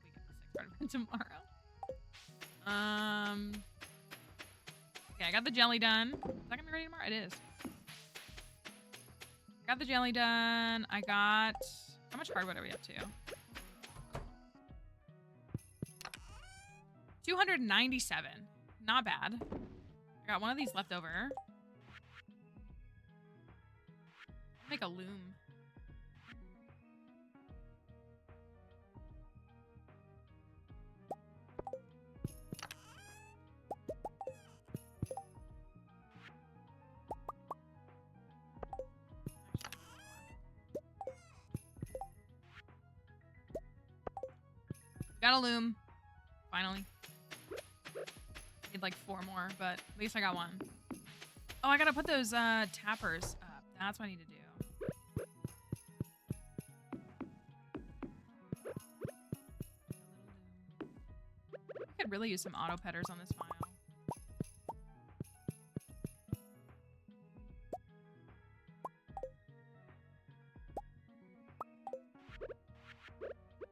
we get the 6 heart event tomorrow. Okay, I got the jelly done. Is that gonna be ready tomorrow? It is. I got the jelly done. I got... How much hardwood are we up to? 297. Not bad. I got one of these left over. Make a loom. Got a loom. Finally. Need like 4 more, but at least I got one. Oh, I gotta put those tappers up. That's what I need to do. I could really use some auto petters on this file.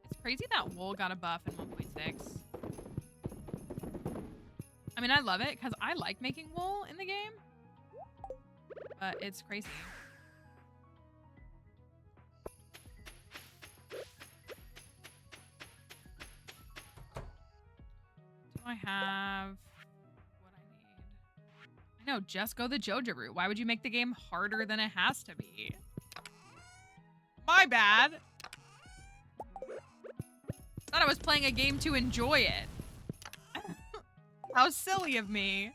It's crazy that wool got a buff in 1.6. I mean, I love it because I like making wool in the game, but it's crazy. Do I have what I need? I know, just go the Joja route. Why would you make the game harder than it has to be? My bad. Thought I was playing a game to enjoy it. How silly of me.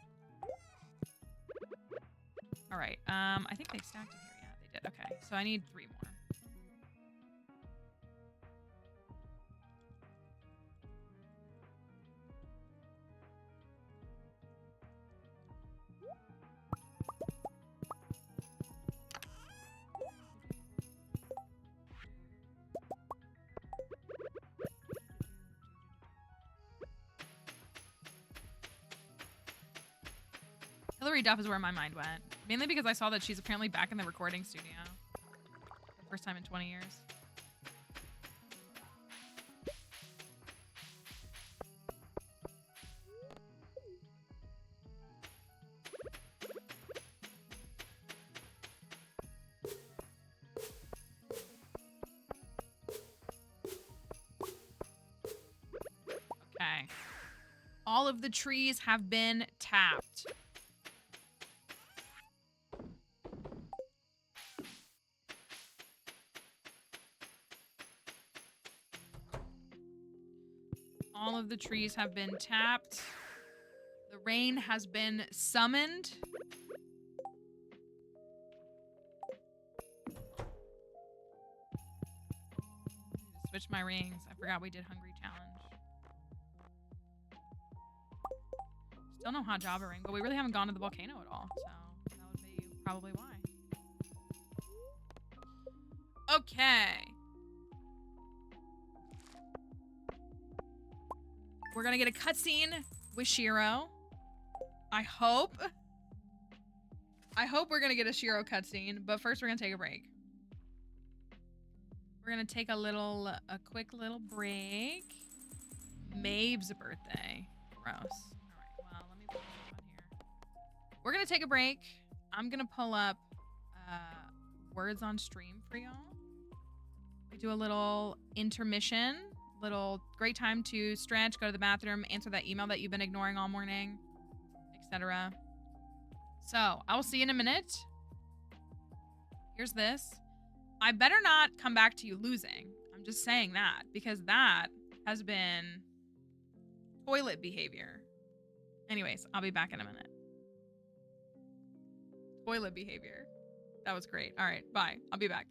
All right. I think they stacked in here. Yeah, they did. Okay. So I need 3 more. Hillary Duff is where my mind went. Mainly because I saw that she's apparently back in the recording studio. For the first time in 20 years. Okay. All of the trees have been tapped. All of the trees have been tapped. The rain has been summoned. Switch my rings. I forgot we did Hungry Challenge. Still no hot Java ring, but we really haven't gone to the volcano at all, so that would be probably why. Okay. We're gonna get a cutscene with Shiro. I hope we're gonna get a Shiro cutscene, but first we're gonna take a break. We're gonna take a quick little break. Maeve's birthday. Gross. All right, well, let me put this on here. We're gonna take a break. I'm gonna pull up words on stream for y'all. We do a little intermission. Little great time to stretch, go to the bathroom, answer that email that you've been ignoring all morning, etc. So I will see you in a minute. Here's this. I better not come back to you losing. I'm just saying that because that has been toilet behavior. Anyways, I'll be back in a minute. Toilet behavior. That was great. All right, bye. I'll be back.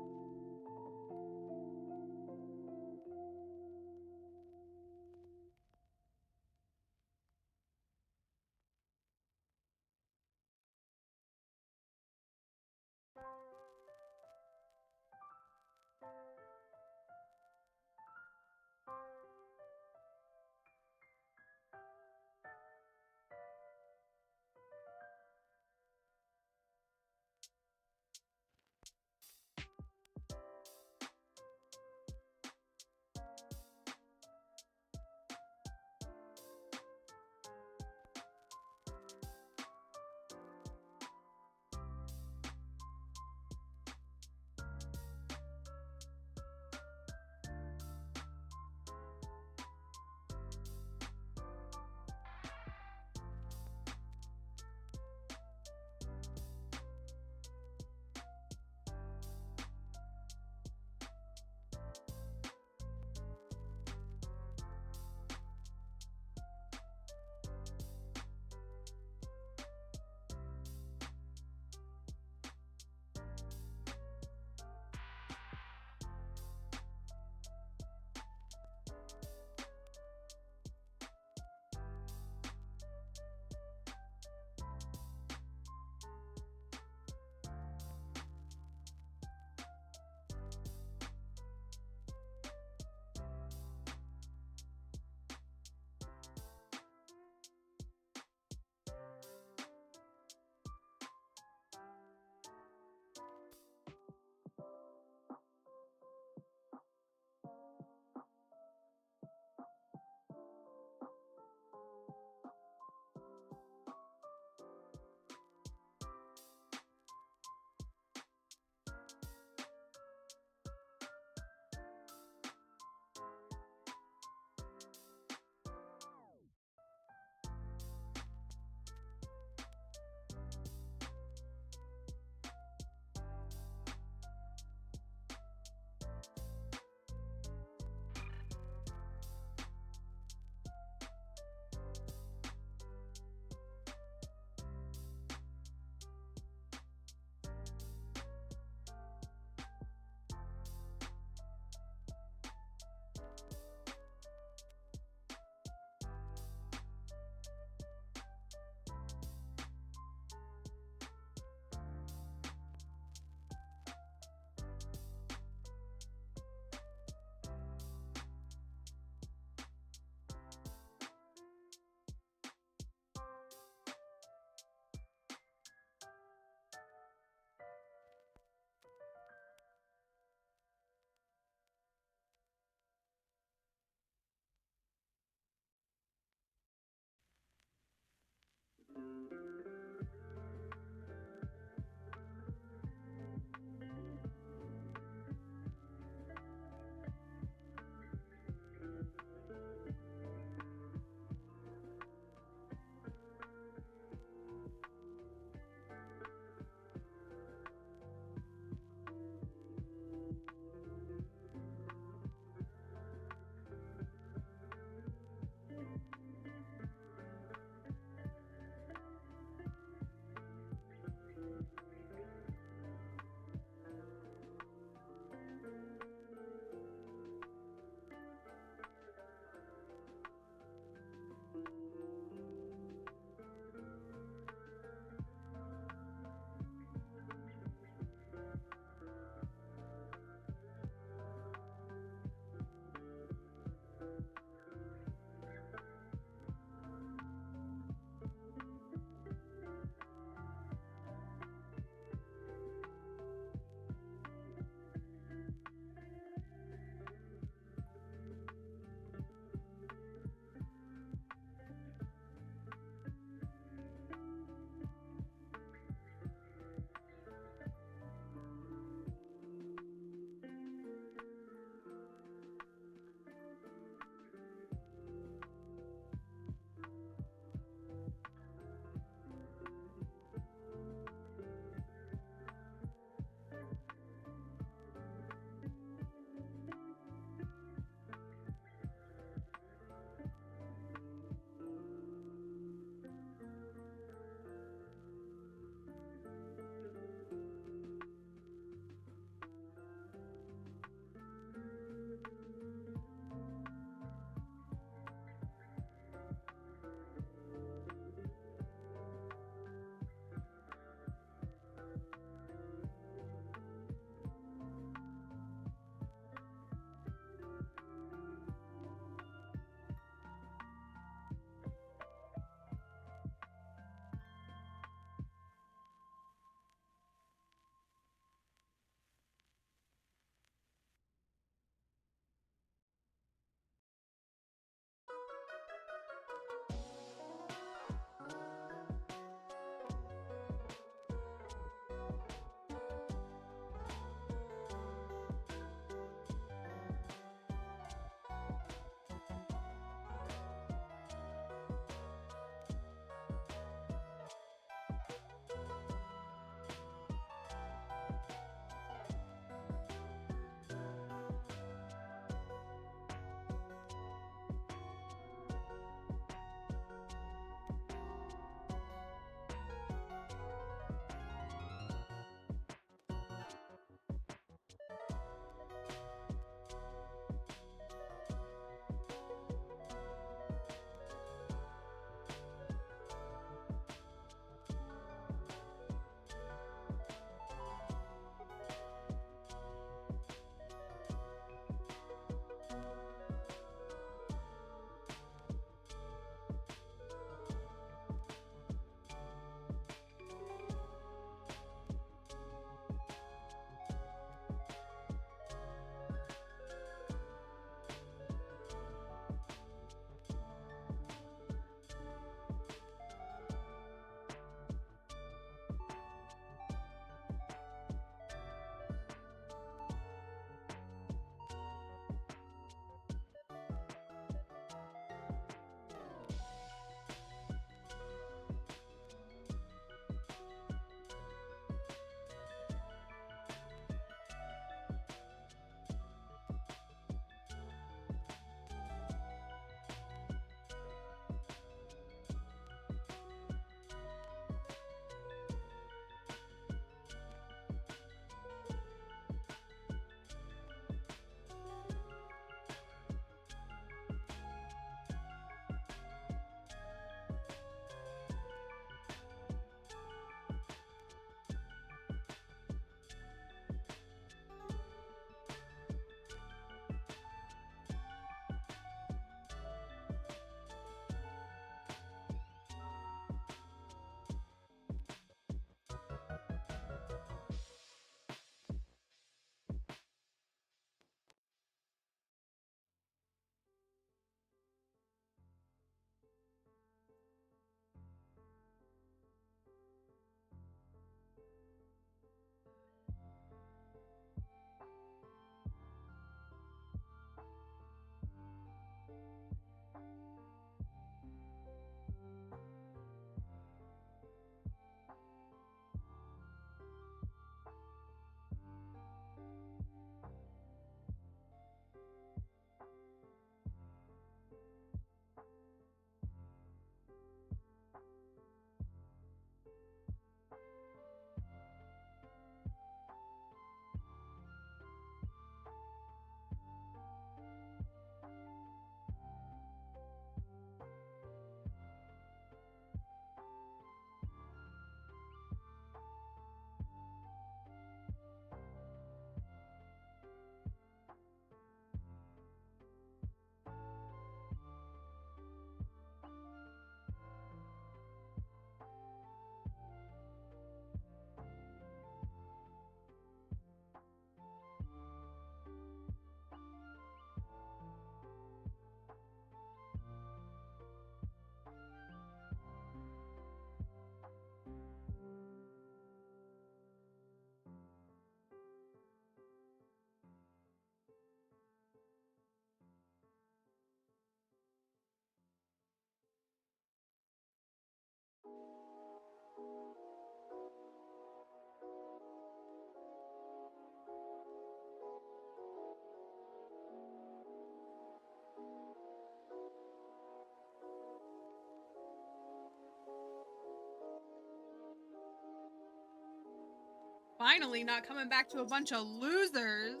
Finally, not coming back to a bunch of losers.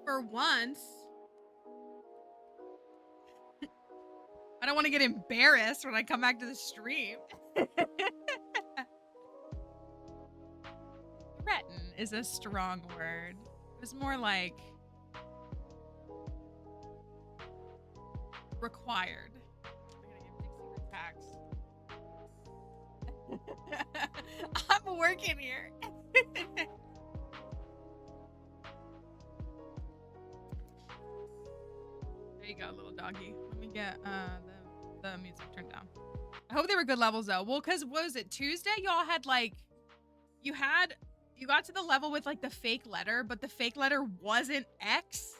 For once. I don't want to get embarrassed when I come back to the stream. Threaten is a strong word. It was more like required. I'm gonna give Dixie her tax. I'm working here. There you go, little doggy. Let me get the music turned down. I hope they were good levels though. Well, cause what was it, Tuesday? Y'all had like you got to the level with like the fake letter, but the fake letter wasn't X,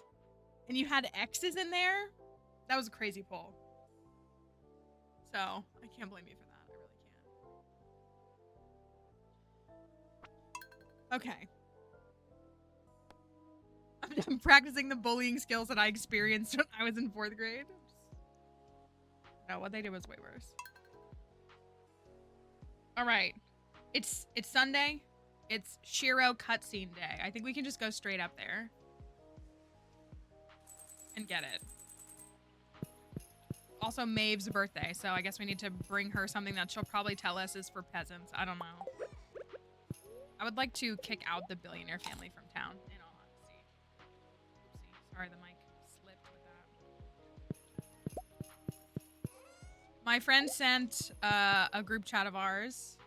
and you had X's in there. That was a crazy pull. So I can't blame you for that. I really can't. Okay. I'm practicing the bullying skills that I experienced when I was in 4th grade. No, what they did was way worse. All right. It's Sunday. It's Shiro cutscene day. I think we can just go straight up there and get it. Also, Maeve's birthday, so I guess we need to bring her something that she'll probably tell us is for peasants. I don't know. I would like to kick out the billionaire family from town, in all honesty. Oopsie. Sorry, the mic slipped with that. My friend sent a group chat of ours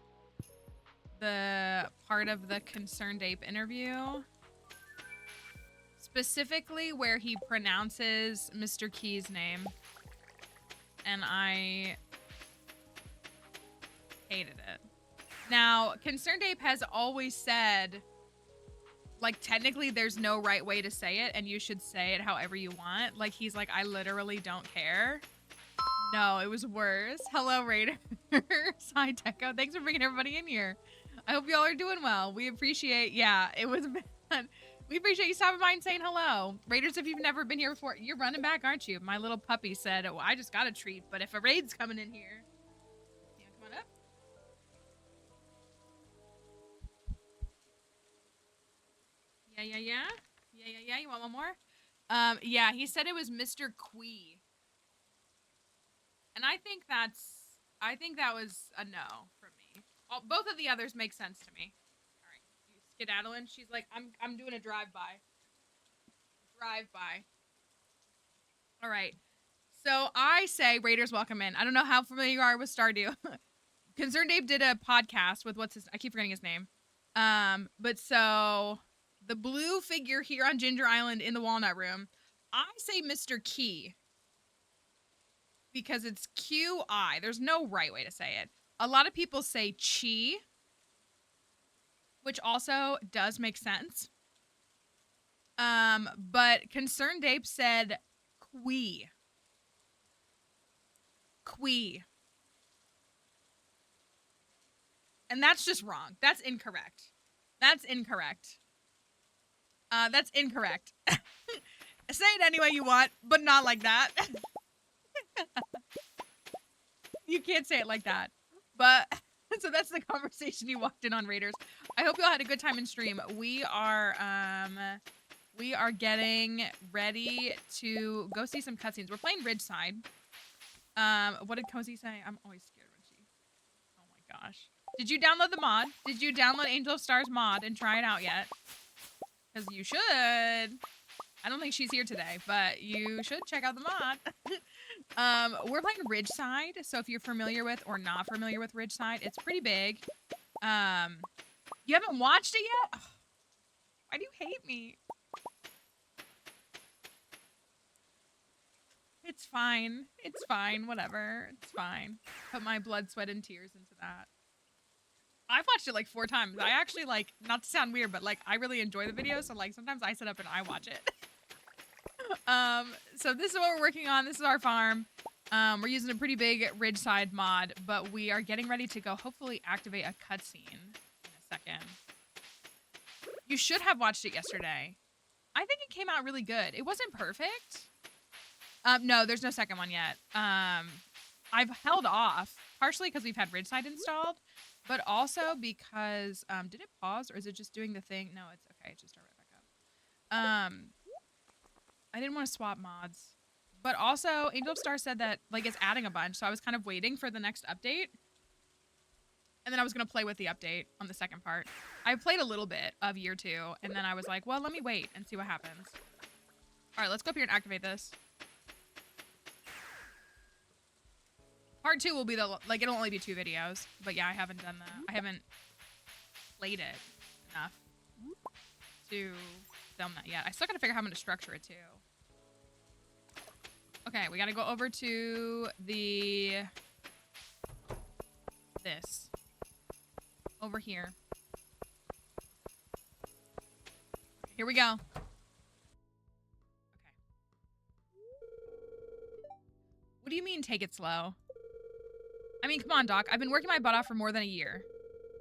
the part of the Concerned Ape interview, specifically where he pronounces Mr. Key's name, and I hated it. Now, Concerned Ape has always said, like, technically there's no right way to say it, and you should say it however you want. Like, he's like, I literally don't care. No, it was worse. Hello, Raiders. Hi, Techo. Thanks for bringing everybody in here. I hope y'all are doing well. We appreciate, yeah, it was bad. We appreciate you stopping by and saying hello. Raiders, if you've never been here before, you're running back, aren't you? My little puppy said, oh, I just got a treat, but if a raid's coming in here, yeah, come on up. Yeah. You want one more? Yeah, he said it was Mr. Quee. And I think that was a no from me. Both of the others make sense to me. All right, you skedaddling. She's like, I'm doing a drive-by. All right. So I say, Raiders, welcome in. I don't know how familiar you are with Stardew. Concerned Dave did a podcast with I keep forgetting his name. But so the blue figure here on Ginger Island in the Walnut Room, I say Mr. Key. Because it's Q-I. There's no right way to say it. A lot of people say Chi, which also does make sense. But Concerned Ape said Quee. And that's just wrong. That's incorrect. Say it any way you want, but not like that. You can't say it like that. But so that's the conversation you walked in on, Raiders. I hope y'all had a good time in stream. We are getting ready to go see some cutscenes. We're playing Ridgeside. What did Cozy say? I'm always scared when she. Oh my gosh. Did you download the mod? Did you download Angel of Stars mod and try it out yet? Because you should. I don't think she's here today, but you should check out the mod. We're playing Ridgeside, so if you're familiar with or not familiar with Ridgeside, it's pretty big. You haven't watched it yet? Oh, why do you hate me? It's fine. It's fine. Whatever. It's fine. Put my blood, sweat, and tears into that. I've watched it like 4 times. I actually like, not to sound weird, but like I really enjoy the video, so like sometimes I sit up and I watch it. So this is what we're working on. This is our farm. We're using a pretty big Ridgeside mod, but we are getting ready to go hopefully activate a cutscene in a second. You should have watched it yesterday. I think it came out really good. It wasn't perfect. No, there's no second one yet. I've held off, partially because we've had Ridgeside installed, but also because, did it pause or is it just doing the thing? No, it's okay. It just started right back up. I didn't want to swap mods, but also Angel of Star said that like it's adding a bunch. So I was kind of waiting for the next update. And then I was going to play with the update on the second part. I played a little bit of year 2, and then I was like, well, let me wait and see what happens. All right, let's go up here and activate this. Part 2 will be the, like, it'll only be 2 videos. But yeah, I haven't done that. I haven't played it enough to film that yet. I still got to figure out how I'm going to structure it, too. Okay, we got to go over to the... this. Over here. Here we go. Okay. What do you mean, take it slow? I mean, come on, Doc. I've been working my butt off for more than a year.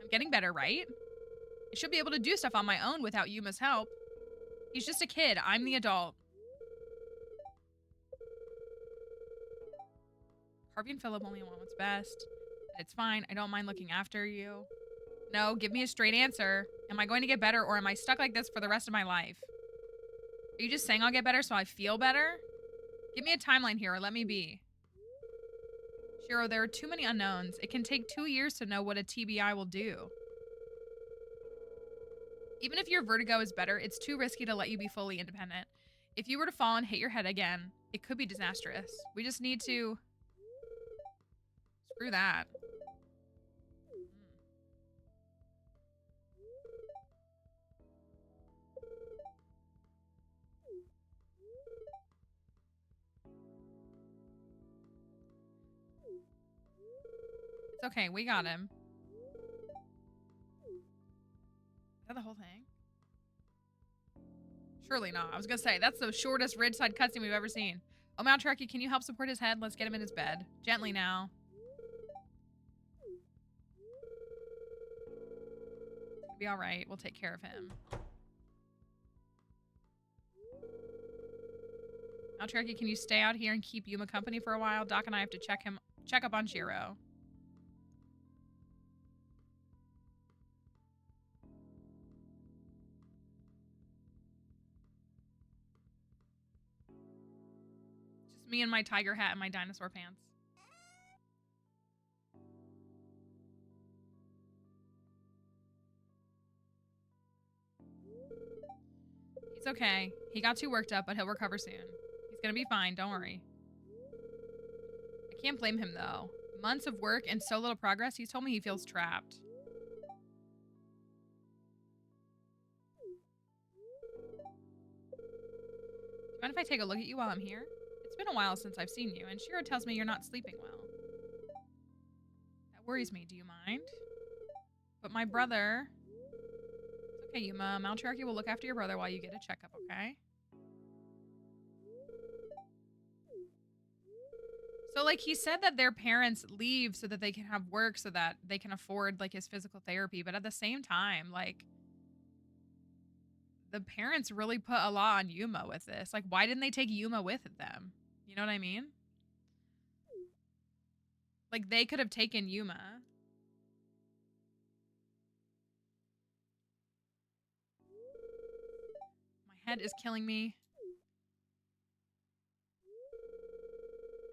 I'm getting better, right? I should be able to do stuff on my own without Yuma's help. He's just a kid. I'm the adult. Harvey and Philip only want what's best. It's fine. I don't mind looking after you. No, give me a straight answer. Am I going to get better or am I stuck like this for the rest of my life? Are you just saying I'll get better so I feel better? Give me a timeline here or let me be. Shiro, there are too many unknowns. It can take 2 years to know what a TBI will do. Even if your vertigo is better, it's too risky to let you be fully independent. If you were to fall and hit your head again, it could be disastrous. We just need to... Screw that. It's okay, we got him. Is that the whole thing? Surely not. I was gonna say, that's the shortest Ridgeside cutscene we've ever seen. Oh, Mount Cherokee, can you help support his head? Let's get him in his bed. Gently now. It'll be alright. We'll take care of him. Mount Cherokee, can you stay out here and keep Yuma company for a while? Doc and I have to check up on Shiro. Me and my tiger hat and my dinosaur pants. He's okay. He got too worked up, but he'll recover soon. He's gonna be fine, don't worry. I can't blame him though. Months of work and so little progress, he's told me he feels trapped. Do you mind if I take a look at you while I'm here? It's been a while since I've seen you, and Shiro tells me you're not sleeping well. That worries me. Do you mind? But my brother... It's okay, Yuma. Mount Cherokee will look after your brother while you get a checkup, okay? So, like, he said that their parents leave so that they can have work so that they can afford, like, his physical therapy. But at the same time, like... The parents really put a lot on Yuma with this. Like, why didn't they take Yuma with them? You know what I mean? Like, they could have taken Yuma. My head is killing me.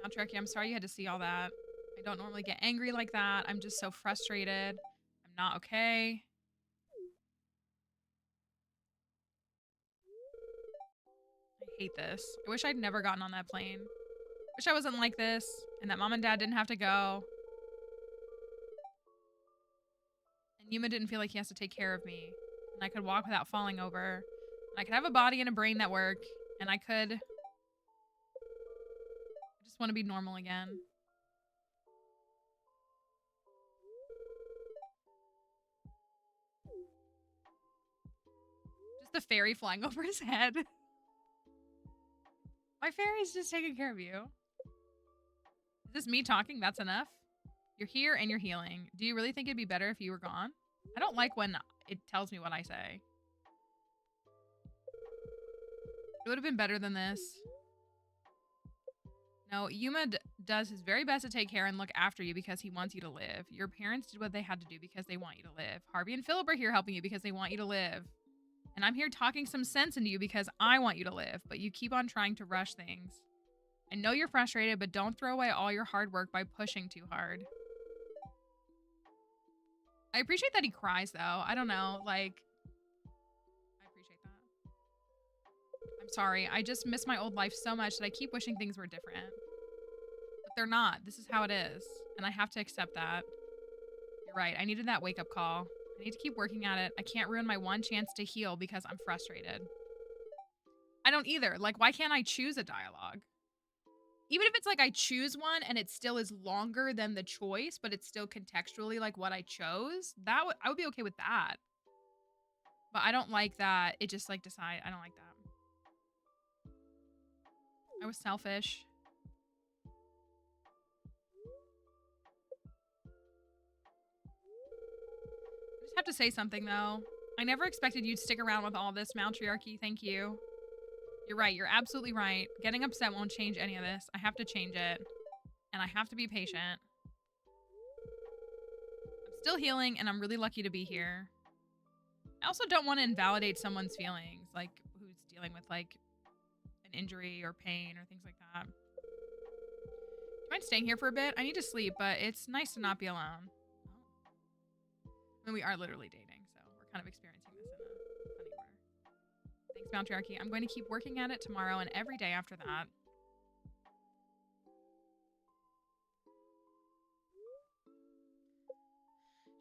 Now, Trekkie, I'm sorry you had to see all that. I don't normally get angry like that. I'm just so frustrated. I'm not okay. I hate this. I wish I'd never gotten on that plane. Wish I wasn't like this, and that mom and dad didn't have to go. And Yuma didn't feel like he has to take care of me. And I could walk without falling over. And I could have a body and a brain that work. And I could... I just want to be normal again. Just the fairy flying over his head. My fairy's just taking care of you. Is this me talking? That's enough? You're here and you're healing. Do you really think it'd be better if you were gone? I don't like when it tells me what I say. It would have been better than this. No, Yuma does his very best to take care and look after you because he wants you to live. Your parents did what they had to do because they want you to live. Harvey and Philip are here helping you because they want you to live. And I'm here talking some sense into you because I want you to live, but you keep on trying to rush things. I know you're frustrated, but don't throw away all your hard work by pushing too hard. I appreciate that he cries, though. I don't know, like... I appreciate that. I'm sorry. I just miss my old life so much that I keep wishing things were different. But they're not. This is how it is. And I have to accept that. You're right. I needed that wake-up call. I need to keep working at it. I can't ruin my one chance to heal because I'm frustrated. I don't either. Like, why can't I choose a dialogue? Even if it's like I choose one and it still is longer than the choice, but it's still contextually like what I chose, I would be okay with that. But I don't like that. It just like decide. I don't like that. I was selfish. I just have to say something though. I never expected you'd stick around with all this matriarchy. Thank you. You're right. You're absolutely right. Getting upset won't change any of this. I have to change it. And I have to be patient. I'm still healing and I'm really lucky to be here. I also don't want to invalidate someone's feelings, like who's dealing with like an injury or pain or things like that. Do you mind staying here for a bit? I need to sleep, but it's nice to not be alone. I mean, we are literally dating, so we're kind of experiencing this in a funny way. Thanks, Matriarchy. I'm going to keep working at it tomorrow and every day after that.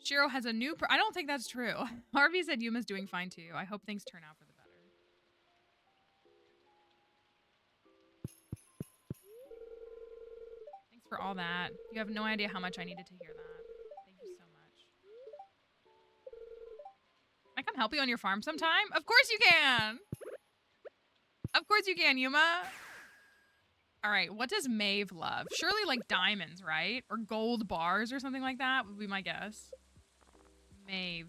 Shiro has a new... I don't think that's true. Harvey said Yuma's doing fine too. I hope things turn out for the better. Thanks for all that. You have no idea how much I needed to hear that. Thank you so much. Can I come help you on your farm sometime? Of course you can! Of course you can, Yuma. All right, what does Maeve love? Surely like diamonds, right? Or gold bars or something like that would be my guess. Maeve.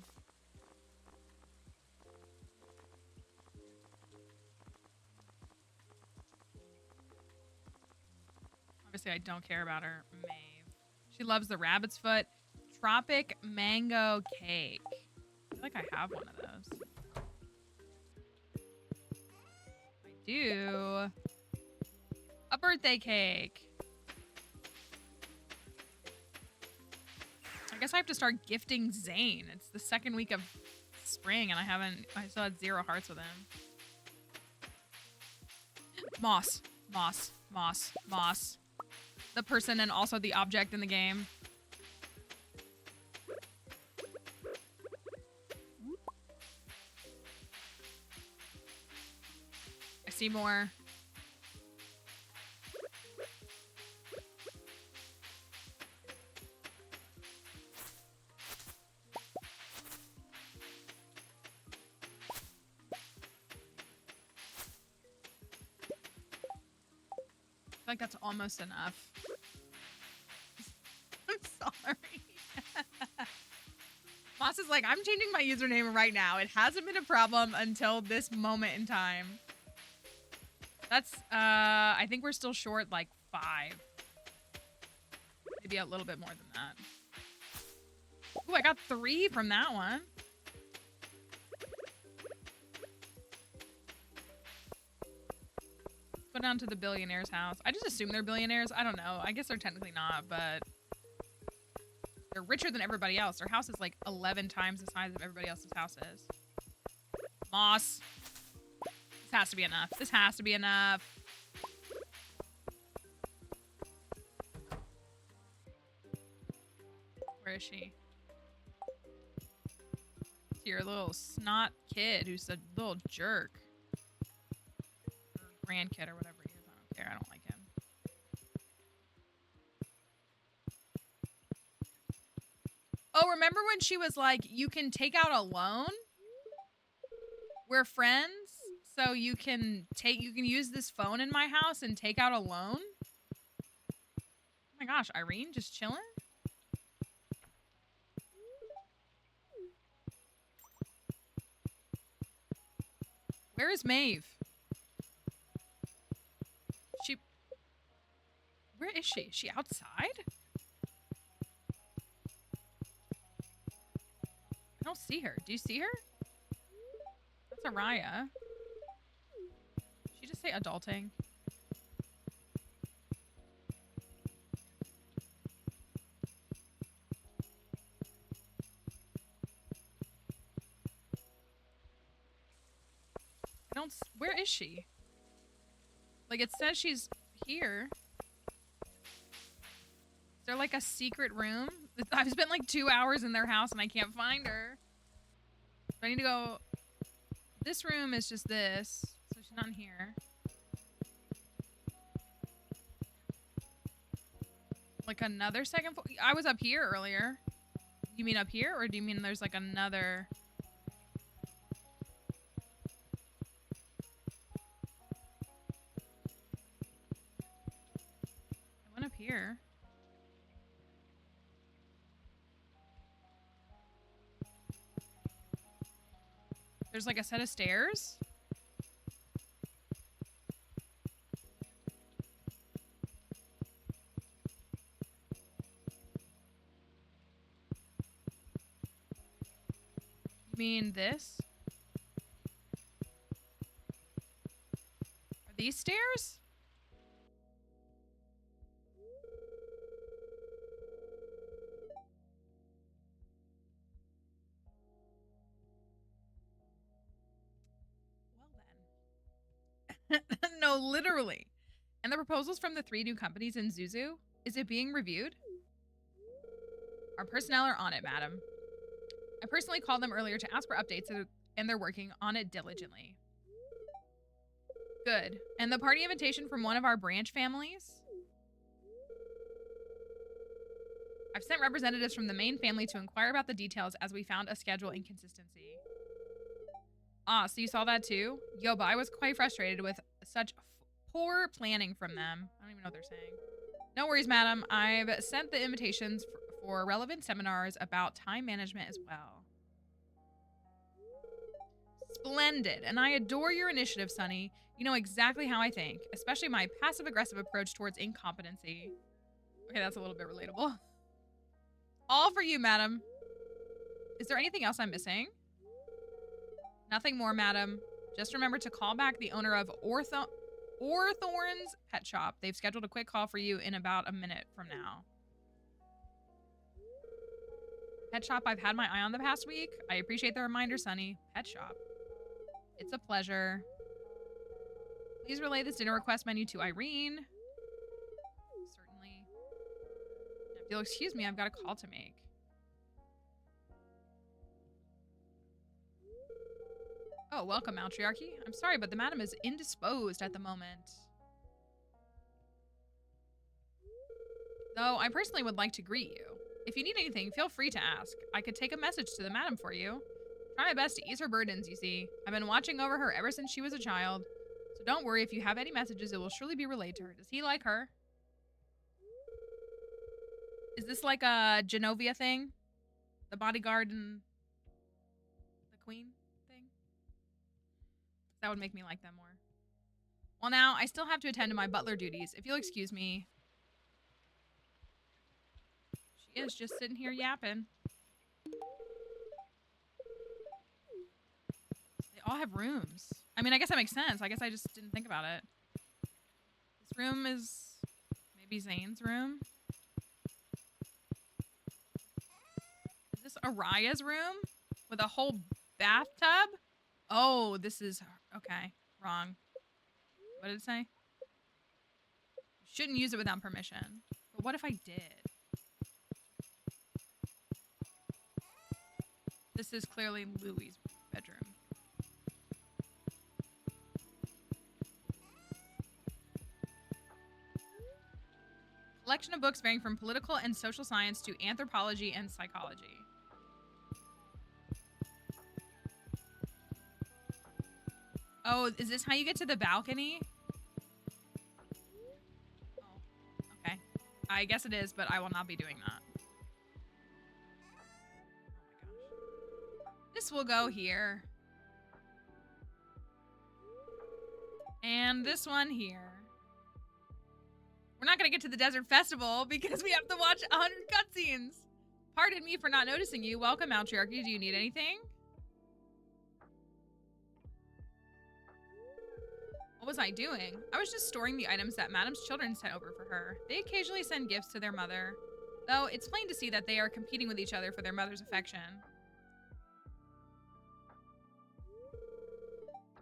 Obviously, I don't care about her. Maeve. She loves the rabbit's foot. Tropic mango cake. I feel like I have one of those. I do. A birthday cake. I guess I have to start gifting Zane. It's the second week of spring and I still had 0 hearts with him. Moss. Moss. Moss. Moss. The person and also the object in the game. I see more. I feel like that's almost enough. I'm sorry. Moss is like, I'm changing my username right now. It hasn't been a problem until this moment in time. That's, I think we're still short like 5. Maybe a little bit more than that. Ooh, I got 3 from that one. Go down to the billionaire's house. I just assume they're billionaires. I don't know. I guess they're technically not, but they're richer than everybody else. Their house is like 11 times the size of everybody else's house is. Moss. This has to be enough. This has to be enough. Where is she? It's your little snot kid who's a little jerk. Grandkid or whatever he is. I don't care. I don't like him. Oh, remember when she was like, you can take out a loan? We're friends, so you can use this phone in my house and take out a loan? Oh my gosh, Irene just chilling? Where is Maeve? Where Where is she? Is she outside? I don't see her. Do you see her? That's Araya. Did she just say adulting? Where is she? Like, it says she's here. Is there like a secret room? I've spent like 2 hours in their house and I can't find her. So I need to go. This room is just this, so she's not in here. Like another second floor? I was up here earlier. You mean up here, or do you mean there's like another? I went up here. There's like a set of stairs. You mean this? Are these stairs? No, literally. And the proposals from the 3 new companies in Zuzu? Is it being reviewed? Our personnel are on it, madam. I personally called them earlier to ask for updates, and they're working on it diligently. Good. And the party invitation from one of our branch families? I've sent representatives from the main family to inquire about the details as we found a schedule inconsistency. Ah, so you saw that too? Yo, but I was quite frustrated with such poor planning from them. I don't even know what they're saying. No worries, madam. I've sent the invitations for relevant seminars about time management as well. Splendid. And I adore your initiative, Sunny. You know exactly how I think, especially my passive-aggressive approach towards incompetency. Okay, that's a little bit relatable. All for you, madam. Is there anything else I'm missing? Nothing more, madam. Just remember to call back the owner of Orthorn's Pet Shop. They've scheduled a quick call for you in about a minute from now. Pet Shop I've had my eye on the past week. I appreciate the reminder, Sunny. Pet Shop. It's a pleasure. Please relay this dinner request menu to Irene. Certainly. If you'll excuse me, I've got a call to make. Oh, welcome, Matriarchy. I'm sorry, but the madam is indisposed at the moment. Though I personally would like to greet you. If you need anything, feel free to ask. I could take a message to the madam for you. Try my best to ease her burdens, you see. I've been watching over her ever since she was a child. So don't worry, if you have any messages, it will surely be relayed to her. Does he like her? Is this like a Genovia thing? The bodyguard and the queen thing? That would make me like them more. Well, now, I still have to attend to my butler duties. If you'll excuse me. She is just sitting here yapping. They all have rooms. I mean, I guess that makes sense. I guess I just didn't think about it. This room is maybe Zane's room. Is this Araya's room? With a whole bathtub? Oh, this is... Okay, wrong. What did it say? Shouldn't use it without permission. But what if I did? This is clearly Louie's bedroom. Collection of books varying from political and social science to anthropology and psychology. Oh, is this how you get to the balcony? Oh, okay. I guess it is, but I will not be doing that. Oh my gosh. This will go here. And this one here. We're not gonna get to the desert festival because we have to watch 100 cutscenes. Pardon me for not noticing you. Welcome, Matriarchy. Do you need anything? What was I doing? I was just storing the items that Madam's children sent over for her. They occasionally send gifts to their mother, though it's plain to see that they are competing with each other for their mother's affection.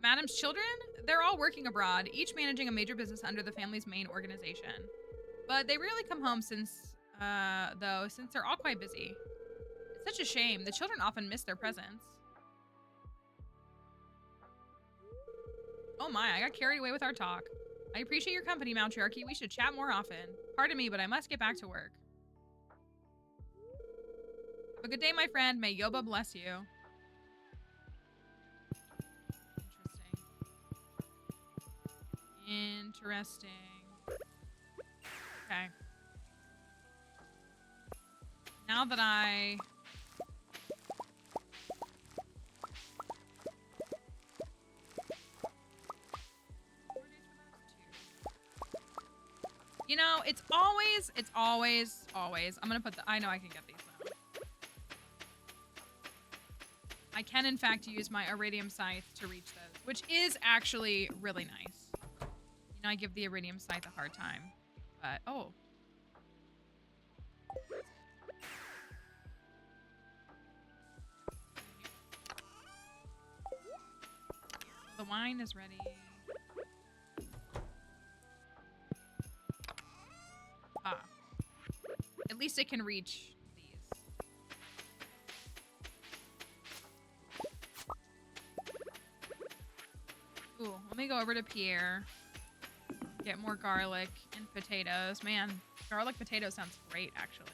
Madam's children? They're all working abroad, each managing a major business under the family's main organization. But they rarely come home since they're all quite busy. It's such a shame. The children often miss their presence. Oh my, I got carried away with our talk. I appreciate your company, Matriarchy. We should chat more often. Pardon me, but I must get back to work. Have a good day, my friend. May Yoba bless you. Interesting. Okay. Now that I... You know, it's always, I'm gonna put the, I know I can get these now. I can, in fact, use my Iridium Scythe to reach those, which is actually really nice. You know, I give the Iridium Scythe a hard time, but, oh. The wine is ready. Ah. At least it can reach these. Ooh, let me go over to Pierre. Get more garlic and potatoes. Man, garlic potato sounds great, actually.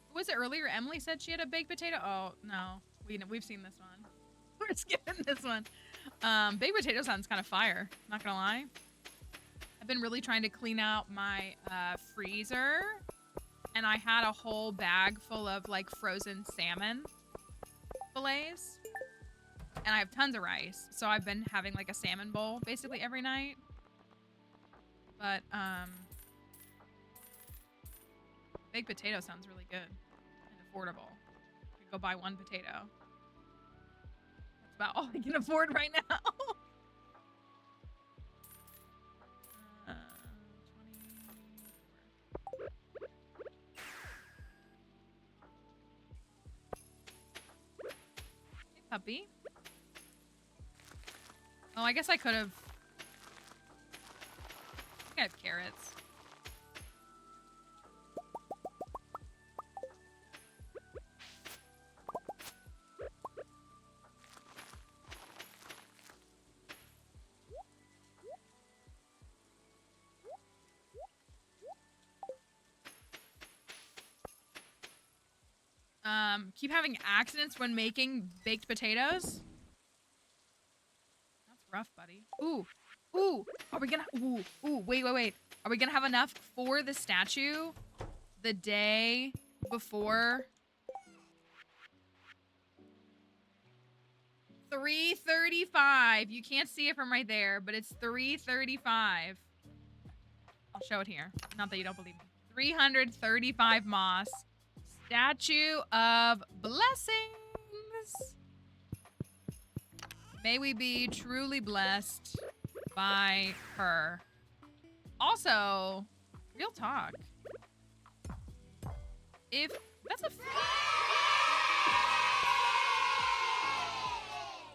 Who was it earlier? Emily said she had a baked potato? Oh, no. We've seen this one. We're skipping this one. Baked potato sounds kind of fire. Not gonna lie. I've been really trying to clean out my freezer. And I had a whole bag full of, like, frozen salmon fillets. And I have tons of rice. So I've been having, like, a salmon bowl basically every night. But, baked potato sounds really good and affordable. You could go buy one potato. That's about all I can afford right now. 24. Hey, puppy. Oh, I guess I could have. I think I have carrots. Keep having accidents when making baked potatoes? That's rough, buddy. Ooh. Ooh. Are we gonna... Ooh. Ooh. Wait. Are we gonna have enough for the statue the day before? 3:35. You can't see it from right there, but it's 3:35. I'll show it here. Not that you don't believe me. 335 moss. Statue of Blessings. May we be truly blessed by her. Also, real talk. If that's a...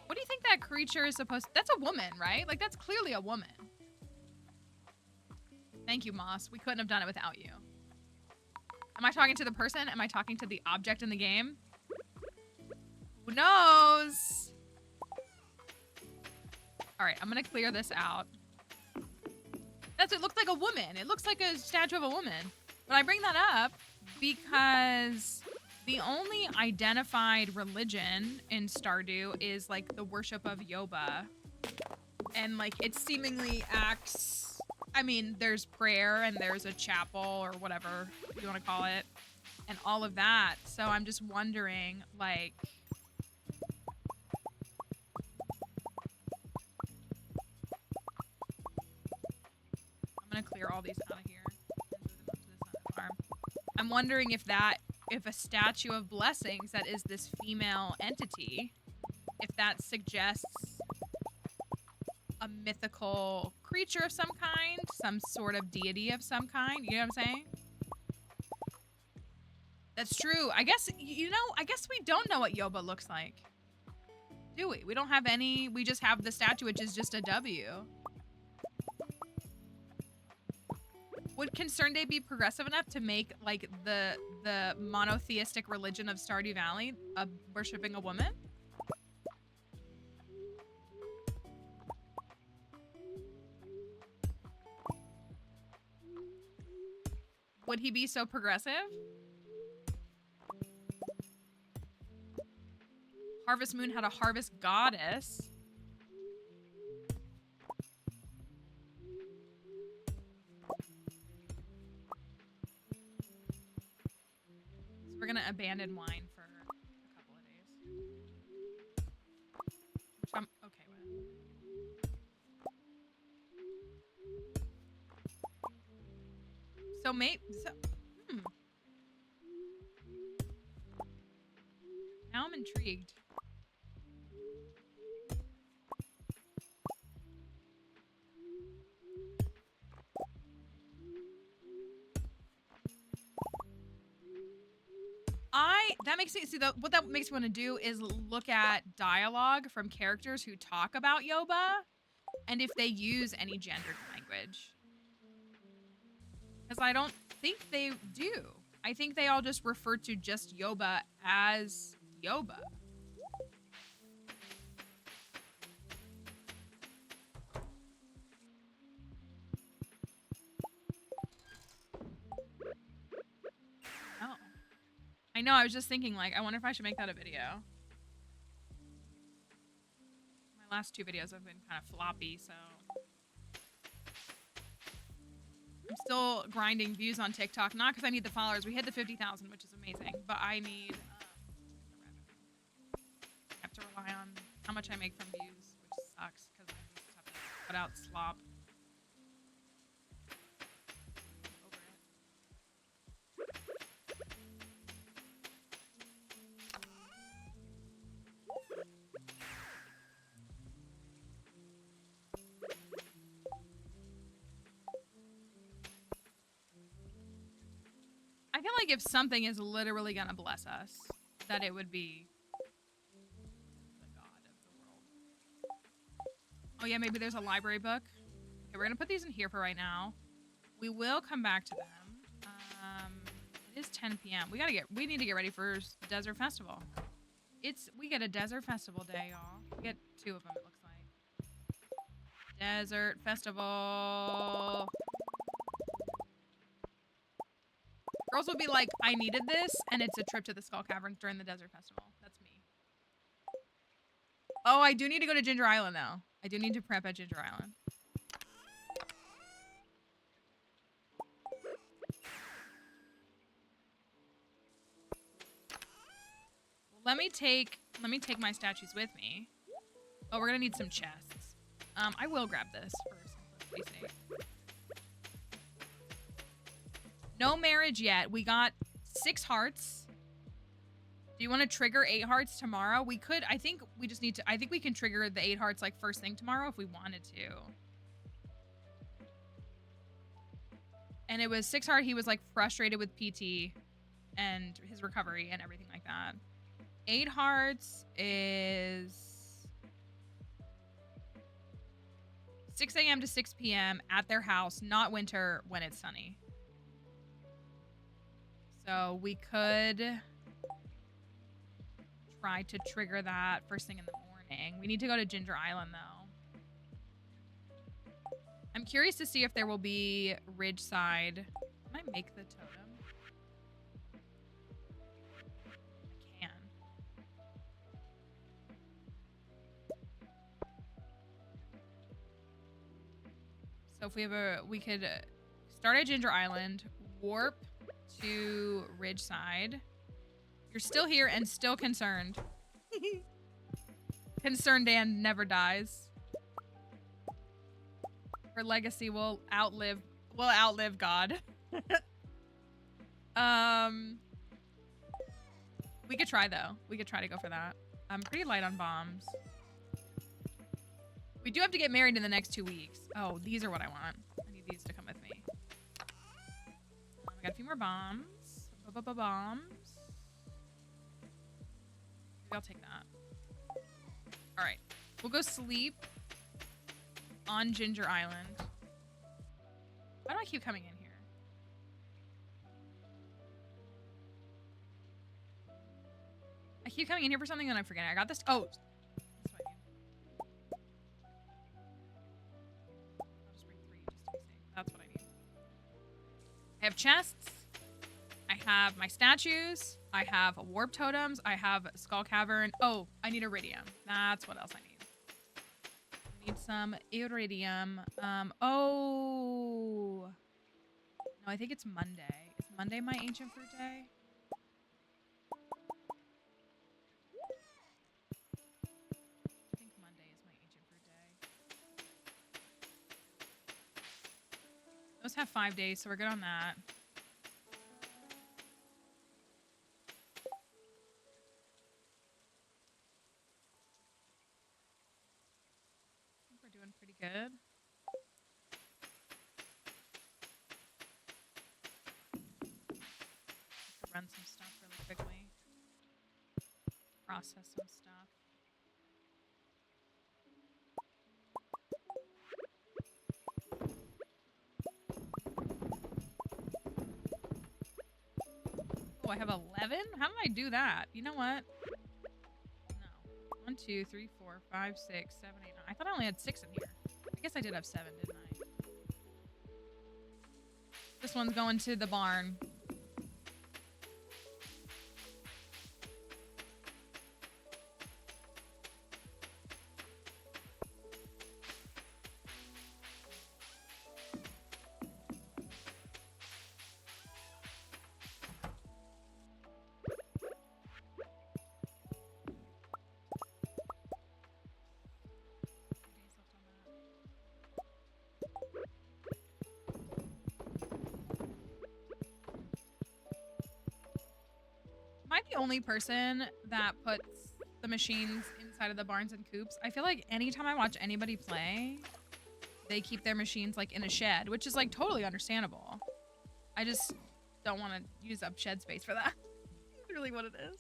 What do you think that creature is supposed to... That's a woman, right? Like, that's clearly a woman. Thank you, Moss. We couldn't have done it without you. Am I talking to the person? Am I talking to the object in the game? Who knows? All right, I'm gonna clear this out. It looks like a woman. It looks like a statue of a woman. But I bring that up because the only identified religion in Stardew is like the worship of Yoba. And like it seemingly acts... I mean, there's prayer and there's a chapel or whatever you want to call it. And all of that. So I'm just wondering, like... I'm gonna clear all these out of here and move them up to the farm. I'm wondering if a statue of blessings that is this female entity, if that suggests a mythical creature of some kind, some sort of deity of some kind. You know what I'm saying? That's true. I guess, I guess we don't know what Yoba looks like. Do we? We don't have any. We just have the statue, which is just a W. Would Concerned Day be progressive enough to make, like, the monotheistic religion of Stardew Valley worshipping a woman? Would he be so progressive? Harvest Moon had a harvest goddess. So we're gonna abandon wine for a couple of days. Which I'm okay with. Now I'm intrigued. That makes me see what that makes me want to do is look at dialogue from characters who talk about Yoba and if they use any gendered language. Because I don't think they do. I think they all just refer to just Yoba as Yoba. Oh. I know, I was just thinking, like, I wonder if I should make that a video. My last two videos have been kind of floppy, so... I'm still grinding views on TikTok, not because I need the followers. We hit the 50,000, which is amazing, but I need the revenue. I have to rely on how much I make from views, which sucks because I just have to put out slop. Over it. I feel like if something is literally gonna bless us, that it would be the god of the world. Oh yeah, maybe there's a library book. Okay, we're gonna put these in here for right now. We will come back to them. It is 10 p.m. We need to get ready for Desert Festival. We get a Desert Festival day, y'all. We get 2 of them, it looks like. Desert Festival. Girls will be like, I needed this, and it's a trip to the Skull Caverns during the Desert Festival. That's me. Oh, I do need to go to Ginger Island, though. I do need to prep at Ginger Island. Well, let me take my statues with me. Oh, we're gonna need some chests. I will grab this for simplicity's sake. No marriage yet. We got 6 hearts. Do you want to trigger 8 hearts tomorrow? We could. I think we just need to. I think we can trigger the 8 hearts like first thing tomorrow if we wanted to. And it was 6 heart. He was like frustrated with PT and his recovery and everything like that. 8 hearts is 6 a.m. to 6 p.m. at their house, not winter when it's sunny. So we could try to trigger that first thing in the morning. We need to go to Ginger Island, though. I'm curious to see if there will be Ridgeside. Can I make the totem? I can. So if we could start at Ginger Island, warp to Ridgeside. You're still here and still concerned. Concerned and never dies. Her legacy will outlive. We'll outlive God. We could try though. We could try to go for that. I'm pretty light on bombs. We do have to get married in the next 2 weeks. Oh, these are what I want. I need these to come with me. We got a few more bombs. Bombs. Maybe I'll take that. All right. We'll go sleep on Ginger Island. Why do I keep coming in here? I keep coming in here for something and I'm forgetting. I got this. Oh. That's what I need. I'll just bring 3 just to be safe. That's what I need. I have chests. I have my statues. I have warp totems. I have skull cavern. Oh, I need iridium. That's what else I need. I need some iridium. Oh. No, I think it's Monday. Is Monday my ancient fruit day? I think Monday is my ancient fruit day. Those have 5 days, so we're good on that. Doing pretty good. Run some stuff really quickly. Process some stuff. Oh, I have 11? How did I do that? You know what? No. 1, 2, 3, 4, 5, 6, 7, 8, 9. I thought I only had 6 in here. I guess I did have 7, didn't I? This one's going to the barn. Am I the only person that puts the machines inside of the barns and coops? I feel like anytime I watch anybody play, they keep their machines like in a shed, which is like totally understandable. I just don't want to use up shed space for that. That's really what it is.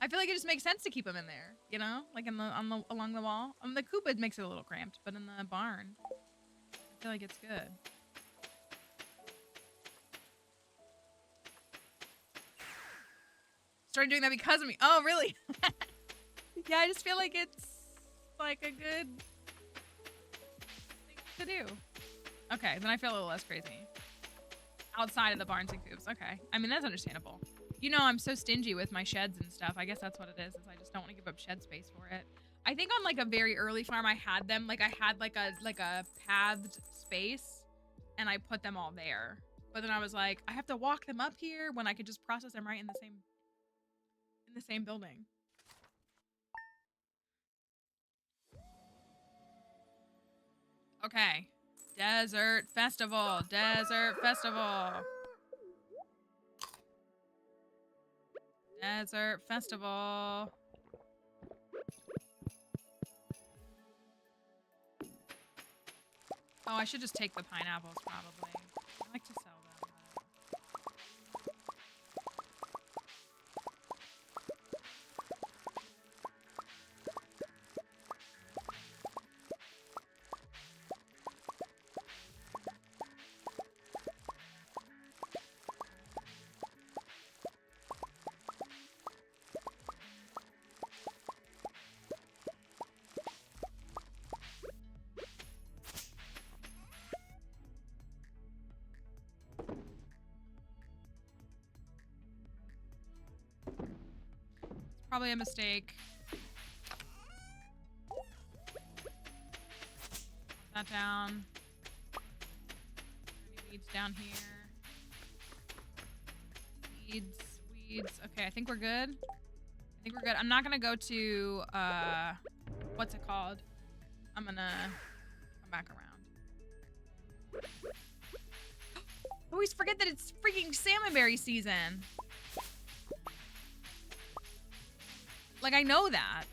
I feel like it just makes sense to keep them in there, you know, like in the along the wall. The coop, it makes it a little cramped, but in the barn, I feel like it's good. Started doing that because of me. Oh, really? Yeah, I just feel like it's like a good thing to do. Okay, then I feel a little less crazy. Outside of the barns and coops. Okay. I mean, that's understandable. You know, I'm so stingy with my sheds and stuff. I guess that's what it is I just don't want to give up shed space for it. I think on like a very early farm, I had them, like I had like a pathed space and I put them all there. But then I was like, I have to walk them up here when I could just process them right in the same building. Okay. Desert festival. Desert festival. Desert festival. Oh, I should just take the pineapples probably. I like to sell them. Probably a mistake. Put that down. Any weeds down here? Weeds. Okay, I think we're good. I'm not gonna go to, what's it called? I'm gonna come back around. I always forget that it's freaking salmonberry season. Like, I know that.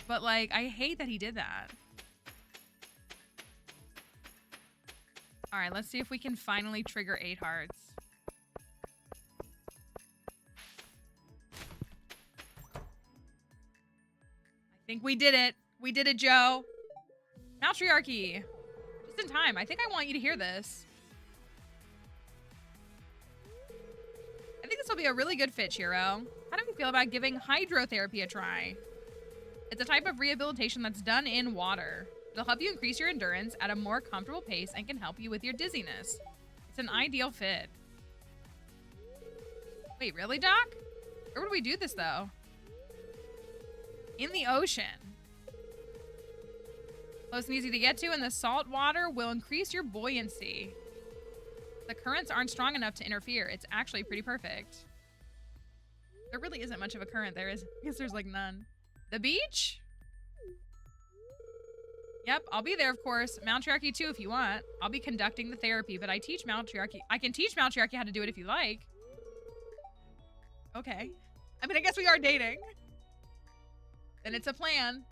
But, like, I hate that he did that. Alright, let's see if we can finally trigger 8 hearts. I think we did it. We did it, Joe. Matriarchy. Just in time. I think I want you to hear this. I think this will be a really good fit, Shiro. How do we feel about giving hydrotherapy a try? It's a type of rehabilitation that's done in water. It'll help you increase your endurance at a more comfortable pace and can help you with your dizziness. It's an ideal fit. Wait, really, Doc? Where would we do this, though? In the ocean. Close and easy to get to, and the salt water will increase your buoyancy. The currents aren't strong enough to interfere. It's actually pretty perfect. There really isn't much of a current there, is. I guess there's like none. The beach? Yep, I'll be there, of course. Matriarchy too, if you want. I'll be conducting the therapy, but I teach Matriarchy. I can teach Matriarchy how to do it if you like. Okay. I mean, I guess we are dating. Then it's a plan.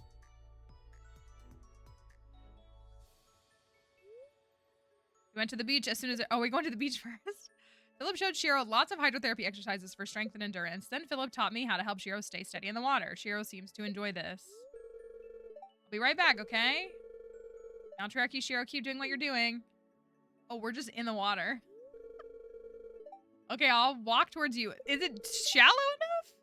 We went to the beach as soon as... Oh, we're going to the beach first. Philip showed Shiro lots of hydrotherapy exercises for strength and endurance. Then Philip taught me how to help Shiro stay steady in the water. Shiro seems to enjoy this. I'll be right back, okay? Matriarchy, Shiro, keep doing what you're doing. Oh, we're just in the water. Okay, I'll walk towards you. Is it shallow enough?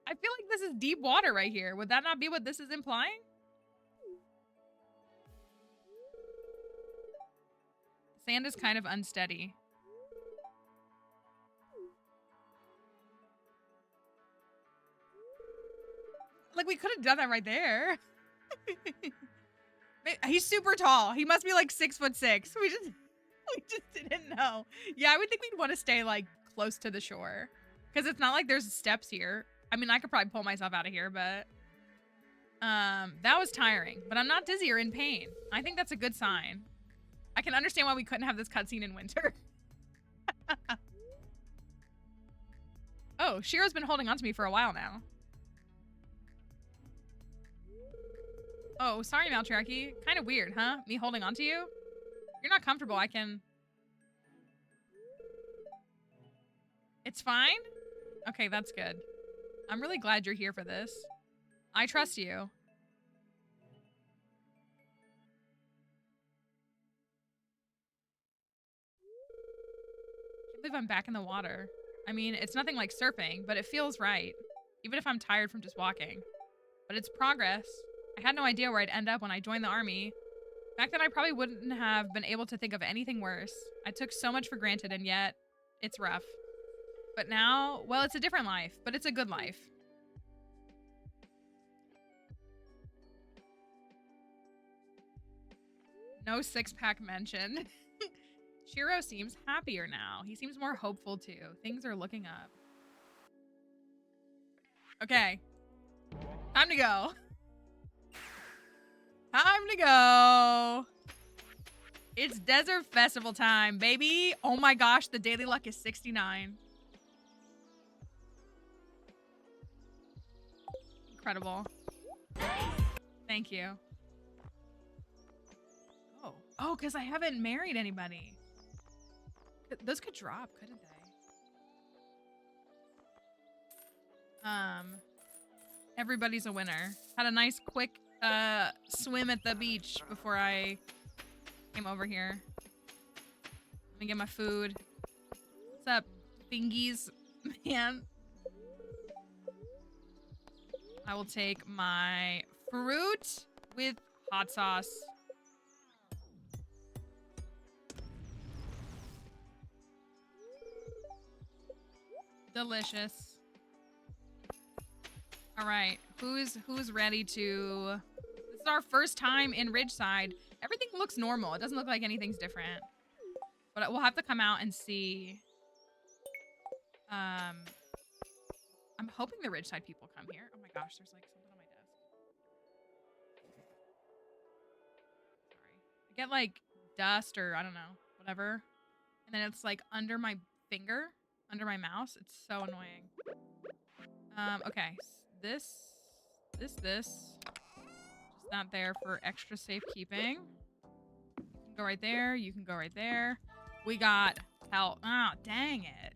I feel like this is deep water right here. Would that not be what this is implying? Sand is kind of unsteady. Like, we could have done that right there. He's super tall. He must be like 6'6". We just didn't know. Yeah, I would think we'd want to stay like close to the shore. Because it's not like there's steps here. I mean, I could probably pull myself out of here, but that was tiring. But I'm not dizzy or in pain. I think that's a good sign. I can understand why we couldn't have this cutscene in winter. Oh, Shiro's been holding on to me for a while now. Oh, sorry, Matriarchy. Kind of weird, huh? Me holding on to you? If you're not comfortable, I can... It's fine? Okay, that's good. I'm really glad you're here for this. I trust you. I can't believe I'm back in the water. I mean, it's nothing like surfing, but it feels right. Even if I'm tired from just walking. But it's progress. I had no idea where I'd end up when I joined the army. Back then, I probably wouldn't have been able to think of anything worse. I took so much for granted, and yet, it's rough. But now, well, it's a different life, but it's a good life. No six-pack mentioned. Shiro seems happier now. He seems more hopeful, too. Things are looking up. Okay. Time to go. Time to go. It's Desert Festival time, baby. Oh my gosh, the daily luck is 69. Incredible. Thank you. Oh. Oh, because I haven't married anybody. Those could drop, couldn't they? Everybody's a winner. Had a nice quick swim at the beach before I came over here. Let me get my food. What's up, fingies, man? I will take my fruit with hot sauce. Delicious. All right, who's ready to... This is our first time in Ridgeside. Everything looks normal. It doesn't look like anything's different. But we'll have to come out and see. I'm hoping the Ridgeside people come here. Oh my gosh, there's like something on my desk. Sorry. I get like dust or I don't know, whatever. And then it's like under my finger, under my mouse. It's so annoying. Okay. This. Just not there for extra safekeeping. You can go right there. You can go right there. We got help. Ah, dang it.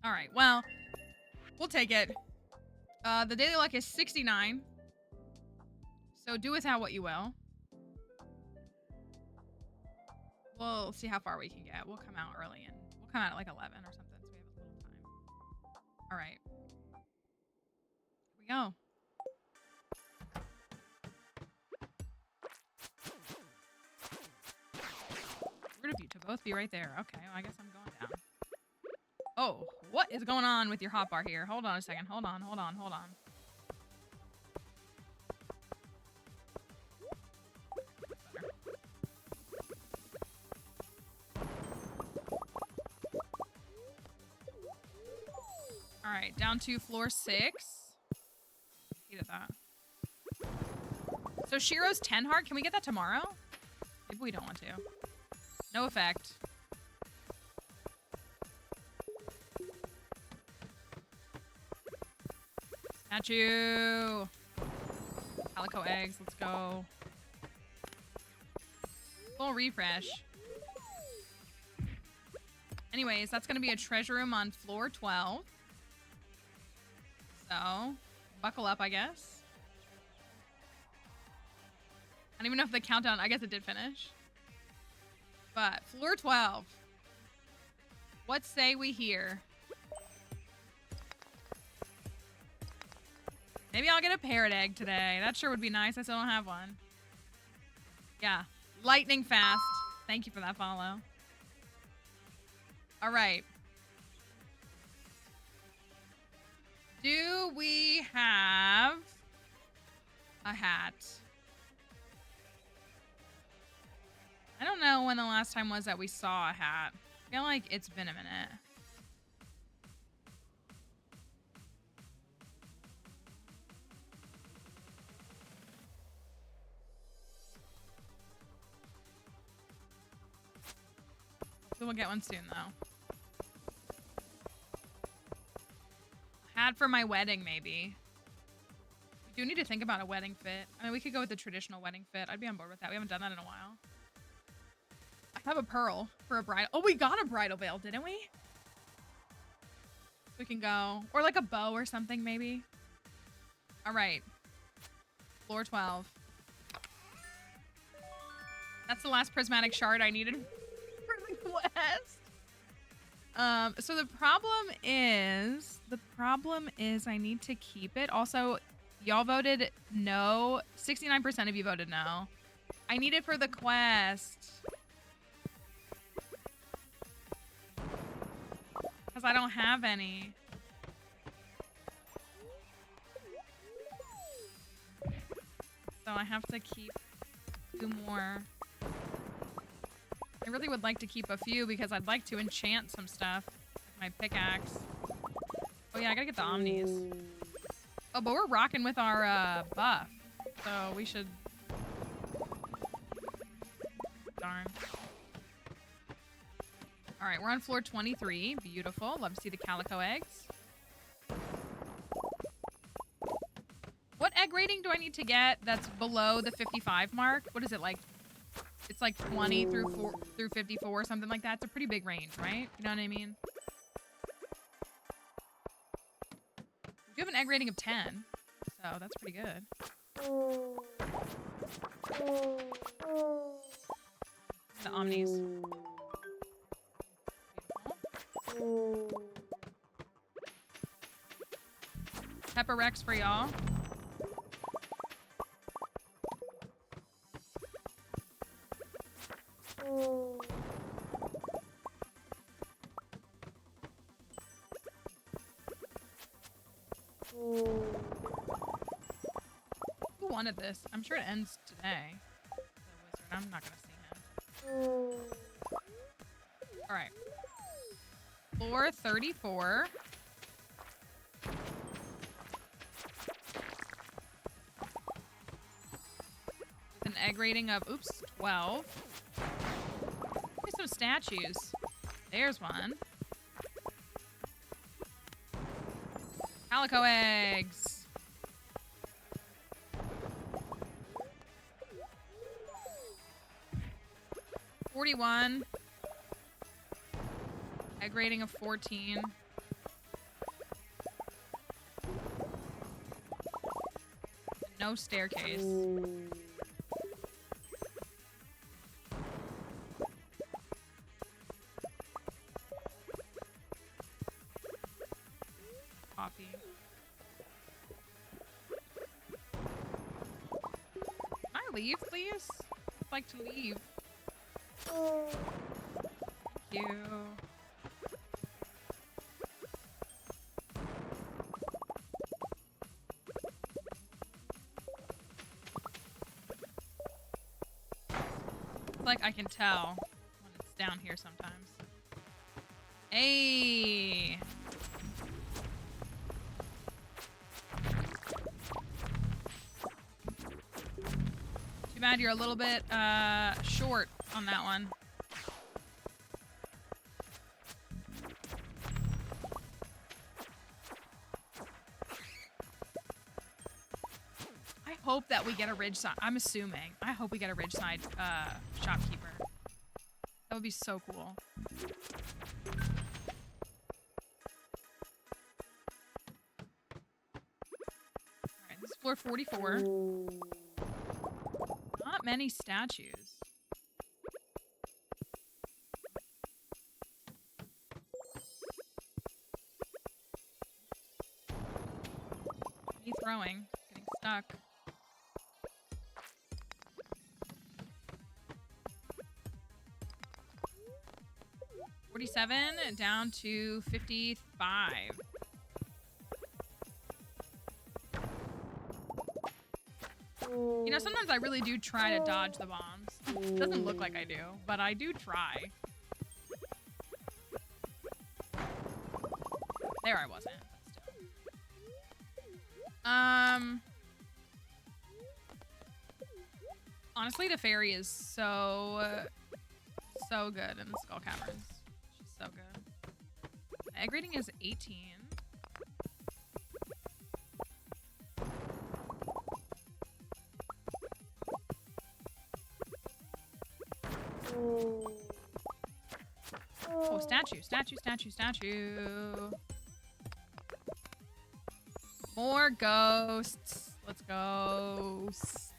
All right. Well, we'll take it. The daily luck is 69. So do with that what you will. We'll see how far we can get. We'll come out early and we'll come out at like 11 or something so we have a little time. All right. Here we go. Rude of you to both be right there. Okay, well, I guess I'm going down. Oh, what is going on with your hotbar here? Hold on a second. Hold on. All right, down to floor 6. Hated that. So Shiro's 10 heart. Can we get that tomorrow? Maybe we don't want to. No effect. Statue. Calico eggs. Let's go. Full refresh. Anyways, that's going to be a treasure room on floor 12. So, buckle up, I guess. I don't even know if the countdown... I guess it did finish. But, floor 12. What say we hear? Maybe I'll get a parrot egg today. That sure would be nice. I still don't have one. Yeah. Lightning fast. Thank you for that follow. All right. Do we have a hat? I don't know when the last time was that we saw a hat. I feel like it's been a minute. So we'll get one soon, though. Hat for my wedding, maybe. We do need to think about a wedding fit. I mean, we could go with the traditional wedding fit. I'd be on board with that. We haven't done that in a while. I have a pearl for a bridal. Oh, we got a bridal veil, didn't we? We can go. Or like a bow or something, maybe. All right. Floor 12. That's the last prismatic shard I needed for the quest. So the problem is I need to keep it. Also, y'all voted no. 69% of you voted no. I need it for the quest. Because I don't have any. So I have to keep 2 more. I really would like to keep a few because I'd like to enchant some stuff with my pickaxe. Oh yeah, I gotta get the omnis. Oh, but we're rocking with our buff. So we should... Darn. Alright, we're on floor 23. Beautiful. Love to see the calico eggs. What egg rating do I need to get that's below the 55 mark? What is it, like? It's like 20 through 54, something like that. It's a pretty big range, right? You know what I mean? We have an egg rating of 10, so that's pretty good. The omnis. Beautiful. Pepper Rex for y'all. Who wanted this? I'm sure it ends today. The wizard. I'm not gonna see him. Alright. Floor 34. With an egg rating of, oops, 12. Okay, so some statues. There's one. Calico eggs. $41. Egg rating of 14. No staircase. Coffee. Can I leave, please? I'd like to leave. Thank you. Like I can tell when it's down here sometimes. Hey. Too bad you're a little bit short on that one. I hope that we get a Ridgeside. I'm assuming. I hope we get a Ridgeside shopkeeper. That would be so cool. Alright, this is floor 44. Not many statues. Me throwing. Getting stuck. $47 down to $55. You know, sometimes I really do try to dodge the bombs. It doesn't look like I do, but I do try. There I wasn't. Honestly, the fairy is so good in the Skull Caverns. She's so good. The egg rating is 18. Oh, statue, statue, statue, statue. More ghosts. Let's ghost.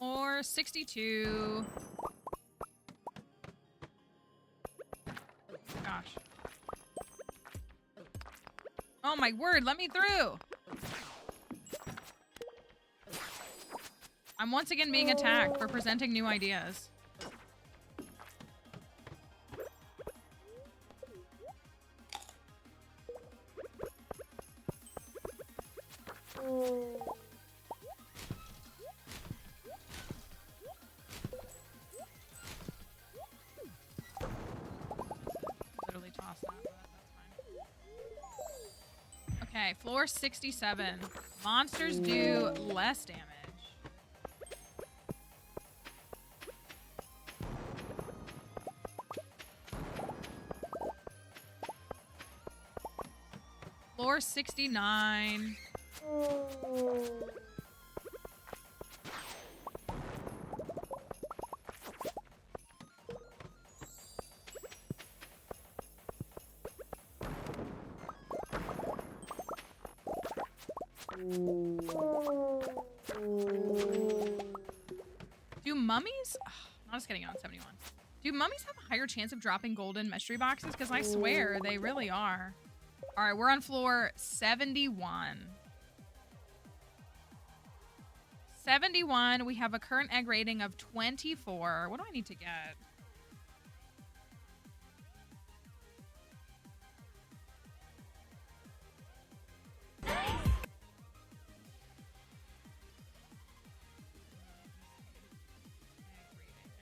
Or 62. Gosh. Oh my word, let me through. I'm once again being attacked for presenting new ideas. Literally tossed that, but that's fine. Okay, floor 67. Monsters do less damage. Floor 69. Do mummies? Ugh, I'm just getting on 71. Do mummies have a higher chance of dropping golden mystery boxes? Because I swear they really are. All right, we're on floor 71. 71. We have a current egg rating of 24. What do I need to get?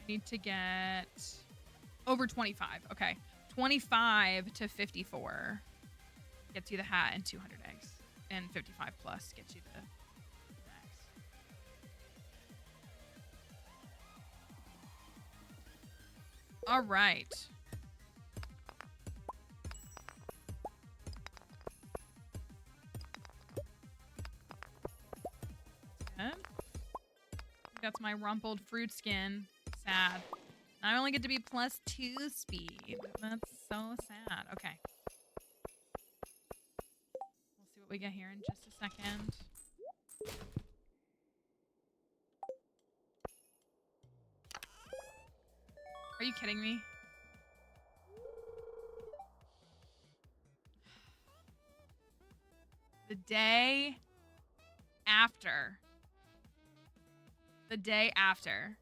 I need to get over 25. Okay. 25 to 54 gets you the hat and 200 eggs. And 55 plus gets you the max. All right. Good. That's my rumpled fruit skin. Sad. I only get to be +2 speed. That's so sad. Okay. We'll see what we get here in just a second. Are you kidding me? The day after. The day after.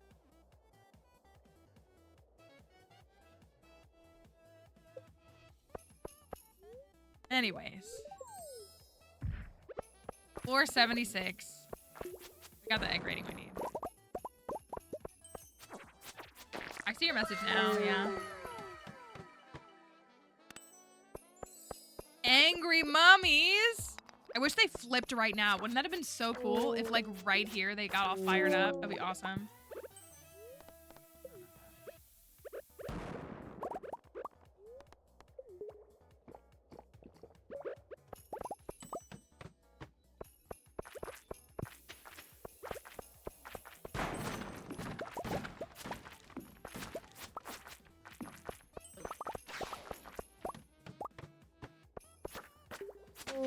Anyways. Floor 76. We got the egg rating we need. I see your message now, yeah. Angry mummies! I wish they flipped right now. Wouldn't that have been so cool if, like, right here they got all fired up? That'd be awesome.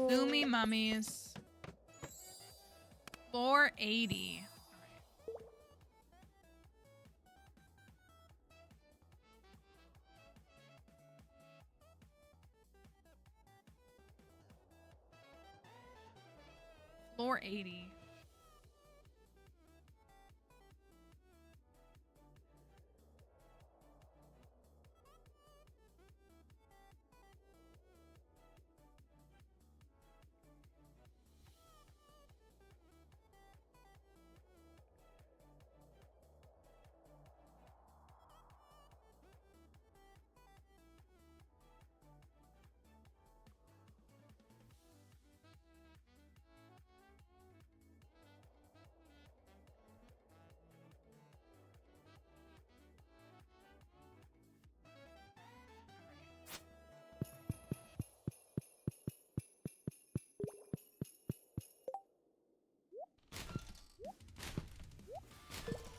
Zoomy mummies. Floor 80. Floor 80.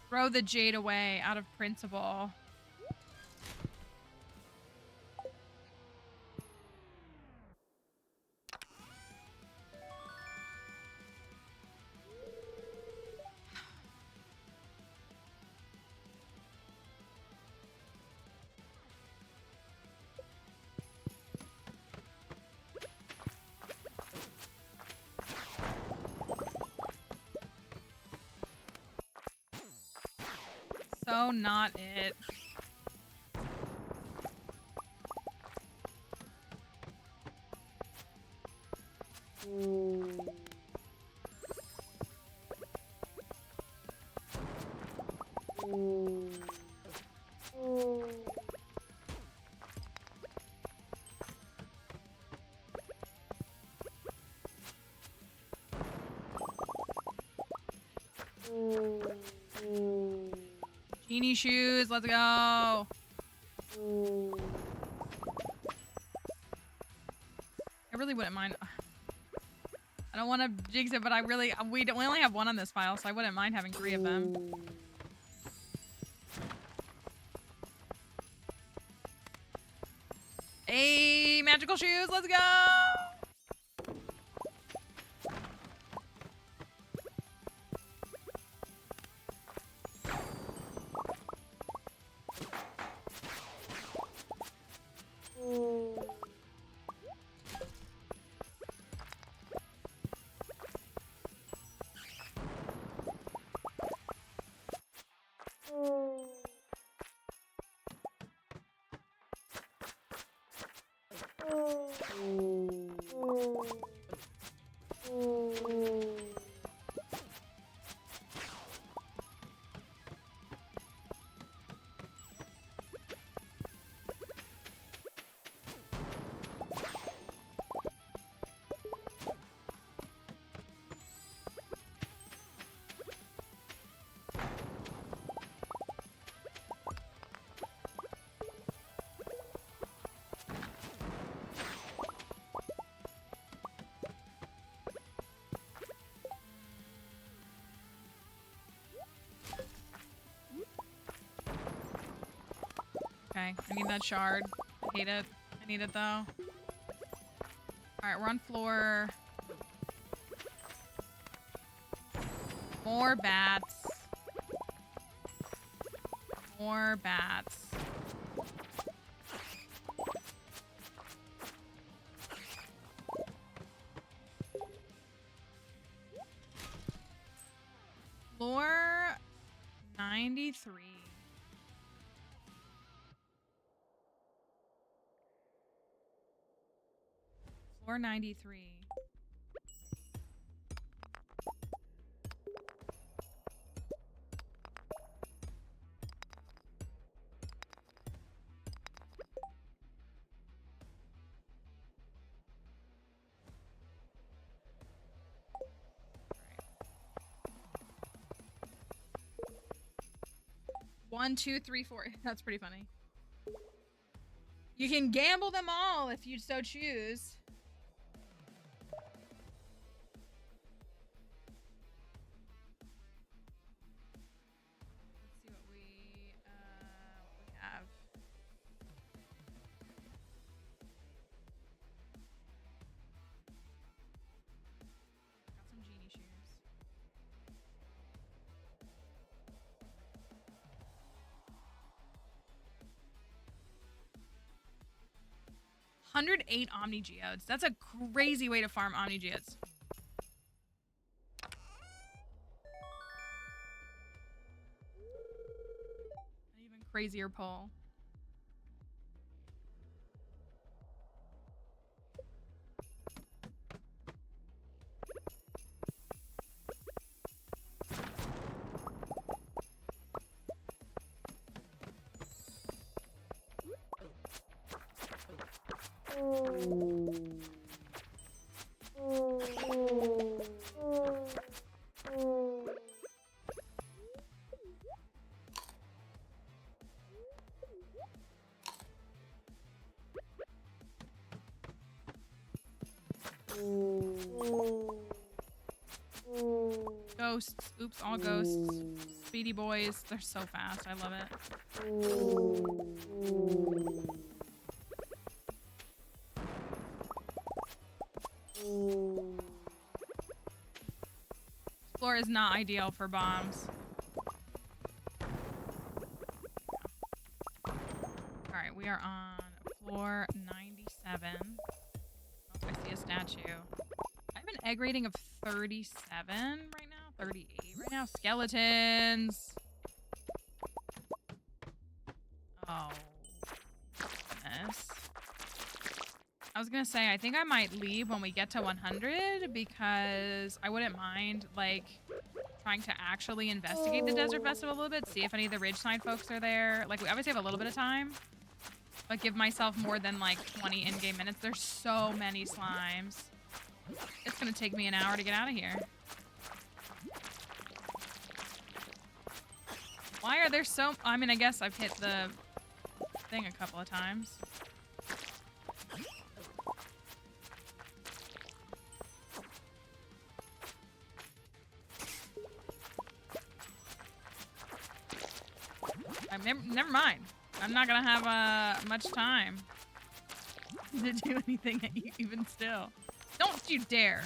Throw the jade away out of principle. So not it. Genie shoes, let's go. I really wouldn't mind. I don't want to jinx it, but we only have one on this file, so I wouldn't mind having 3 of them. Hey, magical shoes, let's go. Okay, I need that shard. I hate it. I need it though. Alright, we're on floor. More bats. More bats. Floor 93. Floor 93. One, two, three, four. That's pretty funny. You can gamble them all if you so choose. Let's see what we have. Got some genie shoes. $108 Omni Geodes. That's a crazy way to farm Omni Geodes. An even crazier pull. Ghosts. Oops, all ghosts. Speedy boys. They're so fast. I love it. Floor is not ideal for bombs. Alright, we are on floor 97. Oh, I see a statue. I have an egg rating of 37 right now. 38 right now. Skeletons. Oh. Goodness. I was gonna say, I think I might leave when we get to 100 because I wouldn't mind, like, trying to actually investigate the Desert Festival a little bit, see if any of the Ridgeside folks are there. Like, we obviously have a little bit of time, but give myself more than, like, 20 in-game minutes. There's so many slimes. It's gonna take me an hour to get out of here. Why are there so... I mean, I guess I've hit the thing a couple of times. Never mind. I'm not gonna have much time to do anything even still. Don't you dare.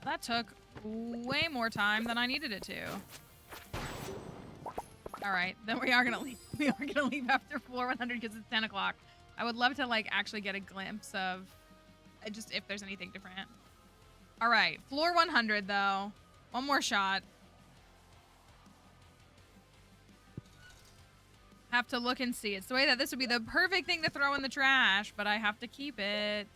That took way more time than I needed it to. All right, then we are gonna leave. We are gonna leave after floor 100 because it's 10 o'clock. I would love to like actually get a glimpse of just if there's anything different. All right, floor 100 though. One more shot. Have to look and see. It's the way that this would be the perfect thing to throw in the trash, but I have to keep it.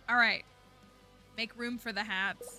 All right. Make room for the hats.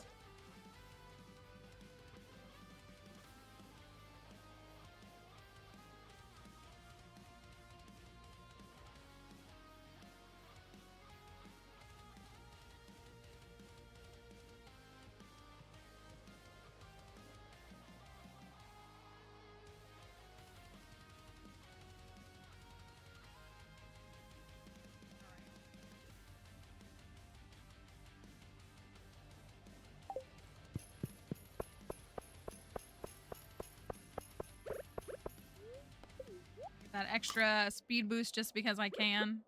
That extra speed boost just because I can.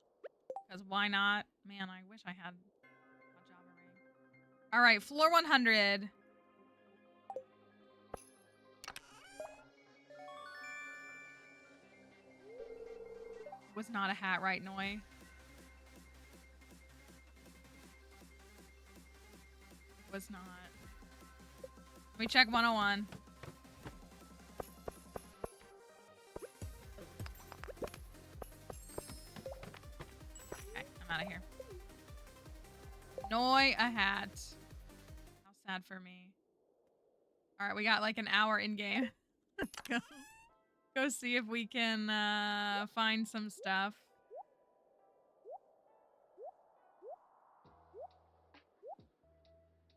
Because why not? Man, I wish I had a Java ring. All right, floor 100. Was not a hat, right, Noi? Was not. Let me check 101. Okay, I'm out of here. Noi, a hat. How sad for me. All right, we got like an hour in game. Let's go. Go see if we can find some stuff.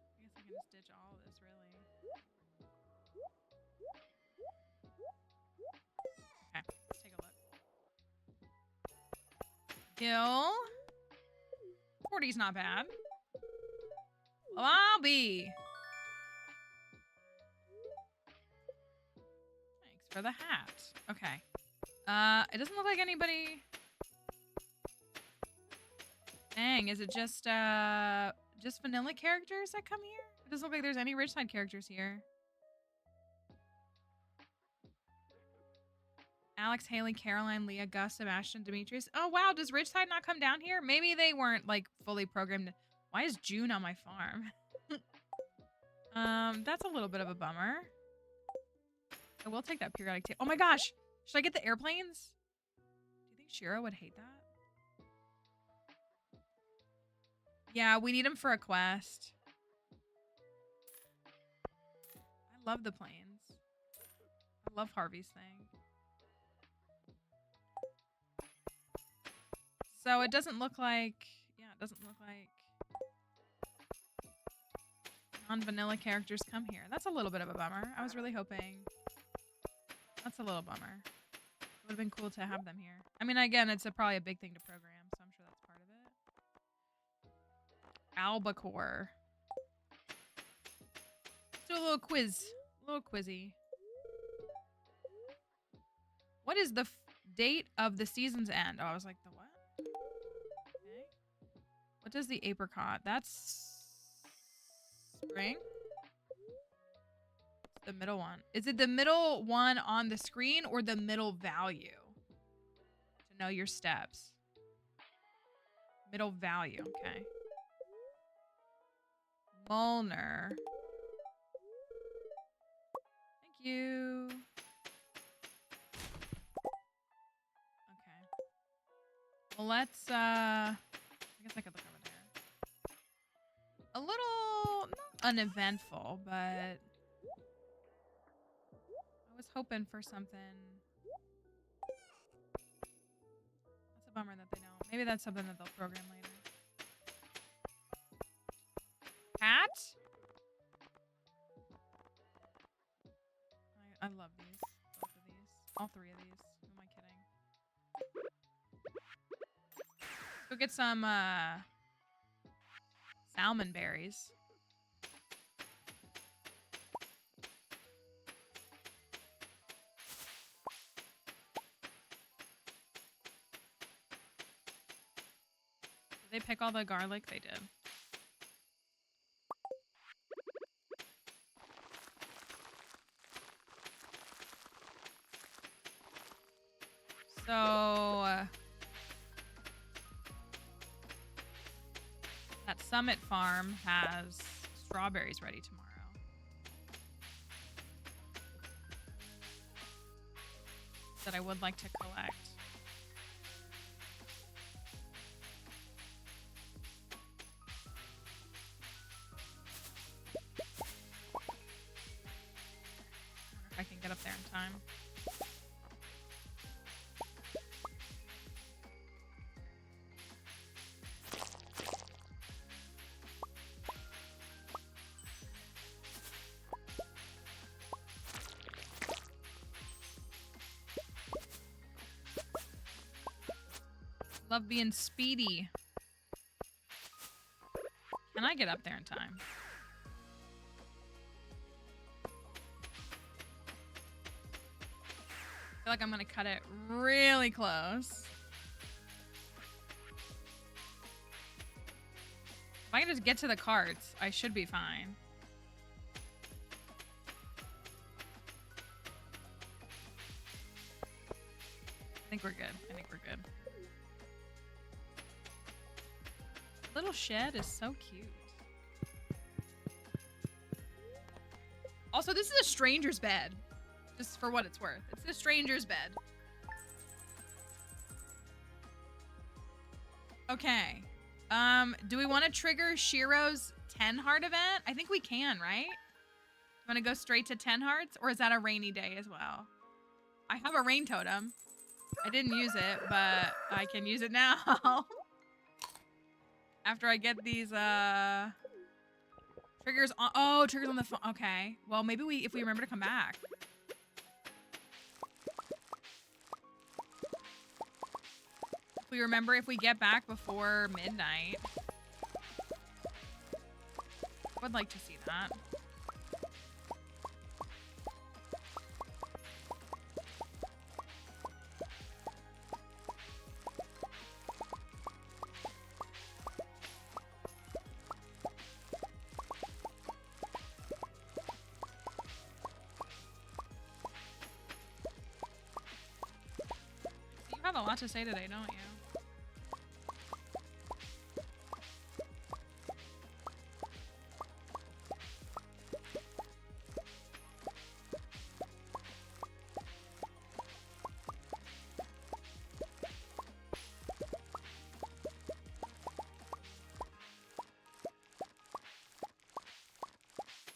I guess I can just ditch all of this, really. Okay, let's take a look. Hill. 40's not bad. Well, I'll be. Thanks for the hat. Okay. It doesn't look like anybody. Dang, is it just vanilla characters that come here? It doesn't look like there's any Ridgeside characters here. Alex, Haley, Caroline, Leah, Gus, Sebastian, Demetrius. Oh, wow. Does Ridgeside not come down here? Maybe they weren't, like, fully programmed. Why is June on my farm? That's a little bit of a bummer. I will take that periodic table. Oh, my gosh. Should I get the airplanes? Do you think Shiro would hate that? Yeah, we need them for a quest. I love the planes. I love Harvey's thing. So it doesn't look like... Yeah, it doesn't look like non-vanilla characters come here. That's a little bit of a bummer. I was really hoping... That's a little bummer. It would have been cool to have them here. I mean, again, it's probably a big thing to program, so I'm sure that's part of it. Albacore. Let's do a little quiz. A little quizzy. What is the date of the season's end? Oh, I was like, the what? Okay. What does the apricot? That's spring? The middle one. Is it the middle one on the screen or the middle value? To know your steps. Middle value, okay. Molnar. Thank you. Okay. Well, let's, I guess I could look over there. A little, not uneventful, but I was hoping for something. That's a bummer that they don't. Maybe that's something that they'll program later. Hat? I love these. Both of these. All three of these. Who am I kidding? Go get some salmon berries. Did they pick all the garlic? They did. So that Summit Farm has strawberries ready tomorrow. that I would like to collect. I can get up there in time. Love being speedy. Can I get up there in time? I feel like I'm gonna cut it really close. If I can just get to the carts, I should be fine. I think we're good. I think we're good. Little shed is so cute. Also, this is a stranger's bed. Just for what it's worth. It's a stranger's bed. Okay. Do we want to trigger Shiro's 10 heart event? I think we can, right? Want to go straight to 10 hearts? Or is that a rainy day as well? I have a rain totem. I didn't use it, but I can use it now. After I get these, triggers on, oh, triggers on the phone. Okay. Well, maybe if we remember to come back. If we remember, if we get back before midnight. I would like to see that. You have a lot to say today, don't you?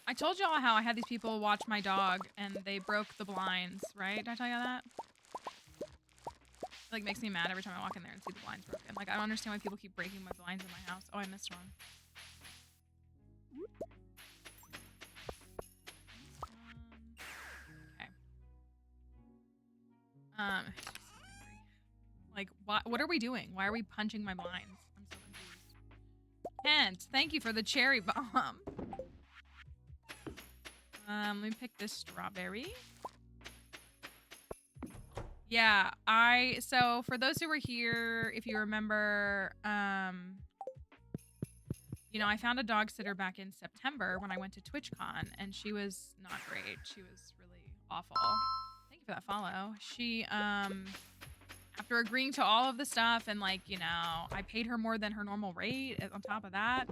I told y'all how I had these people watch my dog and they broke the blinds, right? Did I tell you that? It, like, makes me mad every time I walk in there and see the blinds broken. Like, I don't understand why people keep breaking my blinds in my house. Oh, I missed one. Okay. Like, what are we doing? Why are we punching my blinds? I'm so confused. Kent, thank you for the cherry bomb. Let me pick this strawberry. Yeah, so for those who were here, if you remember, you know, I found a dog sitter back in September when I went to TwitchCon, and she was not great. She was really awful. Thank you for that follow. She, after agreeing to all of the stuff and, like, you know, I paid her more than her normal rate on top of that,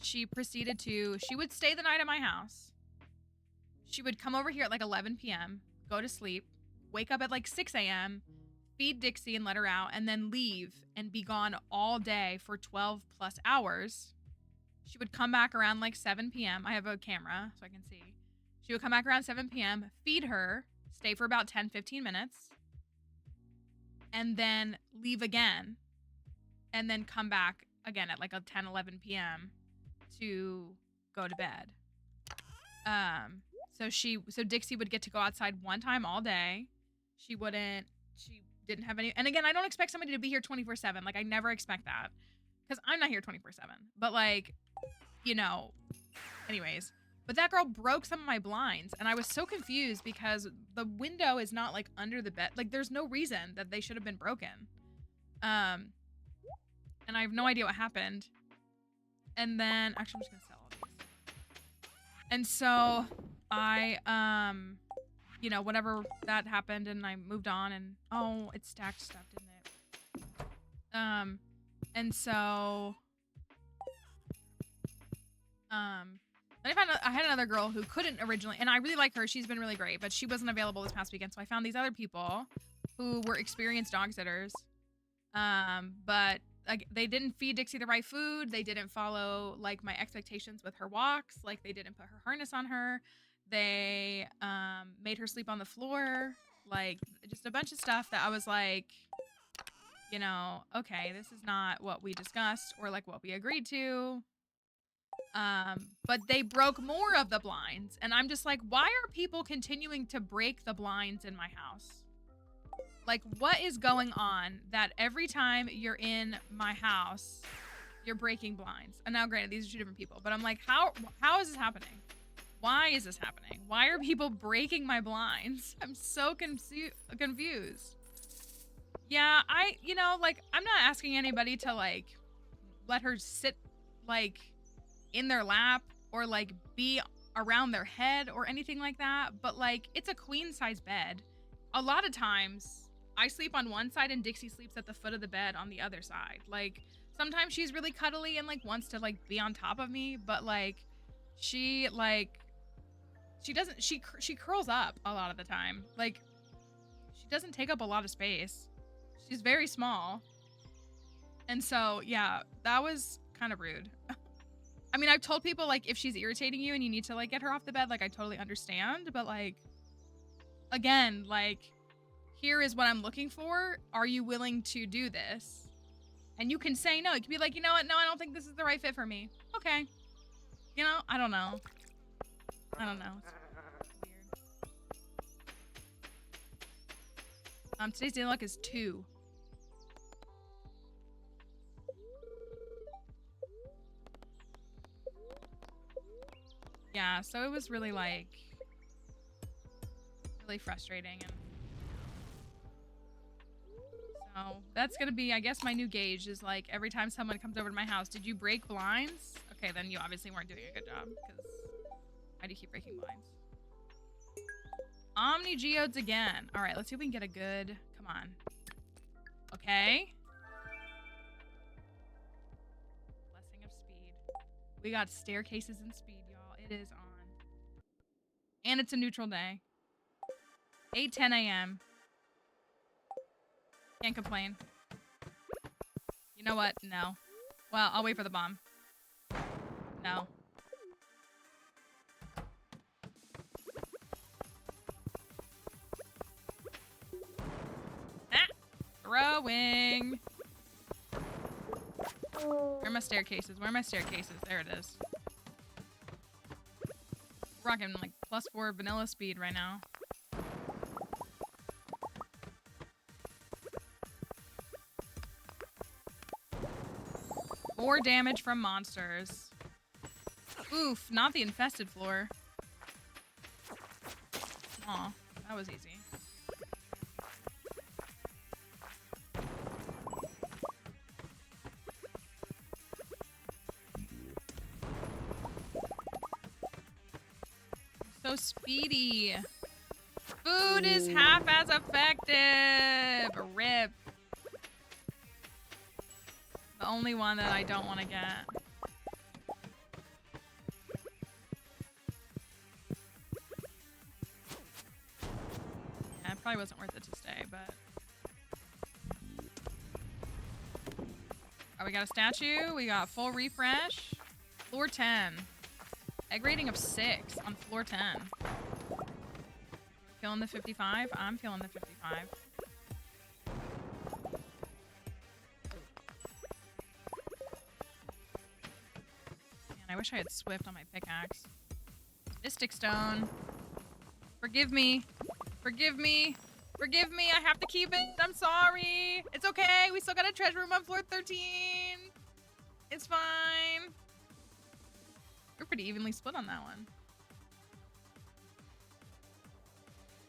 she proceeded to, she would stay the night at my house. She would come over here at like 11 p.m., go to sleep, wake up at like 6 a.m., feed Dixie and let her out, and then leave and be gone all day for 12 plus hours. She would come back around like 7 p.m. I have a camera so I can see. She would come back around 7 p.m., feed her, stay for about 10, 15 minutes, and then leave again, and then come back again at like a 10, 11 p.m. to go to bed. So Dixie would get to go outside one time all day. She didn't have any, and again, I don't expect somebody to be here 24/7. Like, I never expect that because I'm not here 24/7, but like, you know, anyways, but that girl broke some of my blinds and I was so confused because the window is not like under the bed. Like, there's no reason that they should have been broken. And I have no idea what happened. And then actually I'm just gonna sell all these. And so I, you know, whatever that happened and I moved on and, oh, it stacked stuff, didn't it? And so, then I had another girl who couldn't originally, and I really like her. She's been really great, but she wasn't available this past weekend. So I found these other people who were experienced dog sitters. But like, they didn't feed Dixie the right food. They didn't follow like my expectations with her walks. Like they didn't put her harness on her. They made her sleep on the floor. Like just a bunch of stuff that I was like, you know, okay, this is not what we discussed or like what we agreed to. But they broke more of the blinds, and I'm just like, why are people continuing to break the blinds in my house? Like, what is going on that every time you're in my house, you're breaking blinds? And now, granted, these are two different people, but I'm like, how is this happening? Why is this happening? Why are people breaking my blinds? I'm so confused. Yeah, you know, like, I'm not asking anybody to, like, let her sit, like, in their lap or, like, be around their head or anything like that. But, like, it's a queen-size bed. A lot of times, I sleep on one side and Dixie sleeps at the foot of the bed on the other side. Like, sometimes she's really cuddly and, like, wants to, like, be on top of me. But, like, she curls up a lot of the time. Like, she doesn't take up a lot of space. She's very small. And so, yeah, that was kind of rude. I mean, I've told people, like, if she's irritating you and you need to, like, get her off the bed, like, I totally understand. But, like, again, like, here is what I'm looking for. Are you willing to do this? And you can say no. You can be like, you know what? No, I don't think this is the right fit for me. Okay. You know, I don't know. I don't know. It's weird. Today's day luck is 2. Yeah, so it was really, like, really frustrating. And so that's gonna be, I guess, my new gauge is, like, every time someone comes over to my house, did you break blinds? Okay, then you obviously weren't doing a good job, because why do you keep breaking blinds? Omni geodes again. All right, let's see if we can get a good, come on. Okay. Blessing of speed. We got staircases and speed, y'all. It is on. And it's a neutral day. 8:10 a.m. Can't complain. You know what? No. Well, I'll wait for the bomb. No. Ah! Throwing. Where are my staircases? Where are my staircases? There it is. Rocking like +4 vanilla speed right now. More damage from monsters. Oof, not the infested floor. Aw, that was easy. So speedy. Food is half as effective. RIP. The only one that I don't want to get. Yeah, it probably wasn't worth it to stay, but... Oh, we got a statue. We got full refresh. Floor 10. Egg rating of 6 on floor 10. Feeling the 55? I'm feeling the 55. Man, I wish I had Swift on my pickaxe. Mystic Stone. Forgive me. Forgive me. Forgive me. I have to keep it. I'm sorry. It's okay. We still got a treasure room on floor 13. It's fine. We're pretty evenly split on that one.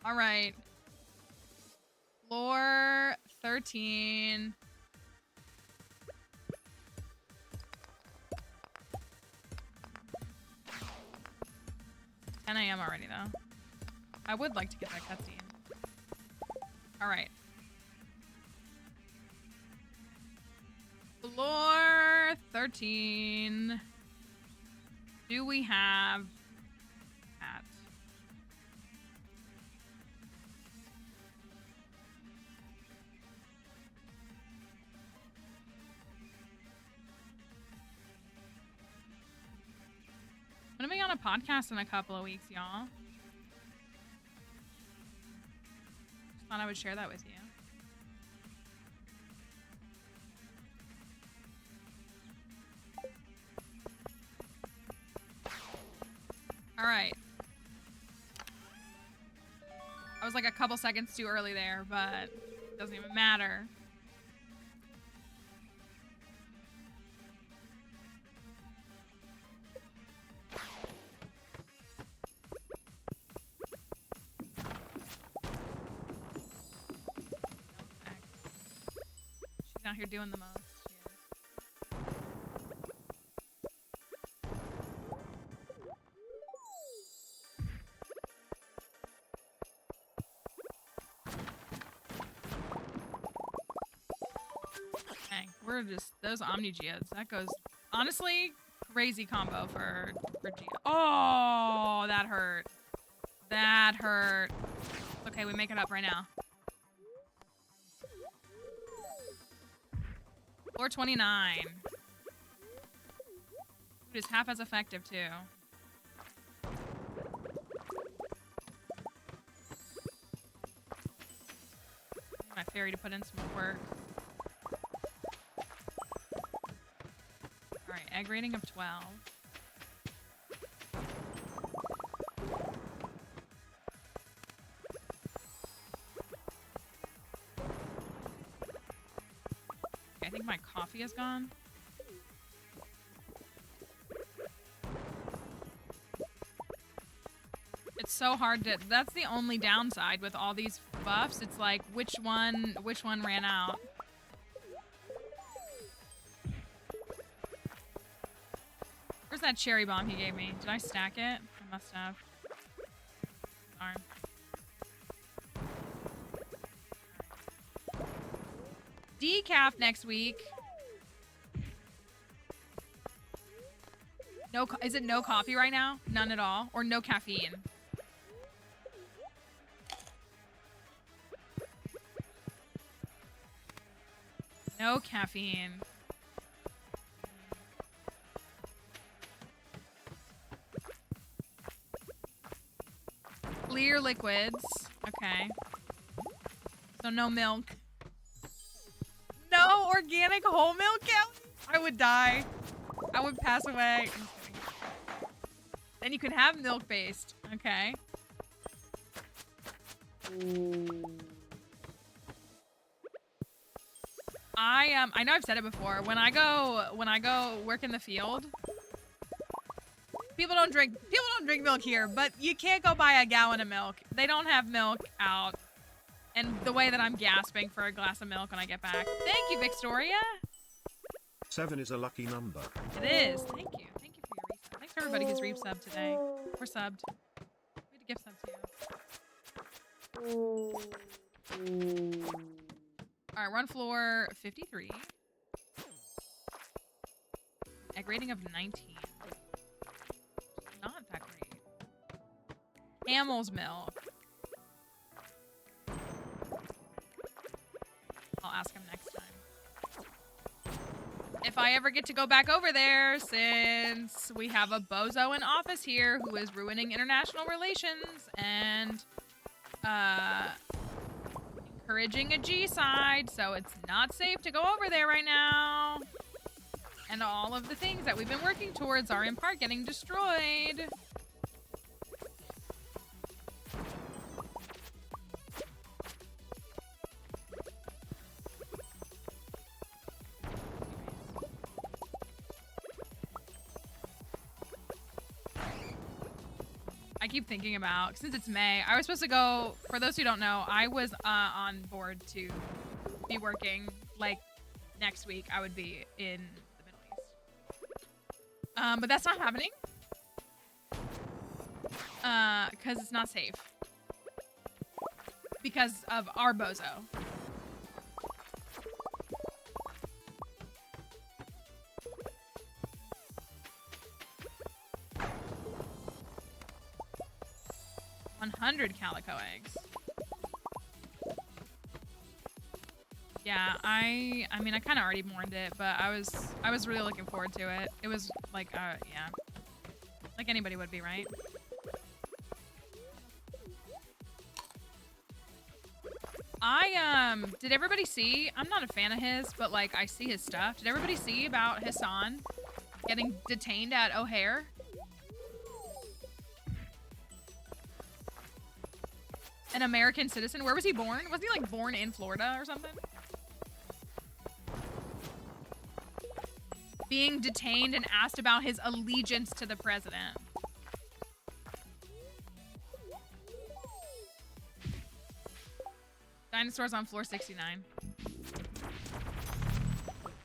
All right. Floor 13. It's 10 a.m. already, though. I would like to get that cutscene. All right. Floor 13. Do we have that? podcast in a couple of weeks, y'all. Just thought I would share that with you. All right. I was like a couple seconds too early there, but it doesn't even matter. She's out here doing the most. We're just those Omni Geodes. That goes honestly crazy combo for Geo. Oh, that hurt. That hurt. Okay, we make it up right now. Floor 29. It is half as effective too. My fairy to put in some work. Alright, egg rating of 12. Okay, I think my coffee is gone. It's so hard to... That's the only downside with all these buffs. It's like, which one ran out? Where's that cherry bomb he gave me? Did I stack it? I must have. Darn. Decaf next week. No, is it no coffee right now? None at all? Or no caffeine? No caffeine. Clear liquids. Okay. So no milk. No organic whole milk? I would die. I would pass away. Then you can have milk-based. Okay. I know I've said it before. When I go work in the field, people don't drink milk here, but you can't go buy a gallon of milk. They don't have milk out. And the way that I'm gasping for a glass of milk when I get back. Thank you, Victoria. 7 is a lucky number. It is. Thank you. Thank you for your resub. Thanks for everybody who's resubbed today. We're subbed. We had a gift sub too. Alright, we're on floor 53. Egg rating of 19. Not that great. Camel's milk. I'll ask him next time. If I ever get to go back over there, since we have a bozo in office here who is ruining international relations and encouraging a G-side, so it's not safe to go over there right now. And all of the things that we've been working towards are in part getting destroyed. I keep thinking about, since it's May, I was supposed to go, for those who don't know, I was on board to be working, like, next week. I would be in the Middle East. But that's not happening. Because it's not safe. Because of our bozo. $100 calico eggs. Yeah, I mean, I kind of already mourned it, but I was really looking forward to it. It was like, yeah. Like anybody would be, right? Did everybody see? I'm not a fan of his, but like I see his stuff. Did everybody see about Hassan getting detained at O'Hare? An American citizen. Where was he born? Was he like born in Florida or something? Being detained and asked about his allegiance to the president. Dinosaurs on floor 69.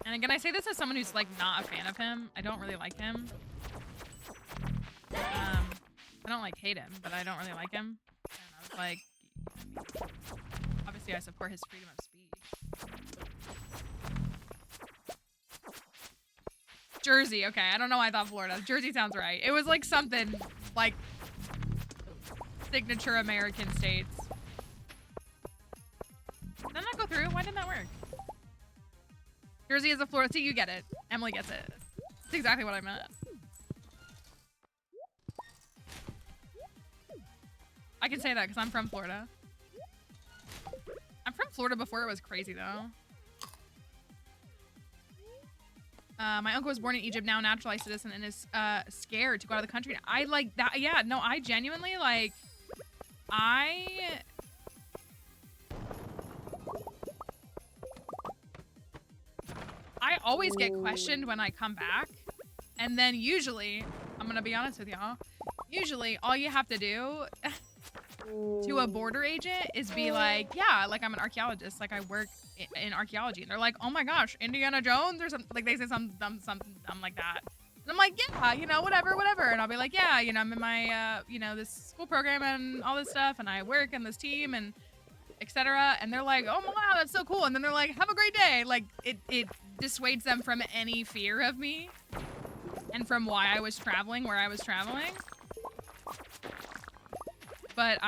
And again, I say this as someone who's like not a fan of him. I don't really like him. I don't like hate him, but I don't really like him. And I was like, obviously I support his freedom of speech. Jersey, okay. I don't know why I thought Florida. Jersey sounds right. It was like something like signature American states. Did that not go through? Why didn't that work? Jersey is a Florida. See, you get it. Emily gets it. That's exactly what I meant. I can say that because I'm from Florida. I'm from Florida before it was crazy, though. My uncle was born in Egypt, now naturalized citizen, and is scared to go out of the country. I like that. Yeah, no, I genuinely like. I always get questioned when I come back, and then usually, I'm gonna be honest with y'all. Usually, all you have to do to a border agent is be like, yeah, like I'm an archaeologist, like I work in archaeology, and they're like, oh my gosh, Indiana Jones or something, like they say something like that, and I'm like, yeah, you know, whatever, and I'll be like, yeah, you know, I'm in my you know, this school program and all this stuff, and I work in this team and etc. And they're like, oh wow, that's so cool, and then they're like, have a great day. Like it dissuades them from any fear of me and from why I was traveling where I was traveling. But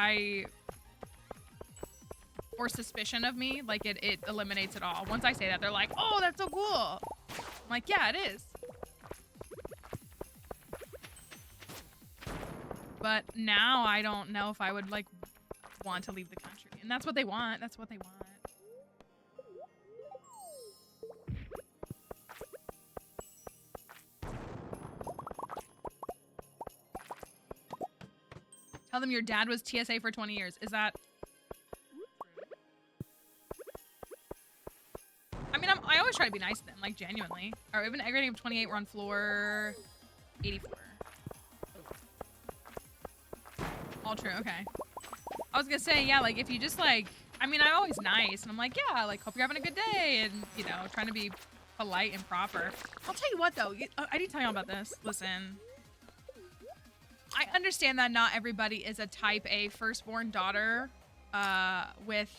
or suspicion of me, like it eliminates it all. Once I say that, they're like, oh, that's so cool. I'm like, yeah, it is. But now I don't know if I would like want to leave the country. And that's what they want. That's what they want. Tell them your dad was TSA for 20 years. Is that... I mean, I always try to be nice to them, like, genuinely. All right, we have an egg rating of 28. We're on floor 84. All true, okay. I was gonna say, yeah, like, if you just, like... I mean, I'm always nice, and I'm like, yeah, like, hope you're having a good day, and, you know, trying to be polite and proper. I'll tell you what, though. I didn't tell you all about this. Listen. I understand that not everybody is a type A firstborn daughter with,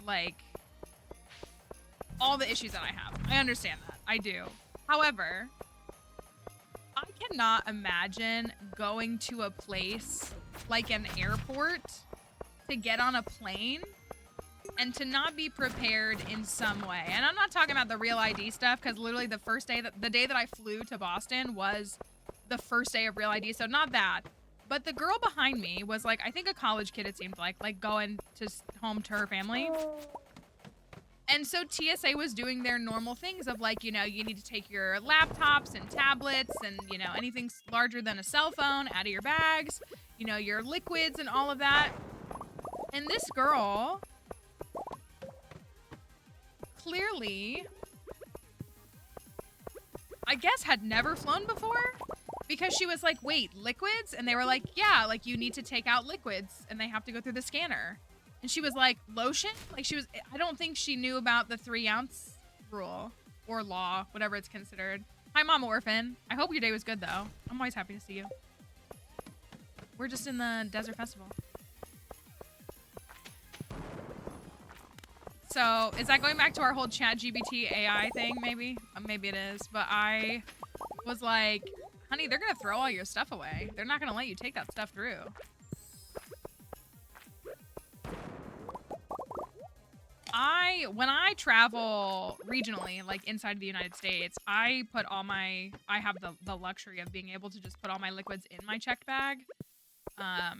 like, all the issues that I have. I understand that. I do. However, I cannot imagine going to a place like an airport to get on a plane and to not be prepared in some way. And I'm not talking about the real ID stuff, because literally the day that I flew to Boston was the first day of real ID, so not that. But the girl behind me was like, I think a college kid, it seemed like going to home to her family. And so TSA was doing their normal things of like, you know, you need to take your laptops and tablets and, you know, anything larger than a cell phone out of your bags, you know, your liquids and all of that. And this girl clearly, I guess, had never flown before, because she was like, wait, liquids? And they were like, yeah, like you need to take out liquids and they have to go through the scanner. And she was like, lotion? Like I don't think she knew about the 3-ounce rule or law, whatever it's considered. Hi, Mama Orphan. I hope your day was good, though. I'm always happy to see you. We're just in the Desert Festival. So is that going back to our whole ChatGPT AI thing? Maybe. Maybe it is. But I was like, honey, they're going to throw all your stuff away. They're not going to let you take that stuff through. I when I travel regionally, like inside the United States, I have the luxury of being able to just put all my liquids in my checked bag. A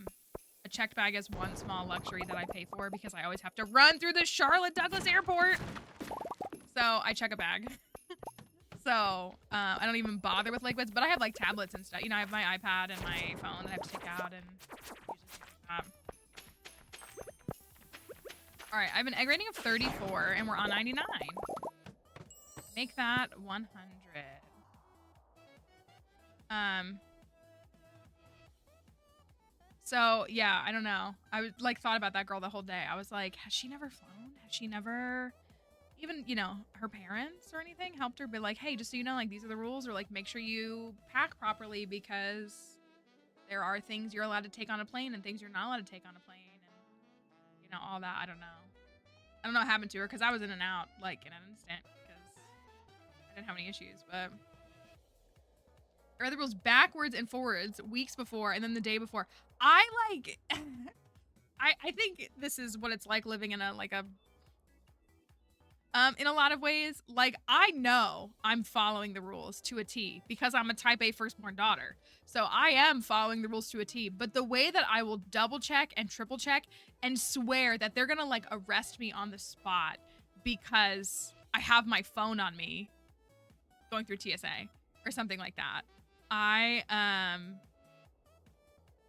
checked bag is one small luxury that I pay for because I always have to run through the Charlotte Douglas Airport. So I check a bag. So I don't even bother with liquids, but I have like tablets and stuff. You know, I have my iPad and my phone that I have to take out and use it. All right, I have an egg rating of 34 and we're on 99. Make that 100. So yeah, I don't know. I was like thought about that girl the whole day. I was like, has she never flown? Has she never even, you know, her parents or anything helped her be like, hey, just so you know, like these are the rules, or like make sure you pack properly because there are things you're allowed to take on a plane and things you're not allowed to take on a plane and you know, all that. I don't know. I don't know what happened to her because I was in and out like in an instant because I didn't have any issues, but I read the rules backwards and forwards weeks before and then the day before. I like I think this is what it's like living in a in a lot of ways. Like I know I'm following the rules to a T because I'm a type A firstborn daughter. So I am following the rules to a T, but the way that I will double check and triple check and swear that they're going to like arrest me on the spot because I have my phone on me going through TSA or something like that.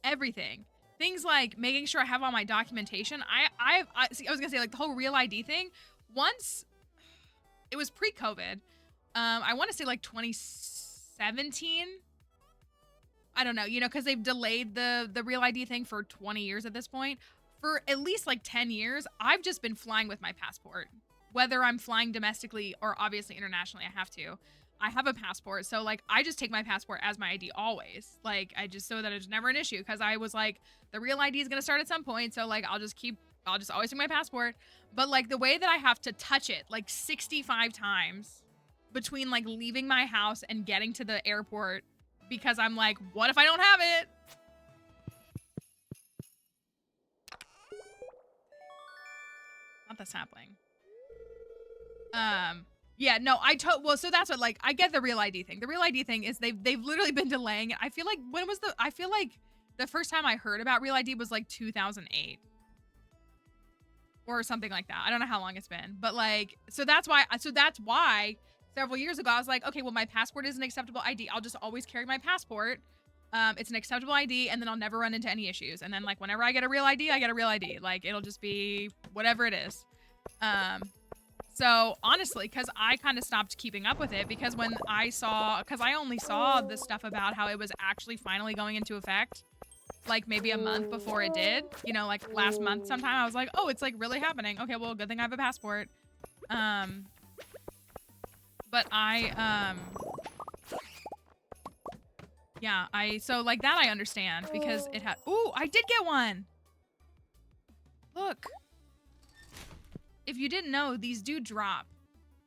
Everything. Things like making sure I have all my documentation. I was gonna say like the whole Real ID thing. Once it was pre-COVID. I want to say like 2017. I don't know, you know, because they've delayed the Real ID thing for 20 years at this point. For at least like 10 years, I've just been flying with my passport. Whether I'm flying domestically or obviously internationally, I have to. I have a passport, so like I just take my passport as my ID always. Like I just so that it's never an issue because I was like the Real ID is gonna start at some point, so like I'll just always take my passport. But like the way that I have to touch it like 65 times between like leaving my house and getting to the airport because I'm like, what if I don't have it? Not the sapling. Yeah, no, well, so that's what, like, I get the Real ID thing. The Real ID thing is they've literally been delaying it. I feel like I feel like the first time I heard about Real ID was like 2008 or something like that. I don't know how long it's been, but like, so that's why several years ago I was like, okay, well, my passport is an acceptable ID. I'll just always carry my passport. It's an acceptable ID, and then I'll never run into any issues. And then like whenever I get a Real ID, I get a Real ID. Like it'll just be whatever it is. So honestly, because I kind of stopped keeping up with it because I only saw the stuff about how it was actually finally going into effect, like maybe a month before it did, you know, like last month sometime. I was like, oh, it's like really happening. Okay, well, good thing I have a passport. But so like that I understand because it had, ooh, I did get one. Look. If you didn't know, these do drop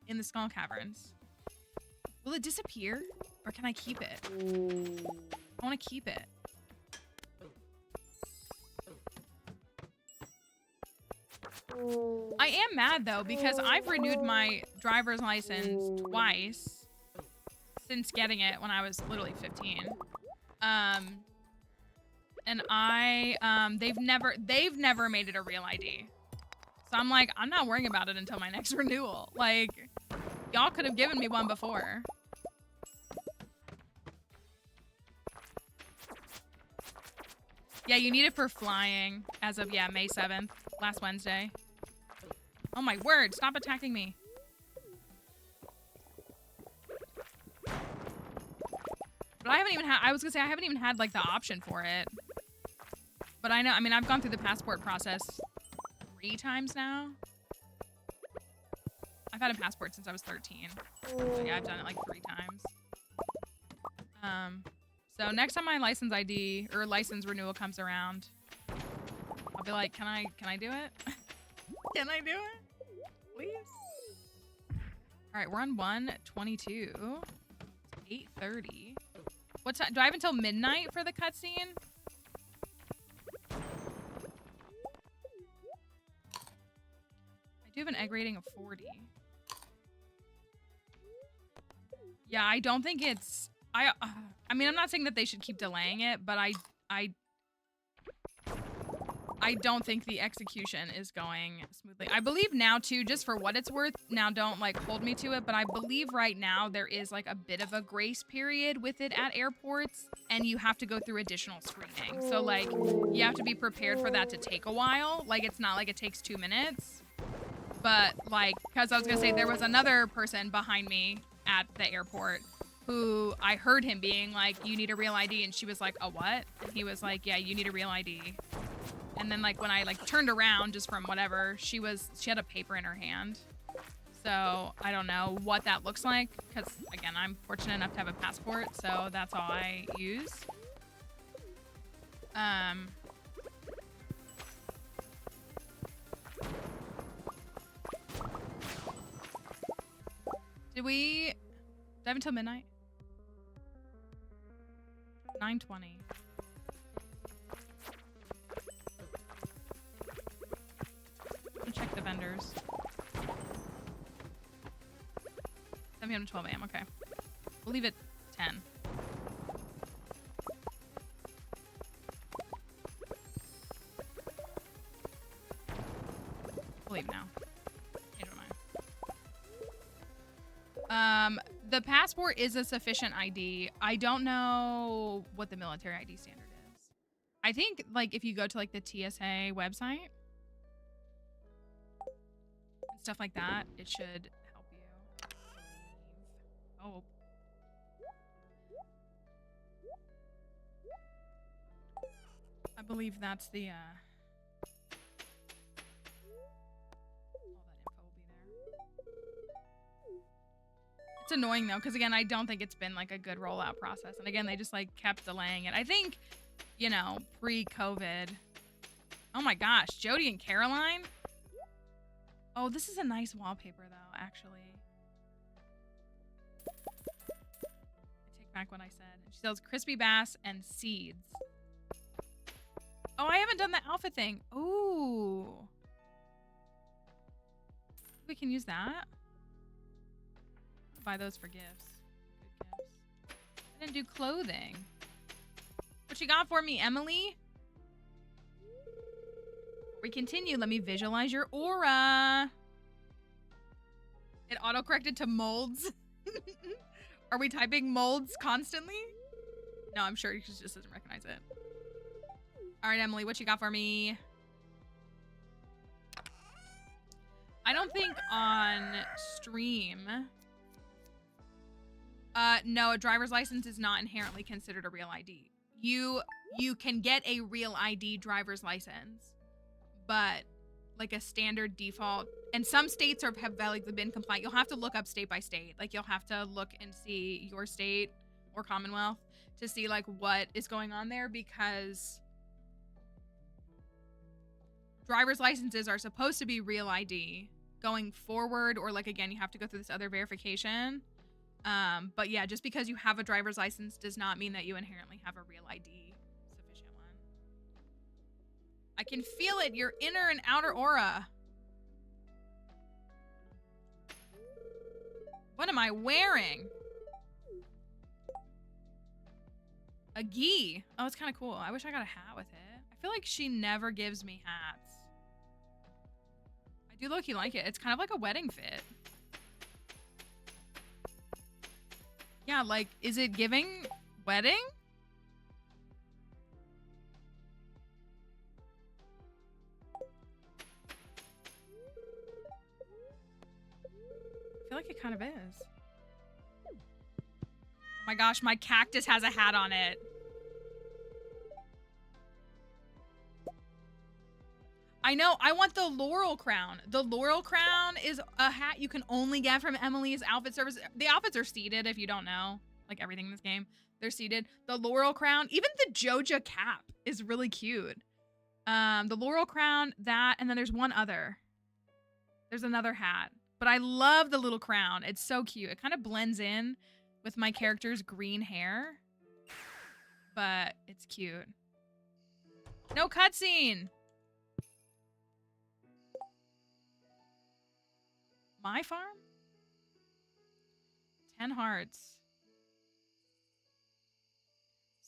in the skull caverns. Will it disappear? Or can I keep it? I want to keep it. I am mad though, because I've renewed my driver's license twice since getting it when I was literally 15. And they've never made it a Real ID. So I'm like, I'm not worrying about it until my next renewal. Like, y'all could have given me one before. Yeah, you need it for flying as of, May 7th, last Wednesday. Oh my word, stop attacking me. But I haven't even had like the option for it. But I mean, I've gone through the passport process 3 times now. I've had a passport since I was 13. So yeah, I've done it like 3 times. So next time my license ID or license renewal comes around, I'll be like, can I do it? Can I do it? Please? All right, we're on 122. 8:30. What time? Do I have until midnight for the cutscene? I I do have an egg rating of 40. Yeah, I don't think it's... I mean, I'm not saying that they should keep delaying it, but I don't think the execution is going smoothly. I believe now, too, just for what it's worth, now don't, like, hold me to it, but I believe right now there is, like, a bit of a grace period with it at airports, and you have to go through additional screening. So, like, you have to be prepared for that to take a while. Like, it's not like it takes 2 minutes. But, like, because I was going to say, there was another person behind me at the airport who I heard him being like, you need a real ID, and she was like, a what? And he was like, yeah, you need a real ID. And then, like, when I, like, turned around just from whatever, she had a paper in her hand. So I don't know what that looks like because, again, I'm fortunate enough to have a passport, so that's all I use. Did we dive until midnight? 9:20. Check the vendors. 7 p.m. to 12 a.m. Okay. We'll leave it 10. We'll leave now. Change my mind. The passport is a sufficient ID. I don't know what the military ID standard is. I think, like, if you go to, like, the TSA website, stuff like that, it should help you. Oh. I believe that's the, all that info will be there. It's annoying, though, because, again, I don't think it's been, like, a good rollout process. And, again, they just, like, kept delaying it. I think, you know, pre-COVID. Oh, my gosh. Jody and Caroline? Oh, this is a nice wallpaper, though, actually. I take back what I said. She sells crispy bass and seeds. Oh, I haven't done the alpha thing. Ooh. We can use that. Buy those for gifts. Good gifts. I didn't do clothing. What you got for me, Emily? We continue. Let me visualize your aura. It auto-corrected to molds. Are we typing molds constantly? No, I'm sure it just doesn't recognize it. All right, Emily, what you got for me? I don't think on stream. No, a driver's license is not inherently considered a real ID. You can get a real ID driver's license, but like a standard default, and some states have like been compliant. You'll have to look up state by state. Like you'll have to look and see your state or Commonwealth to see like what is going on there, because driver's licenses are supposed to be real ID going forward, or like, again, you have to go through this other verification. But yeah, just because you have a driver's license does not mean that you inherently have a real ID sufficient one. I can feel it, your inner and outer aura. What am I wearing? A gi. Oh, it's kind of cool. I wish I got a hat with it. I feel like she never gives me hats. I do low-key like it. It's kind of like a wedding fit. Yeah, like, is it giving wedding? I feel like it kind of is. Oh my gosh, my cactus has a hat on it. I know, I want the laurel crown. The laurel crown is a hat you can only get from Emily's outfit service. The outfits are seated, if you don't know. Like everything in this game, they're seated. The laurel crown, even the Joja cap is really cute. The laurel crown, that, and then there's one other. There's another hat. But I love the little crown. It's so cute. It kind of blends in with my character's green hair. But it's cute. No cutscene! My farm? 10 hearts.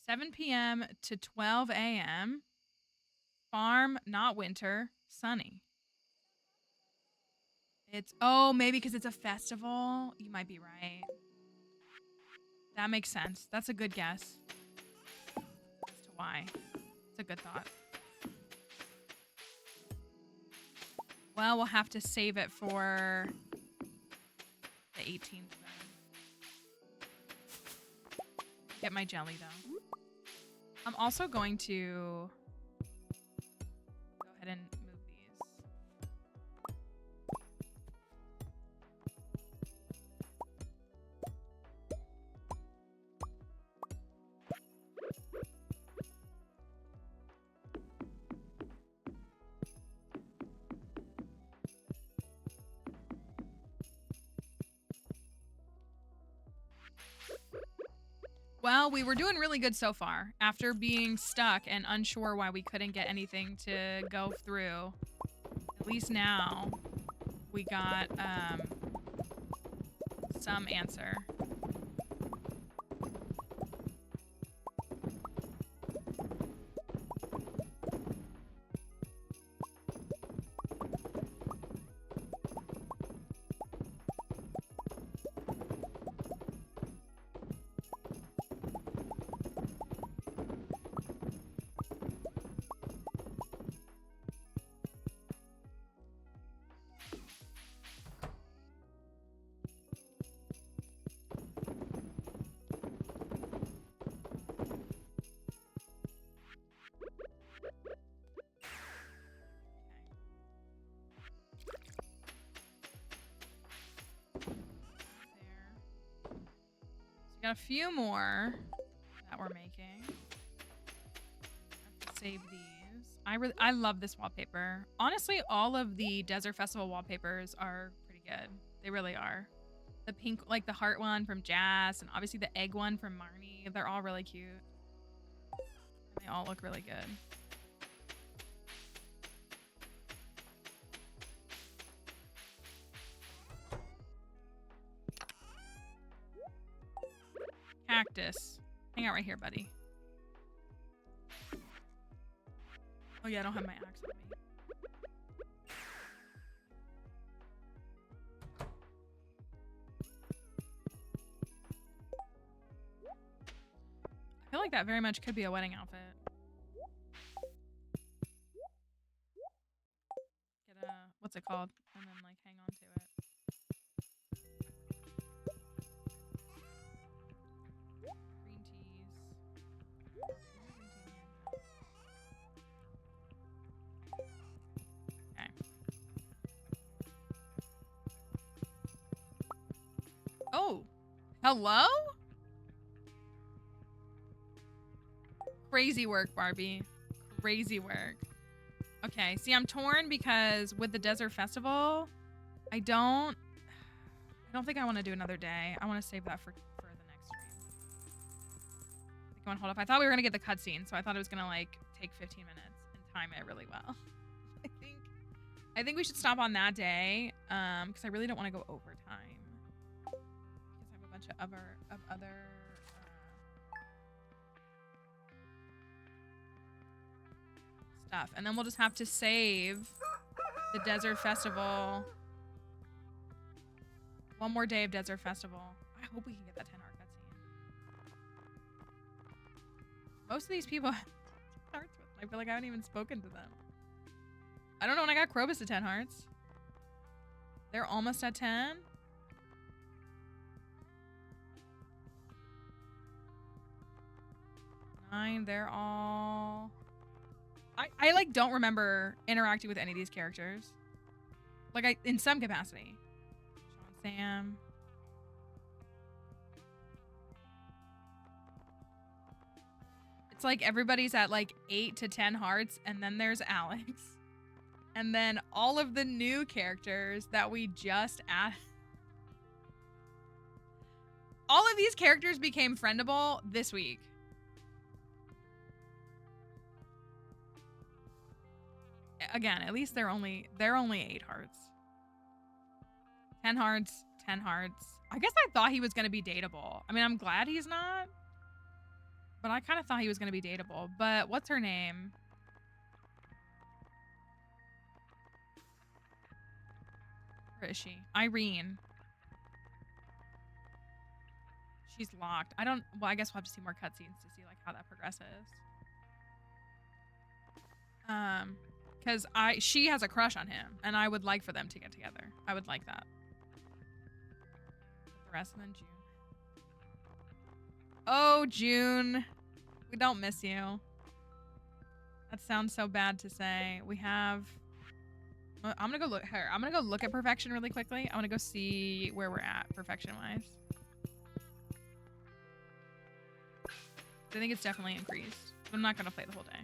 7 p.m. to 12 a.m. Farm, not winter, sunny. It's, oh, maybe because it's a festival. You might be right. That makes sense. That's a good guess as to why. It's a good thought. Well, we'll have to save it for the 18th then. Get my jelly though. I'm also going to go ahead and move these. Well, we were doing really good so far. After being stuck and unsure why we couldn't get anything to go through, at least now we got some answer. Got a few more that we're making. Have to save these. I love this wallpaper. Honestly, all of the Desert Festival wallpapers are pretty good. They really are. The pink, like the heart one from Jazz, and obviously the egg one from Marnie. They're all really cute. And they all look really good. Cactus. Hang out right here, buddy. Oh yeah, I don't have my axe on me. I feel like that very much could be a wedding outfit. Get a, what's it called? And then like hang on to it. Oh, hello? Crazy work, Barbie. Crazy work. Okay, see, I'm torn because with the Desert Festival, I don't think I want to do another day. I want to save that for the next stream. I think I want to hold up. I thought we were going to get the cutscene, so I thought it was going to, like, take 15 minutes and time it really well. I think we should stop on that day, because I really don't want to go overtime. Because I have a bunch of other stuff. And then we'll just have to save the Desert Festival. One more day of Desert Festival. I hope we can get that 10-hour cutscene. Most of these people have 10 hearts with. I feel like I haven't even spoken to them. I don't know when I got Krobus to 10 hearts. They're almost at 10. Nine, they're all... I like don't remember interacting with any of these characters. Like in some capacity. Sean Sam. It's like everybody's at like 8 to 10 hearts, and then there's Alex. And then all of the new characters that we just added. All of these characters became friendable this week. Again, at least they're only 8 hearts. 10 hearts, 10 hearts. I guess I thought he was going to be dateable. I mean, I'm glad he's not. But I kind of thought he was going to be dateable. But what's her name? Where is she? Irene. She's locked. I don't... Well, I guess we'll have to see more cutscenes to see, like, how that progresses. Because she has a crush on him. And I would like for them to get together. I would like that. The rest of them in June. Oh, June. We don't miss you. That sounds so bad to say. We have... I'm gonna go look here. I'm gonna go look at perfection really quickly. I want to go see where we're at perfection-wise. I think it's definitely increased. I'm not gonna play the whole day.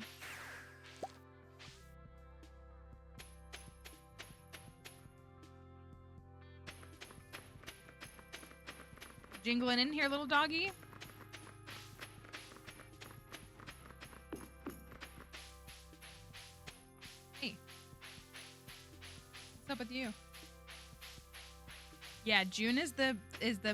Jingling in here, little doggy. Hey. What's up with you? Yeah, June is the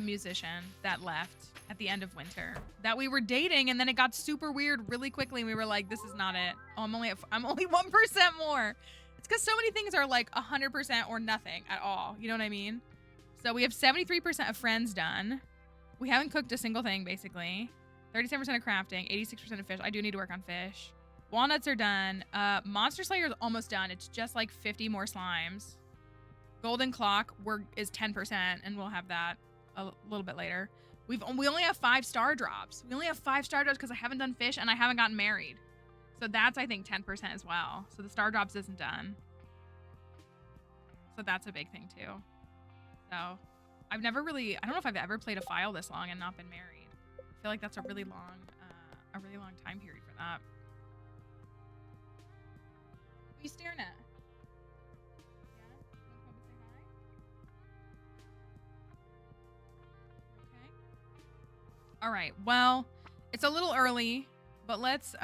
musician that left at the end of winter. That we were dating and then it got super weird really quickly and we were like, this is not it. Oh, I'm only 1% more. It's because so many things are like 100% or nothing at all. You know what I mean? So we have 73% of friends done. We haven't cooked a single thing, basically. 37% of crafting, 86% of fish. I do need to work on fish. Walnuts are done. Monster Slayer is almost done. It's just like 50 more slimes. Golden Clock is 10%, and we'll have that a little bit later. We only have 5 star drops. We only have 5 star drops because I haven't done fish and I haven't gotten married. So that's, I think, 10% as well. So the star drops isn't done. So that's a big thing too. So I've never really, I don't know if I've ever played a file this long and not been married. I feel like that's a really long time period for that. What are you staring at? Yeah? You wanna come up and say hi? Okay. All right. Well, it's a little early, but let's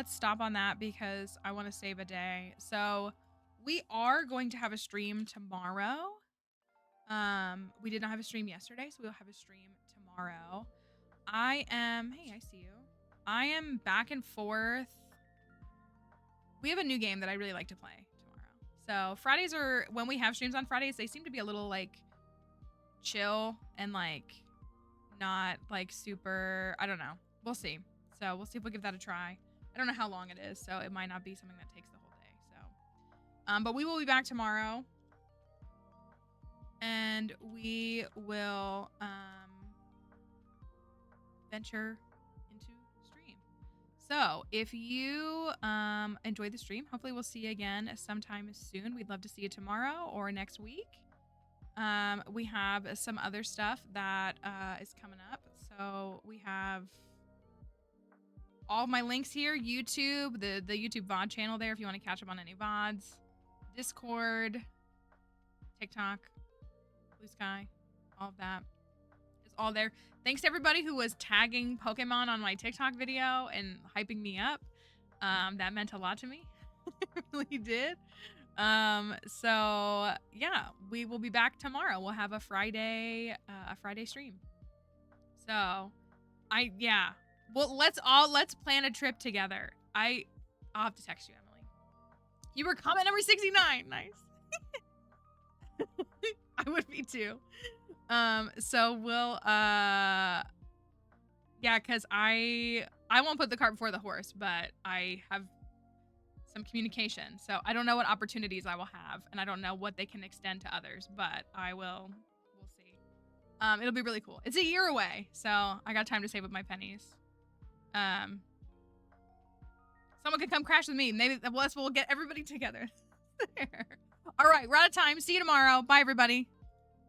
stop on that because I want to save a day. So we are going to have a stream tomorrow. We did not have a stream yesterday, so we'll have a stream tomorrow. Hey, I see you. I am back and forth. We have a new game that I really like to play tomorrow. So Fridays are, when we have streams on Fridays, they seem to be a little like chill and like not like super, I don't know. We'll see. So we'll see if we'll give that a try. I don't know how long it is, so it might not be something that takes the whole day. So, but we will be back tomorrow. And we will venture into stream. So if you enjoyed the stream, hopefully we'll see you again sometime soon. We'd love to see you tomorrow or next week. We have some other stuff that is coming up. So we have all of my links here. YouTube, the YouTube VOD channel there if you want to catch up on any VODs. Discord, TikTok, Blue Sky, all of that is all there. Thanks to everybody who was tagging Pokemon on my TikTok video and hyping me up. That meant a lot to me. It really did. So yeah, we will be back tomorrow. We'll have a Friday stream. So well, let's plan a trip together. I'll have to text you, Emily. You were comment number 69. Nice. I would be too. So we'll because I won't put the cart before the horse, but I have some communication. So I don't know what opportunities I will have, and I don't know what they can extend to others, but we'll see. It'll be really cool. It's a year away, so I got time to save up my pennies. Someone could come crash with me. Maybe we'll get everybody together. There. All right, we're out of time. See you tomorrow. Bye, everybody.